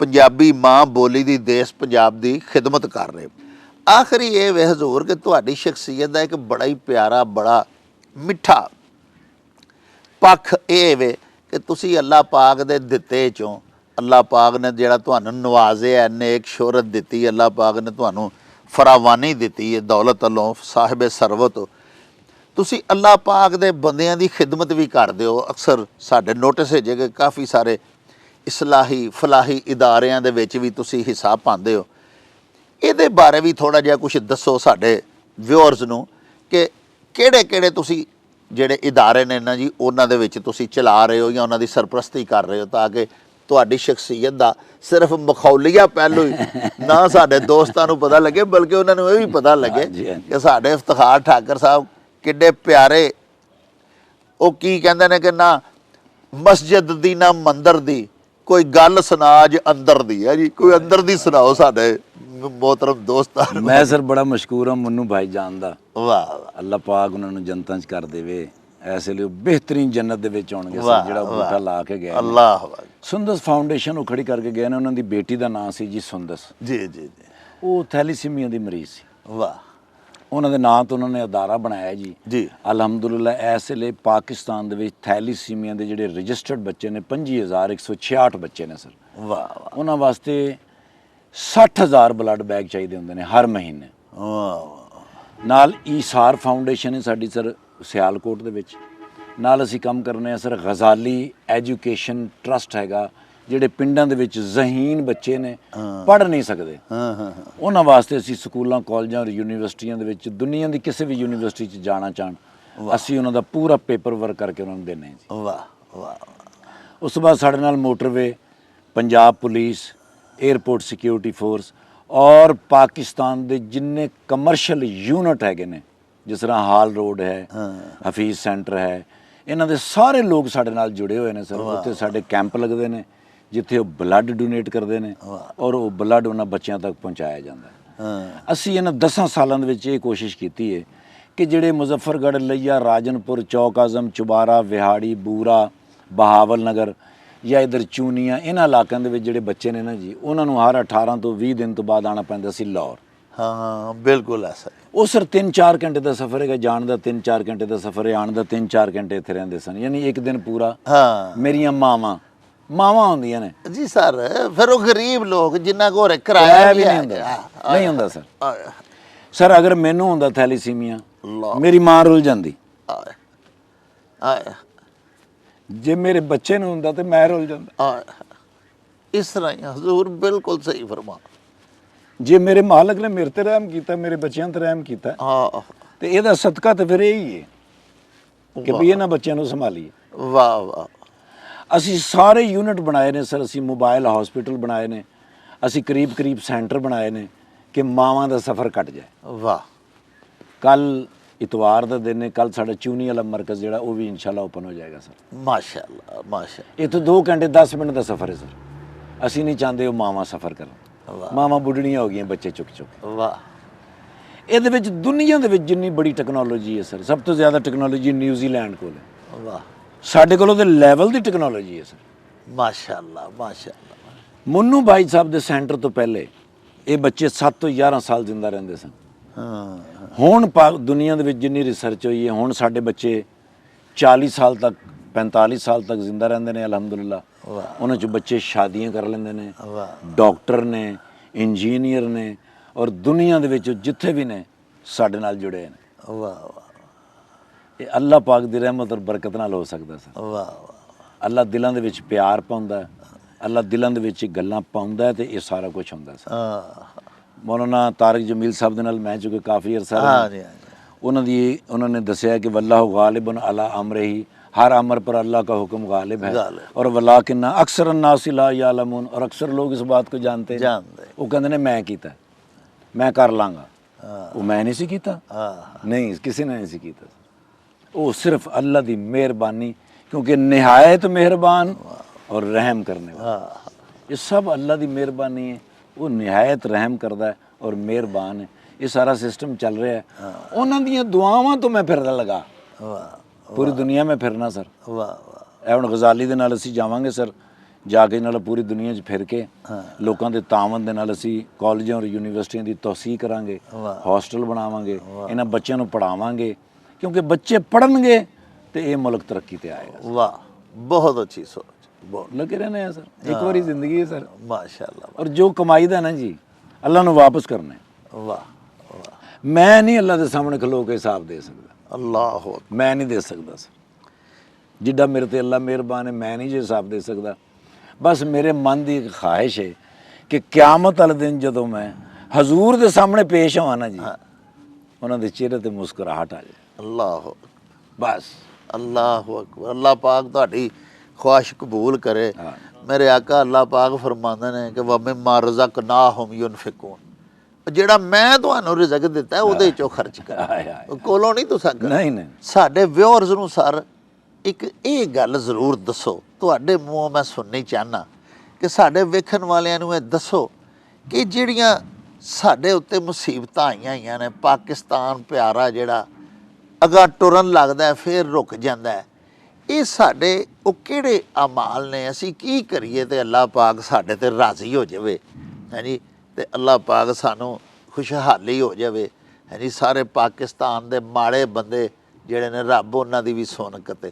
ਪੰਜਾਬੀ ਮਾਂ ਬੋਲੀ ਦੀ ਦੇਸ਼ ਪੰਜਾਬ ਦੀ ਖਿਦਮਤ ਕਰ ਰਹੇ ਹੋ। ਆਖਰੀ ਇਹ ਵੇ ਹਜ਼ੂਰ ਕਿ ਤੁਹਾਡੀ ਸ਼ਖਸੀਅਤ ਦਾ ਇੱਕ ਬੜਾ ਹੀ ਪਿਆਰਾ, ਬੜਾ ਮਿੱਠਾ ਪੱਖ ਇਹ ਵੇ ਕਿ ਤੁਸੀਂ ਅੱਲਾ ਪਾਕ ਦੇ ਦਿੱਤੇ ਚੋਂ, ਅੱਲਾ ਪਾਕ ਨੇ ਜਿਹੜਾ ਤੁਹਾਨੂੰ ਨਵਾਜ਼ਿਆ, ਨੇਕ ਸ਼ੋਹਰਤ ਦਿੱਤੀ, ਅੱਲਾ ਪਾਕ ਨੇ ਤੁਹਾਨੂੰ ਫਰਾਵਾਨੀ ਦਿੱਤੀ ਹੈ ਦੌਲਤ ਵੱਲੋਂ, ਸਾਹਿਬ ਸਰਵਤ ਹੋ, ਤੁਸੀਂ ਅੱਲਾ ਪਾਕ ਦੇ ਬੰਦਿਆਂ ਦੀ ਖਿਦਮਤ ਵੀ ਕਰਦੇ ਹੋ। ਅਕਸਰ ਸਾਡੇ ਨੋਟਿਸ ਹੈ ਜੇ ਕਿ ਕਾਫੀ ਸਾਰੇ ਇਸਲਾਹੀ ਫਲਾਹੀ ਇਦਾਰਿਆਂ ਦੇ ਵਿੱਚ ਵੀ ਤੁਸੀਂ ਹਿੱਸਾ ਪਾਉਂਦੇ ਹੋ। ਇਹਦੇ ਬਾਰੇ ਵੀ ਥੋੜ੍ਹਾ ਜਿਹਾ ਕੁਛ ਦੱਸੋ ਸਾਡੇ ਵਿਊਅਰਸ ਨੂੰ ਕਿ ਕਿਹੜੇ ਕਿਹੜੇ ਤੁਸੀਂ ਜਿਹੜੇ ਇਦਾਰੇ ਨੇ ਨਾ ਜੀ, ਉਹਨਾਂ ਦੇ ਵਿੱਚ ਤੁਸੀਂ ਚਲਾ ਰਹੇ ਹੋ ਜਾਂ ਉਹਨਾਂ ਦੀ ਸਰਪ੍ਰਸਤੀ ਕਰ ਰਹੇ ਹੋ, ਤਾਂ ਕਿ ਤੁਹਾਡੀ ਸ਼ਖਸੀਅਤ ਦਾ ਸਿਰਫ ਮਖੌਲੀਆ ਪਹਿਲੂ ਹੀ ਨਾ ਸਾਡੇ ਦੋਸਤਾਂ ਨੂੰ ਪਤਾ ਲੱਗੇ, ਬਲਕਿ ਉਹਨਾਂ ਨੂੰ ਇਹ ਵੀ ਪਤਾ ਲੱਗੇ ਕਿ ਸਾਡੇ ਇਫਤਖਾਰ ਠਾਕਰ ਸਾਹਿਬ ਕਿੱਡੇ ਪਿਆਰੇ, ਉਹ ਕੀ ਕਹਿੰਦੇ ਨੇ ਕਿ ਨਾ ਮਸਜਿਦ ਦੀ ਨਾ ਮੰਦਰ ਦੀ, ਕੋਈ ਗੱਲ ਸੁਣਾ ਅੱਜ ਅੰਦਰ ਦੀ ਹੈ ਜੀ, ਕੋਈ ਅੰਦਰ ਦੀ ਸੁਣਾਓ ਸਾਡੇ ਮੋਹਤਰਮ ਦੋਸਤਾਂ ਨੂੰ। ਮੈਂ ਸਰ ਬੜਾ ਮਸ਼ਕੂਰ ਹਾਂ ਮੰਨੂ ਭਾਈ ਜਾਨ ਦਾ। ਵਾਹ, ਅੱਲਾ ਪਾਕ ਉਹਨਾਂ ਨੂੰ ਜੰਨਤਾਂ 'ਚ ਕਰ ਦੇਵੇ, ਐਸੇ ਲਈ ਬਿਹਤਰੀਨ ਜੰਨਤ ਦੇ ਵਿੱਚ ਆਉਣਗੇ ਸਰ, ਜਿਹੜਾ ਬੂਟਾ ਲਾ ਕੇ ਗਏ। ਅੱਲਾਹ ਸੁੰਦਸ ਫਾਊਂਡੇਸ਼ਨ ਉਹ ਖੜੀ ਕਰਕੇ ਗਏ ਨੇ, ਉਹਨਾਂ ਦੀ ਬੇਟੀ ਦਾ ਨਾਂ ਸੀ ਜੀ ਸੁੰਦਸ। ਜੀ ਜੀ ਜੀ, ਉਹ ਥੈਲੀਸੀਮੀਆ ਦੀ ਮਰੀਜ਼ ਸੀ। ਵਾਹ, ਉਹਨਾਂ ਦੇ ਨਾਂ ਤੋਂ ਉਹਨਾਂ ਨੇ ਅਦਾਰਾ ਬਣਾਇਆ ਜੀ। ਜੀ ਅਲਹਮਦੁਲਿਲਾ ਇਸ ਵੇਲੇ ਪਾਕਿਸਤਾਨ ਦੇ ਵਿੱਚ ਥੈਲੀਸੀਮੀਆ ਦੇ ਜਿਹੜੇ ਰਜਿਸਟਰਡ ਬੱਚੇ ਨੇ 25,166 ਬੱਚੇ ਨੇ ਸਰ। ਵਾਹ, ਉਹਨਾਂ ਵਾਸਤੇ 60,000 ਬਲੱਡ ਬੈਗ ਚਾਹੀਦੇ ਹੁੰਦੇ ਨੇ ਹਰ ਮਹੀਨੇ। ਵਾਹ, ਨਾਲ ਈਸਾਰ ਫਾਊਂਡੇਸ਼ਨ ਹੈ ਸਾਡੀ ਸਰ ਸਿਆਲਕੋਟ ਦੇ ਵਿੱਚ, ਨਾਲ ਅਸੀਂ ਕੰਮ ਕਰਨੇ ਆ ਸਰ ਗਜ਼ਾਲੀ ਐਜੂਕੇਸ਼ਨ ਟਰਸਟ ਹੈਗਾ, ਜਿਹੜੇ ਪਿੰਡਾਂ ਦੇ ਵਿੱਚ ਜ਼ਹੀਨ ਬੱਚੇ ਨੇ, ਪੜ੍ਹ ਨਹੀਂ ਸਕਦੇ, ਉਹਨਾਂ ਵਾਸਤੇ ਅਸੀਂ ਸਕੂਲਾਂ ਕਾਲਜਾਂ ਔਰ ਯੂਨੀਵਰਸਿਟੀਆਂ ਦੇ ਵਿੱਚ ਦੁਨੀਆ ਦੀ ਕਿਸੇ ਵੀ ਯੂਨੀਵਰਸਿਟੀ 'ਚ ਜਾਣਾ ਚਾਹਣ, ਅਸੀਂ ਉਹਨਾਂ ਦਾ ਪੂਰਾ ਪੇਪਰ ਵਰਕ ਕਰਕੇ ਉਹਨਾਂ ਨੂੰ ਦਿੰਦੇ ਹਾਂ ਜੀ। ਵਾਹ ਵਾਹ। ਉਸ ਤੋਂ ਬਾਅਦ ਸਾਡੇ ਨਾਲ motorway, Punjab police, airport security force ਔਰ ਪਾਕਿਸਤਾਨ ਦੇ ਜਿੰਨੇ ਕਮਰਸ਼ੀਅਲ ਯੂਨਿਟ ਹੈਗੇ ਨੇ, ਜਿਸ ਤਰ੍ਹਾਂ ਹਾਲ ਰੋਡ ਹੈ, ਹਫੀਜ਼ ਸੈਂਟਰ ਹੈ, ਇਹਨਾਂ ਦੇ ਸਾਰੇ ਲੋਕ ਸਾਡੇ ਨਾਲ ਜੁੜੇ ਹੋਏ ਨੇ ਸਰ। ਉੱਥੇ ਸਾਡੇ ਕੈਂਪ ਲੱਗਦੇ ਨੇ ਜਿੱਥੇ ਉਹ ਬਲੱਡ ਡੋਨੇਟ ਕਰਦੇ ਨੇ ਔਰ ਉਹ ਬਲੱਡ ਉਹਨਾਂ ਬੱਚਿਆਂ ਤੱਕ ਪਹੁੰਚਾਇਆ ਜਾਂਦਾ ਹੈ। ਅਸੀਂ ਇਹਨਾਂ 10 ਸਾਲਾਂ ਦੇ ਵਿੱਚ ਇਹ ਕੋਸ਼ਿਸ਼ ਕੀਤੀ ਹੈ ਕਿ ਜਿਹੜੇ ਮੁਜ਼ੱਫਰਗੜ੍ਹ, ਲਈਆ, ਰਾਜਨਪੁਰ, ਚੌਕ ਆਜ਼ਮ, ਚੁਬਾਰਾ, ਵਿਹਾੜੀ, ਬੂਰਾ, ਬਹਾਵਲ ਨਗਰ ਜਾਂ ਇੱਧਰ ਚੂਨੀਆਂ, ਇਹਨਾਂ ਇਲਾਕਿਆਂ ਦੇ ਵਿੱਚ ਜਿਹੜੇ ਬੱਚੇ ਨੇ ਨਾ ਜੀ, ਉਹਨਾਂ ਨੂੰ ਹਰ 18 ਤੋਂ 20 ਦਿਨ ਤੋਂ ਬਾਅਦ ਆਉਣਾ ਪੈਂਦਾ ਸੀ ਲਾਹੌਰ। ਹਾਂ ਬਿਲਕੁਲ ਐਸਾ। ਉਹ ਸਰ 3-4 ਘੰਟੇ ਦਾ ਸਫ਼ਰ ਹੈਗਾ, ਜਾਣ ਦਾ 3-4 ਘੰਟੇ ਦਾ ਸਫ਼ਰ ਹੈ, ਆਉਣ ਦਾ 3-4 ਘੰਟੇ ਇੱਥੇ ਰਹਿੰਦੇ ਸਨ, ਯਾਨੀ ਇੱਕ ਦਿਨ ਪੂਰਾ। ਹਾਂ, ਮੇਰੀਆਂ ਮਾਵਾਂ ਹੁੰਦੀਆਂ ਨੇ ਜੀ ਸਰ। ਫਿਰ ਉਹ ਗਰੀਬ ਲੋਕ ਜਿੰਨਾ ਕੋਲ ਕਿਰਾਇਆ ਵੀ ਨਹੀਂ ਹੁੰਦਾ, ਨਹੀਂ ਹੁੰਦਾ ਸਰ। ਸਰ ਅਗਰ ਮੈਨੂੰ ਹੁੰਦਾ ਥੈਲੀਸੀਮੀਆ, ਮੇਰੀ ਮਾਂ ਰੁੱਲ ਜਾਂਦੀ, ਜੇ ਮੇਰੇ ਬੱਚੇ ਨੂੰ ਹੁੰਦਾ ਤੇ ਮੈਂ ਰੁੱਲ ਜਾਂਦਾ। ਇਸ ਤਰ੍ਹਾਂ ਹੀ ਹਜ਼ੂਰ ਬਿਲਕੁਲ ਸਹੀ ਫਰਮਾ। ਜੇ ਮੇਰੇ ਮਾਲਕ ਨੇ ਮੇਰੇ ਤੇ ਰਹਿਮ ਕੀਤਾ, ਮੇਰੇ ਬੱਚਿਆਂ ਤੇ ਰਹਿਮ ਕੀਤਾ, ਤੇ ਇਹਦਾ ਸਦਕਾ ਤੇ ਫਿਰ ਇਹ ਹੀ ਹੈ ਕਿ ਵੀ ਇਹਨਾਂ ਬੱਚਿਆਂ ਨੂੰ ਸੰਭਾਲੀਏ। ਵਾਹ ਵਾਹ। ਅਸੀਂ ਸਾਰੇ ਯੂਨਿਟ ਬਣਾਏ ਨੇ ਸਰ, ਅਸੀਂ ਮੋਬਾਈਲ ਹਸਪੀਟਲ ਬਣਾਏ ਨੇ, ਅਸੀਂ ਕਰੀਬ ਸੈਂਟਰ ਬਣਾਏ ਨੇ ਕਿ ਮਾਵਾਂ ਦਾ ਸਫ਼ਰ ਘਟ ਜਾਏ। ਵਾਹ। ਕੱਲ ਇਤਵਾਰ ਦਾ ਦਿਨ ਹੈ, ਕੱਲ ਸਾਡਾ ਚੂਨੀ ਵਾਲਾ ਮਰਕਜ਼ ਜਿਹੜਾ ਉਹ ਵੀ ਇਨਸ਼ਾਅੱਲਾ ਓਪਨ ਹੋ ਜਾਏਗਾ ਸਰ। ਮਾਸ਼ਾਅੱਲਾ ਮਾਸ਼ਾਅੱਲਾ। ਇੱਥੋਂ 2 ਘੰਟੇ 10 ਮਿੰਟ ਦਾ ਸਫ਼ਰ ਹੈ ਸਰ। ਅਸੀਂ ਨਹੀਂ ਚਾਹੁੰਦੇ ਉਹ ਮਾਵਾਂ ਸਫ਼ਰ ਕਰਨ, ਮਾਵਾਂ ਬੁੱਢੜੀਆਂ ਹੋ ਗਈਆਂ ਬੱਚੇ ਚੁੱਕ। ਵਾਹ। ਇਹਦੇ ਵਿੱਚ ਦੁਨੀਆ ਦੇ ਵਿੱਚ ਜਿੰਨੀ ਬੜੀ ਟੈਕਨੋਲੋਜੀ ਹੈ ਸਰ, ਸਭ ਤੋਂ ਜ਼ਿਆਦਾ ਟੈਕਨੋਲੋਜੀ ਨਿਊਜ਼ੀਲੈਂਡ ਕੋਲ ਹੈ। ਵਾਹ, ਸਾਡੇ ਕੋਲ ਉਹਦੇ ਲੈਵਲ ਦੀ ਟੈਕਨੋਲੋਜੀ ਹੈ ਸਰ। ਮਾਸ਼ਾਅੱਲਾ ਮਾਸ਼ਾਅੱਲਾ। ਮੁੰਨੂ ਭਾਈ ਸਾਹਿਬ ਦੇ ਸੈਂਟਰ ਤੋਂ ਪਹਿਲੇ ਇਹ ਬੱਚੇ 7 ਤੋਂ 11 ਸਾਲ ਜ਼ਿੰਦਾ ਰਹਿੰਦੇ ਸਨ। ਹਾਂ, ਹੁਣ ਦੁਨੀਆ ਦੇ ਵਿੱਚ ਜਿੰਨੀ ਰਿਸਰਚ ਹੋਈ ਹੈ, ਹੁਣ ਸਾਡੇ ਬੱਚੇ 40 ਸਾਲ ਤੱਕ 45 ਸਾਲ ਤੱਕ ਜ਼ਿੰਦਾ ਰਹਿੰਦੇ ਨੇ ਅਲਹਮਦੁਲਿਲਾ। ਉਹਨਾਂ 'ਚ ਬੱਚੇ ਸ਼ਾਦੀਆਂ ਕਰ ਲੈਂਦੇ ਨੇ, ਡਾਕਟਰ ਨੇ, ਇੰਜੀਨੀਅਰ ਨੇ, ਔਰ ਦੁਨੀਆ ਦੇ ਵਿੱਚ ਜਿੱਥੇ ਵੀ ਨੇ ਸਾਡੇ ਨਾਲ ਜੁੜੇ ਨੇ। ਵਾਹ ਵਾਹ, ਇਹ ਅੱਲਾਹ ਪਾਕ ਦੀ ਰਹਿਮਤ ਔਰ ਬਰਕਤ ਨਾਲ ਹੋ ਸਕਦਾ ਸਰ। ਵਾਹ ਵਾਹ। ਅੱਲਾਹ ਦਿਲਾਂ ਦੇ ਵਿੱਚ ਪਿਆਰ ਪਾਉਂਦਾ ਹੈ, ਅੱਲਾਹ ਦਿਲਾਂ ਦੇ ਵਿੱਚ ਗੱਲਾਂ ਪਾਉਂਦਾ ਹੈ ਤੇ ਇਹ ਸਾਰਾ ਕੁਝ ਹੁੰਦਾ ਸਰ। ਮੌਲਾਨਾ ਤਾਰਿਕ ਜਮੀਲ ਸਾਹਿਬ ਦੇ ਨਾਲ ਮੈਂ ਚੁੱਕੇ ਕਾਫੀ ਅਰਸਾ ਰਿਹਾ। ਉਹਨਾਂ ਨੇ ਦੱਸਿਆ ਕਿ ਵੱਲਾਹੁ ਗਾਲਿਬਨ ਅਲਾ ਅਮਰਿhi, हर अमर पर अल्लाह का हुक्म गालिब है और वलाकिन्ना अक्सर अन्नास ला यालमून, और अक्सर लोग इस बात को जानते वो कहते ने मैं कीता, मैं कर लांगा, वो मैं नहीं सी कीता, नहीं किसी ने नहीं सी कीता। वो सिर्फ अल्लाह दी मेहरबानी, क्योंकि निहायत मेहरबान और रहम करने वाला, ये सब अल्लाह दी मेहरबानी है। वो निहायत रहम करता है और मेहरबान है। ये सारा सिस्टम चल रहा है। उन्होंने दियां दुआवां तो मैं फिर लगा पूरी दुनिया में फिरना सर। ਇਹ ਹੁਣ ਗਜ਼ਾਲੀ ਦੇ ਨਾਲ ਅਸੀਂ ਜਾਵਾਂਗੇ ਸਰ, ਜਾ ਕੇ ਨਾਲ ਪੂਰੀ ਦੁਨੀਆ 'ਚ ਫਿਰ ਕੇ ਲੋਕਾਂ ਦੇ ਤਾਮਨ ਦੇ ਨਾਲ ਅਸੀਂ ਕਾਲਜਾਂ ਔਰ ਯੂਨੀਵਰਸਿਟੀਆਂ ਦੀ ਤੌਸੀਹ ਕਰਾਂਗੇ, ਹੌਸਟਲ ਬਣਾਵਾਂਗੇ, ਇਹਨਾਂ ਬੱਚਿਆਂ ਨੂੰ ਪੜਾਵਾਂਗੇ, ਕਿਉਂਕਿ ਬੱਚੇ ਪੜਨਗੇ ਤੇ ਇਹ ਮੁਲਕ ਤਰੱਕੀ ਤੇ ਆਏਗਾ। ਵਾਹ, ਬਹੁਤ ਅੱਛੀ ਸੋਚ, ਬਹੁਤ ਲੱਗੇ ਰਹਿੰਦੇ ਆ ਸਰ। ਇੱਕ ਵਾਰੀ ਜ਼ਿੰਦਗੀ ਹੈ ਸਰ, ਮਾਸ਼ਾਅੱਲਾ। ਔਰ ਜੋ ਕਮਾਈ ਦਾ ਨਾ ਜੀ ਅੱਲਾ ਨੂੰ ਵਾਪਸ ਕਰਨਾ। ਵਾਹ ਵਾਹ। ਮੈਂ ਨਹੀਂ ਅੱਲਾ ਦੇ ਸਾਹਮਣੇ ਖਲੋ ਕੇ ਹਿਸਾਬ ਦੇ ਸਕਦਾ, ਅੱਲਾਹ, ਮੈਂ ਨਹੀਂ ਦੇ ਸਕਦਾ ਸਰ। ਜਿੱਡਾ ਮੇਰੇ ਤੇ ਅੱਲਾ ਮਿਹਰਬਾਨ ਹੈ, ਮੈਂ ਨਹੀਂ ਜੇ ਹਿਸਾਬ ਦੇ ਸਕਦਾ। ਬਸ ਮੇਰੇ ਮਨ ਦੀ ਇੱਕ ਖਾਹਿਸ਼ ਹੈ ਕਿ ਕਿਆਮਤ ਵਾਲੇ ਦਿਨ ਜਦੋਂ ਮੈਂ ਹਜ਼ੂਰ ਦੇ ਸਾਹਮਣੇ ਪੇਸ਼ ਹੋਵਾਂ ਨਾ ਜੀ, ਉਹਨਾਂ ਦੇ ਚਿਹਰੇ ਤੇ ਮੁਸਕਰਾਹਟ ਆ ਜਾਏ। ਅੱਲਾਹ, ਬਸ ਅੱਲਾਹੁ ਅਕਬਰ। ਅੱਲਾਹ ਪਾਕ ਤੁਹਾਡੀ ख्वाहिश कबूल करे। मेरे आका अल्लाह पाक फरमांदे ने कि वमिम्मा रज़क़नाहुम युनफ़िकून, ਜਿਹੜਾ ਮੈਂ ਤੁਹਾਨੂੰ ਰਿਜ਼ਕ ਦਿੱਤਾ ਉਹਦੇ ਚੋਂ ਖਰਚ ਕਰ, ਕੋਲੋਂ ਨਹੀਂ ਤੁਸੀਂ ਕਰ। ਨਹੀਂ ਨਹੀਂ, ਸਾਡੇ ਵਿਊਅਰਸ ਨੂੰ ਸਰ ਇੱਕ ਇਹ ਗੱਲ ਜ਼ਰੂਰ ਦੱਸੋ, ਤੁਹਾਡੇ ਮੂੰਹੋਂ ਮੈਂ ਸੁਣਨੀ ਚਾਹਨਾ ਕਿ ਸਾਡੇ ਵੇਖਣ ਵਾਲਿਆਂ ਨੂੰ ਇਹ ਦੱਸੋ ਕਿ ਜਿਹੜੀਆਂ ਸਾਡੇ ਉੱਤੇ ਮੁਸੀਬਤਾਂ ਆਈਆਂ ਹੋਈਆਂ ਨੇ, ਪਾਕਿਸਤਾਨ ਪਿਆਰਾ ਜਿਹੜਾ ਅਗਾਂਹ ਟੁਰਨ ਲੱਗਦਾ ਫਿਰ ਰੁਕ ਜਾਂਦਾ, ਇਹ ਸਾਡੇ ਉਹ ਕਿਹੜੇ ਅਮਾਲ ਨੇ, ਅਸੀਂ ਕੀ ਕਰੀਏ ਤੇ ਅੱਲਾਹ ਪਾਕ ਸਾਡੇ ਤੇ ਰਾਜ਼ੀ ਹੋ ਜਾਵੇ ਹੈ ਜੀ, ਤੇ ਅੱਲਾਹ ਪਾਕ ਸਾਨੂੰ ਖੁਸ਼ਹਾਲੀ ਹੋ ਜਾਵੇ ਹੈ ਜੀ। ਸਾਰੇ ਪਾਕਿਸਤਾਨ ਦੇ ਮਾੜੇ ਬੰਦੇ ਜਿਹੜੇ ਨੇ ਰੱਬ ਉਹਨਾਂ ਦੀ ਵੀ ਸੁਣ ਕਤੇ,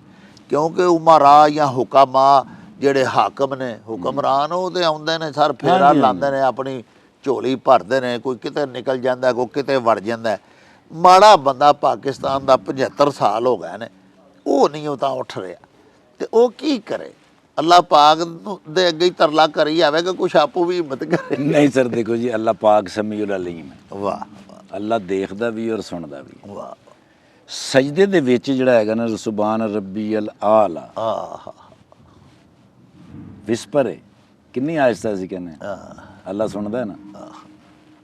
ਕਿਉਂਕਿ ਉਮਰਾ ਜਾਂ ਹੁਕਮਾ ਜਿਹੜੇ ਹਾਕਮ ਨੇ, ਹੁਕਮਰਾਨ, ਉਹਦੇ ਆਉਂਦੇ ਨੇ ਸਰ ਫੇਰਾ ਲਾਉਂਦੇ ਨੇ, ਆਪਣੀ ਝੋਲੀ ਭਰਦੇ ਨੇ, ਕੋਈ ਕਿਤੇ ਨਿਕਲ ਜਾਂਦਾ, ਕੋਈ ਕਿਤੇ ਵੜ ਜਾਂਦਾ। ਮਾੜਾ ਬੰਦਾ ਪਾਕਿਸਤਾਨ ਦਾ 75 ਸਾਲ ਹੋ ਗਏ ਨੇ, ਉਹ ਨਹੀਂ ਉਹ ਤਾਂ ਉੱਠ ਰਿਹਾ, ਤੇ ਉਹ ਕੀ ਕਰੇ? ਅੱਲਾਹ ਪਾਕ ਦੇ ਅੱਗੇ ਹੀ ਤਰਲਾ ਕਰੀ ਆਵੇਗਾ, ਕੁਛ ਆਪੂ ਵੀ ਹਿੰਮਤ ਕਰੇ। ਨਹੀਂ ਸਰ, ਦੇਖੋ ਜੀ ਅੱਲਾਹ ਪਾਕ ਸਮੀਉਲ ਅਲੀਮ ਹੈ। ਵਾਹ, ਅੱਲਾਹ ਦੇਖਦਾ ਵੀ ਔਰ ਸੁਣਦਾ ਵੀ। ਵਾਹ, ਸਜਦੇ ਦੇ ਵਿੱਚ ਜਿਹੜਾ ਹੈਗਾ ਨਾ, ਸੁਬਾਨ ਰੱਬੀ ਅਲ ਆਲਾ, ਵਿਸਪਰ ਹੈ, ਕਿੰਨੀ ਆਹਿਸਤਾ ਸੀ ਕਹਿੰਦੇ, ਅੱਲਾਹ ਸੁਣਦਾ ਹੈ ਨਾ,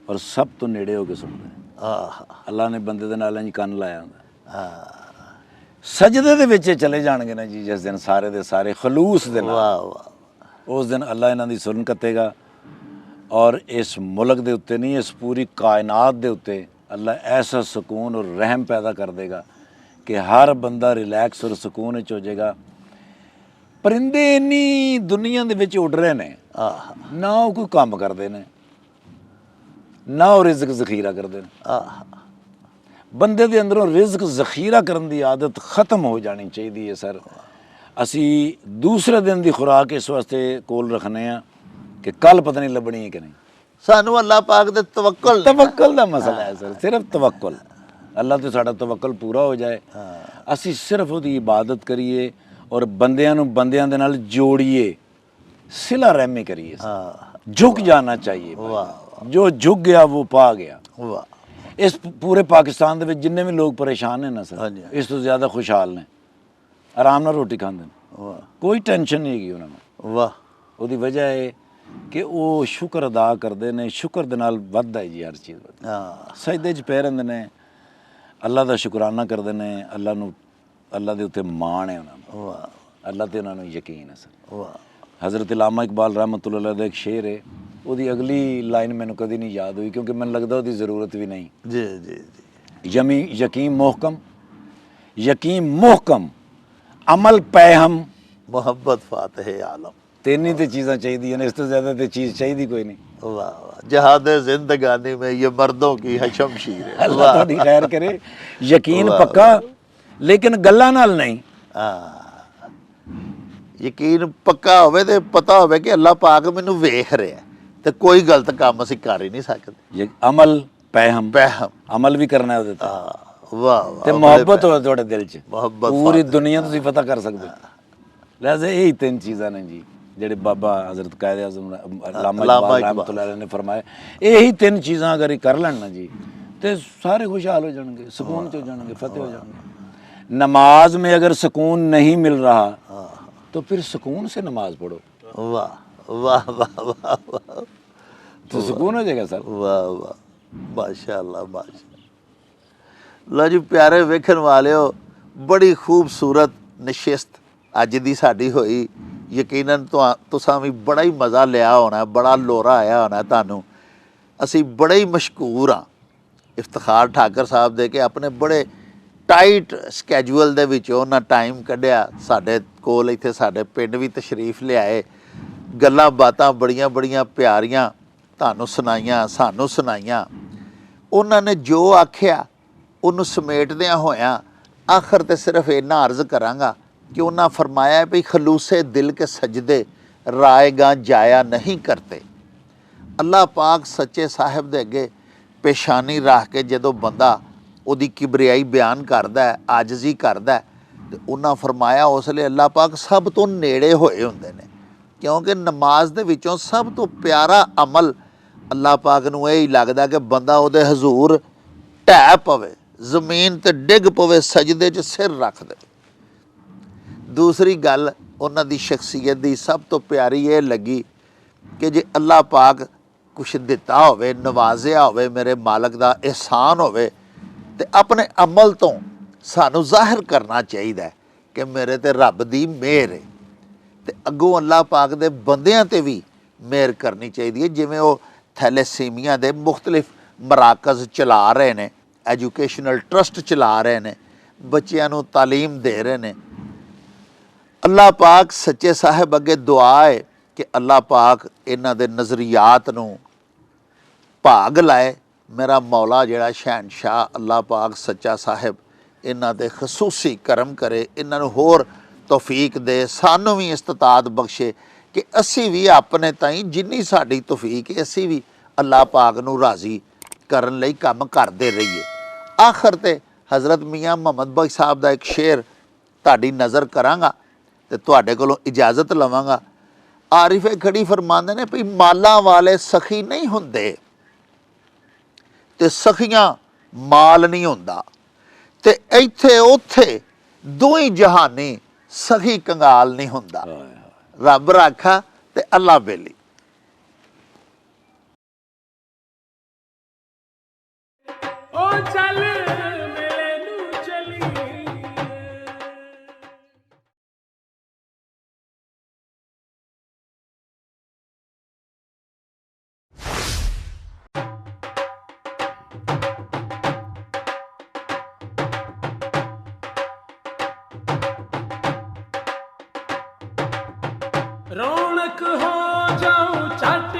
ਔਰ ਸਭ ਤੋਂ ਨੇੜੇ ਹੋ ਕੇ ਸੁਣਦਾ ਹੈ। ਅੱਲਾਹ ਨੇ ਬੰਦੇ ਦੇ ਨਾਲ ਇੰਝ ਕੰਨ ਲਾਇਆ ਹੁੰਦਾ। ਸਜਦੇ ਦੇ ਵਿੱਚ ਚਲੇ ਜਾਣਗੇ ਨਾ ਜੀ ਜਿਸ ਦਿਨ, ਸਾਰੇ ਦੇ ਸਾਰੇ ਖਲੂਸ ਦੇ ਨਾਲ, ਵਾਹ ਵਾਹ, ਉਸ ਦਿਨ ਅੱਲਾਹ ਇਹਨਾਂ ਦੀ ਸੁਰਨ ਕੱਤੇਗਾ। ਔਰ ਇਸ ਮੁਲਕ ਦੇ ਉੱਤੇ ਨਹੀਂ, ਇਸ ਪੂਰੀ ਕਾਇਨਾਤ ਦੇ ਉੱਤੇ ਅੱਲਾਹ ਐਸਾ ਸਕੂਨ ਔਰ ਰਹਿਮ ਪੈਦਾ ਕਰ ਦੇਗਾ ਕਿ ਹਰ ਬੰਦਾ ਰਿਲੈਕਸ ਔਰ ਸਕੂਨ ਵਿੱਚ ਹੋ ਜਾਏਗਾ। ਪਰਿੰਦੇ ਇੰਨੀ ਦੁਨੀਆ ਦੇ ਵਿੱਚ ਉੱਡ ਰਹੇ ਨੇ, ਨਾ ਉਹ ਕੋਈ ਕੰਮ ਕਰਦੇ ਨੇ, ਨਾ ਉਹ ਰਿਜ਼ਕ ਜ਼ਖੀਰਾ ਕਰਦੇ ਨੇ। ਬੰਦੇ ਦੇ ਅੰਦਰੋਂ ਰਿਜ਼ਕ ਜ਼ਖੀਰਾ ਕਰਨ ਦੀ ਆਦਤ ਖਤਮ ਹੋ ਜਾਣੀ ਚਾਹੀਦੀ ਹੈ ਸਰ। ਅਸੀਂ ਦੂਸਰੇ ਦਿਨ ਦੀ ਖੁਰਾਕ ਇਸ ਵਾਸਤੇ ਕੋਲ ਰੱਖਨੇ ਆ ਕਿ ਕੱਲ ਪਤਾ ਨਹੀਂ ਲੱਭਣੀ ਹੈ ਕਿ ਨਹੀਂ। ਸਾਨੂੰ ਅੱਲਾਹ ਪਾਕ ਦੇ ਤਵੱਕਲ ਦਾ ਮਸਲਾ ਹੈ ਸਰ, ਸਿਰਫ ਤਵੱਕਲ। ਅੱਲਾਹ ਤੇ ਸਾਡਾ ਤਵੱਕਲ ਪੂਰਾ ਹੋ ਜਾਏ, ਅਸੀਂ ਸਿਰਫ ਉਹਦੀ ਇਬਾਦਤ ਕਰੀਏ ਔਰ ਬੰਦਿਆਂ ਨੂੰ ਬੰਦਿਆਂ ਦੇ ਨਾਲ ਜੋੜੀਏ, ਸਿਲਾ ਰਹਿਮੀ ਕਰੀਏ। ਝੁਕ ਜਾਣਾ ਚਾਹੀਏ, ਜੋ ਝੁਕ ਗਿਆ ਉਹ ਪਾ ਗਿਆ। ਇਸ ਪੂਰੇ ਪਾਕਿਸਤਾਨ ਦੇ ਵਿੱਚ ਜਿੰਨੇ ਵੀ ਲੋਕ ਪਰੇਸ਼ਾਨ ਨੇ ਨਾ ਸਰ, ਇਸ ਤੋਂ ਜ਼ਿਆਦਾ ਖੁਸ਼ਹਾਲ ਨੇ, ਆਰਾਮ ਨਾਲ ਰੋਟੀ ਖਾਂਦੇ ਨੇ, ਕੋਈ ਟੈਨਸ਼ਨ ਨਹੀਂ ਹੈਗੀ ਉਹਨਾਂ ਨੂੰ। ਵਾਹ, ਉਹਦੀ ਵਜ੍ਹਾ ਹੈ ਕਿ ਉਹ ਸ਼ੁਕਰ ਅਦਾ ਕਰਦੇ ਨੇ, ਸ਼ੁਕਰ ਦੇ ਨਾਲ ਵੱਧਦਾ ਹੈ ਜੀ ਹਰ ਚੀਜ਼। ਸਜਦੇ 'ਚ ਪੈ ਰਹਿੰਦੇ ਨੇ, ਅੱਲਾ ਦਾ ਸ਼ੁਕਰਾਨਾ ਕਰਦੇ ਨੇ, ਅੱਲਾ ਨੂੰ, ਅੱਲਾ ਦੇ ਉੱਤੇ ਮਾਣ ਹੈ ਉਹਨਾਂ ਨੂੰ, ਅੱਲਾ ਤੇ ਉਹਨਾਂ ਨੂੰ ਯਕੀਨ ਹੈ ਸਰ। ਹਜ਼ਰਤ ਅਲਾਮਾ ਇਕਬਾਲ ਰਹਿਮਤੁல்லாਹ ਅਲੈਹ ਦਾ ਇੱਕ ਸ਼ੇਰ ਹੈ ਉਹਦੀ ਅਗਲੀ ਲਾਈਨ ਮੈਨੂੰ ਕਦੀ ਨਹੀਂ ਯਾਦ ਹੋਈ, ਕਿਉਂਕਿ ਮੈਨੂੰ ਲੱਗਦਾ ਉਹਦੀ ਜ਼ਰੂਰਤ ਵੀ ਨਹੀਂ। ਜੀ ਜੀ ਜੀ। ਯਕੀਨ ਮੁਹਕਮ, ਯਕੀਨ ਮੁਹਕਮ, ਅਮਲ ਪੈਹਮ, ਮੁਹੱਬਤ ਫਾਤਿਹ ਆਲਮ। ਤਿੰਨ ਹੀ ਤੇ ਚੀਜ਼ਾਂ ਚਾਹੀਦੀਆਂ ਨੇ, ਇਸ ਤੋਂ ਜ਼ਿਆਦਾ ਤੇ ਚੀਜ਼ ਚਾਹੀਦੀ ਕੋਈ ਨਹੀਂ। वाह वाह, जहाद जिंदगानी में ये मर्दों की है शमशीर है। अल्लाह ਤੁਹਾਡੀ ਖੈਰ ਕਰੇ। ਯਕੀਨ ਪੱਕਾ, ਲੇਕਿਨ ਗੱਲਾਂ ਨਾਲ ਨਹੀਂ। ਯਕੀਨ ਪੱਕਾ ਹੋਵੇ ਤੇ ਪਤਾ ਹੋਵੇ ਕਿ ਅੱਲਾਹ ਪਾਕ ਮੈਨੂੰ ਵੇਖ ਰਿਹਾ ਤੇ ਕੋਈ ਗਲਤ ਕੰਮ ਅਸੀਂ ਕਰ ਹੀ ਨਹੀਂ ਸਕਦੇ। ਅਮਲ ਪੈਹਮ, ਪਹਿਮ, ਅਮਲ ਵੀ ਕਰਨਾ ਉਹਦੇ ਤੇ। ਵਾਹ ਵਾਹ। ਤੇ ਮੁਹੱਬਤ ਹੋਵੇ ਤੁਹਾਡੇ ਦਿਲ 'ਚ, ਮੁਹੱਬਤ ਪੂਰੀ ਦੁਨੀਆ ਤੁਸੀਂ ਫਤਹ ਕਰ ਸਕਦੇ ਹੋ। ਵੈਸੇ ਇਹੀ ਤਿੰਨ ਚੀਜ਼ਾਂ ਨੇ ਜੀ ਜਿਹੜੇ ਬਾਬਾ ਹਜ਼ਰਤ ਕਾਇਦ ਆਜ਼ਮ ਅਲਾਮਾ ਇਕਬਾਲ ਰਹਿਮਤੁல்லாਹ ਅਲੈਹ ਨੇ ਫਰਮਾਏ। ਇਹੀ ਤਿੰਨ ਚੀਜ਼ਾਂ ਅਗਰ ਇਹ ਕਰ ਲੈਣ ਨਾ ਜੀ ਤੇ ਸਾਰੇ खुशहाल हो जाएंगे, सुकून हो जाएंगे, फतेह हो जाएंगे। नमाज में अगर सुकून नहीं मिल रहा तो फिर सुकून से नमाज पढ़ो। वाह वाह वाह वाह वाह, तो सुकून हो जाएगा सर। वाह वाह, माशाअल्लाह माशाअल्लाह। लो जी प्यारे वेखण वालिओ, बड़ी खूबसूरत नशिस्त अज दी साडी होई। यकीनन तुसां भी बड़ा ही मज़ा लिया होना, बड़ा लोरा आया होना तुहानूं। असी बड़े ही मशहूर हाँ इफ्तिखार ठाकर साहब दे के अपने बड़े टाइट ਸਕੈਜੂਅਲ ਦੇ ਵਿੱਚ ਉਹਨਾਂ ਟਾਈਮ ਕੱਢਿਆ, ਸਾਡੇ ਕੋਲ ਇੱਥੇ ਸਾਡੇ ਪਿੰਡ ਵੀ ਤਸ਼ਰੀਫ ਲਿਆਏ, ਗੱਲਾਂ ਬਾਤਾਂ ਬੜੀਆਂ ਬੜੀਆਂ ਪਿਆਰੀਆਂ ਤੁਹਾਨੂੰ ਸੁਣਾਈਆਂ, ਸਾਨੂੰ ਸੁਣਾਈਆਂ। ਉਹਨਾਂ ਨੇ ਜੋ ਆਖਿਆ ਉਹਨੂੰ ਸਮੇਟਦਿਆਂ ਹੋਇਆਂ ਆਖਰ ਤੇ ਸਿਰਫ ਇੰਨਾ ਅਰਜ਼ ਕਰਾਂਗਾ कि उन्हें फरमाया भी खलूसे दिल के सजदे रायगा जाया नहीं करते। अल्लाह पाक सच्चे साहिब दे अगे पेशानी रख के जदों बंदा उहदी किबरियाई बयान करदा है, आजजी करदा है, तो उन्हें फरमाया उसले अल्लाह पाक सब तो नेड़े होए हुंदे ने, क्योंकि नमाज दे विचों सब तो प्यारा अमल अल्लाह पाक नूं यही लगदा कि बंदा उहदे हजूर ढह पवे, जमीन ते डिग पवे, सजदे च सिर रख दे। दूसरी गल उन्हां दी शख्सियत दी सब तो प्यारी ये लगी कि जे अल्लाह पाक कुछ दिता होवे, नवाजिया होवे, मेरे मालक दा एहसान होवे, ते अपने अमल तो सानू जाहिर करना चाहिए कि मेरे ते रब दी मेहर है, ते अगों अल्लाह पाक दे बंदियां ते भी मेहर करनी चाहिए। जिवें वो थैलेसीमिया दे मुख्तलिफ मराकज़ चला रहे ने, एजुकेशनल ट्रस्ट चला रहे ने, बच्चियां नू तालीम दे रहे ने। अल्लाह पाक सच्चे साहिब अगे दुआ है कि अल्लाह पाक इन्हां दे नज़रियात नूं भाग लाए। मेरा मौला जिहड़ा शहनशाह अल्लाह पाक सच्चा साहिब इन्हां दे खसूसी करम करे, इन्हां नूं होर तौफीक दे, सानू भी इस्तिताअत बख्शे कि असी भी अपने ताईं जिन्नी साडी तौफीक है असी भी अल्लाह पाक नूं राज़ी करन लई काम करदे रहिए। आखिर ते हज़रत मियाँ मुहम्मद बख्श साहब दा एक शेर तुहाडी नज़र करांगा ते तुहाडे कोलों इजाज़त लवांगा। आरिफे खड़ी फरमांदे ने भी मालां वाले सखी नहीं हुंदे ते सखियां माल नहीं हुंदा, ते इत्थे उत्थे दो ही जहानी सखी कंगाल नहीं हुंदा। रब राखा ते अल्लाह बेली। ओ चल मेरे नू चली रौनक हो जाऊं छट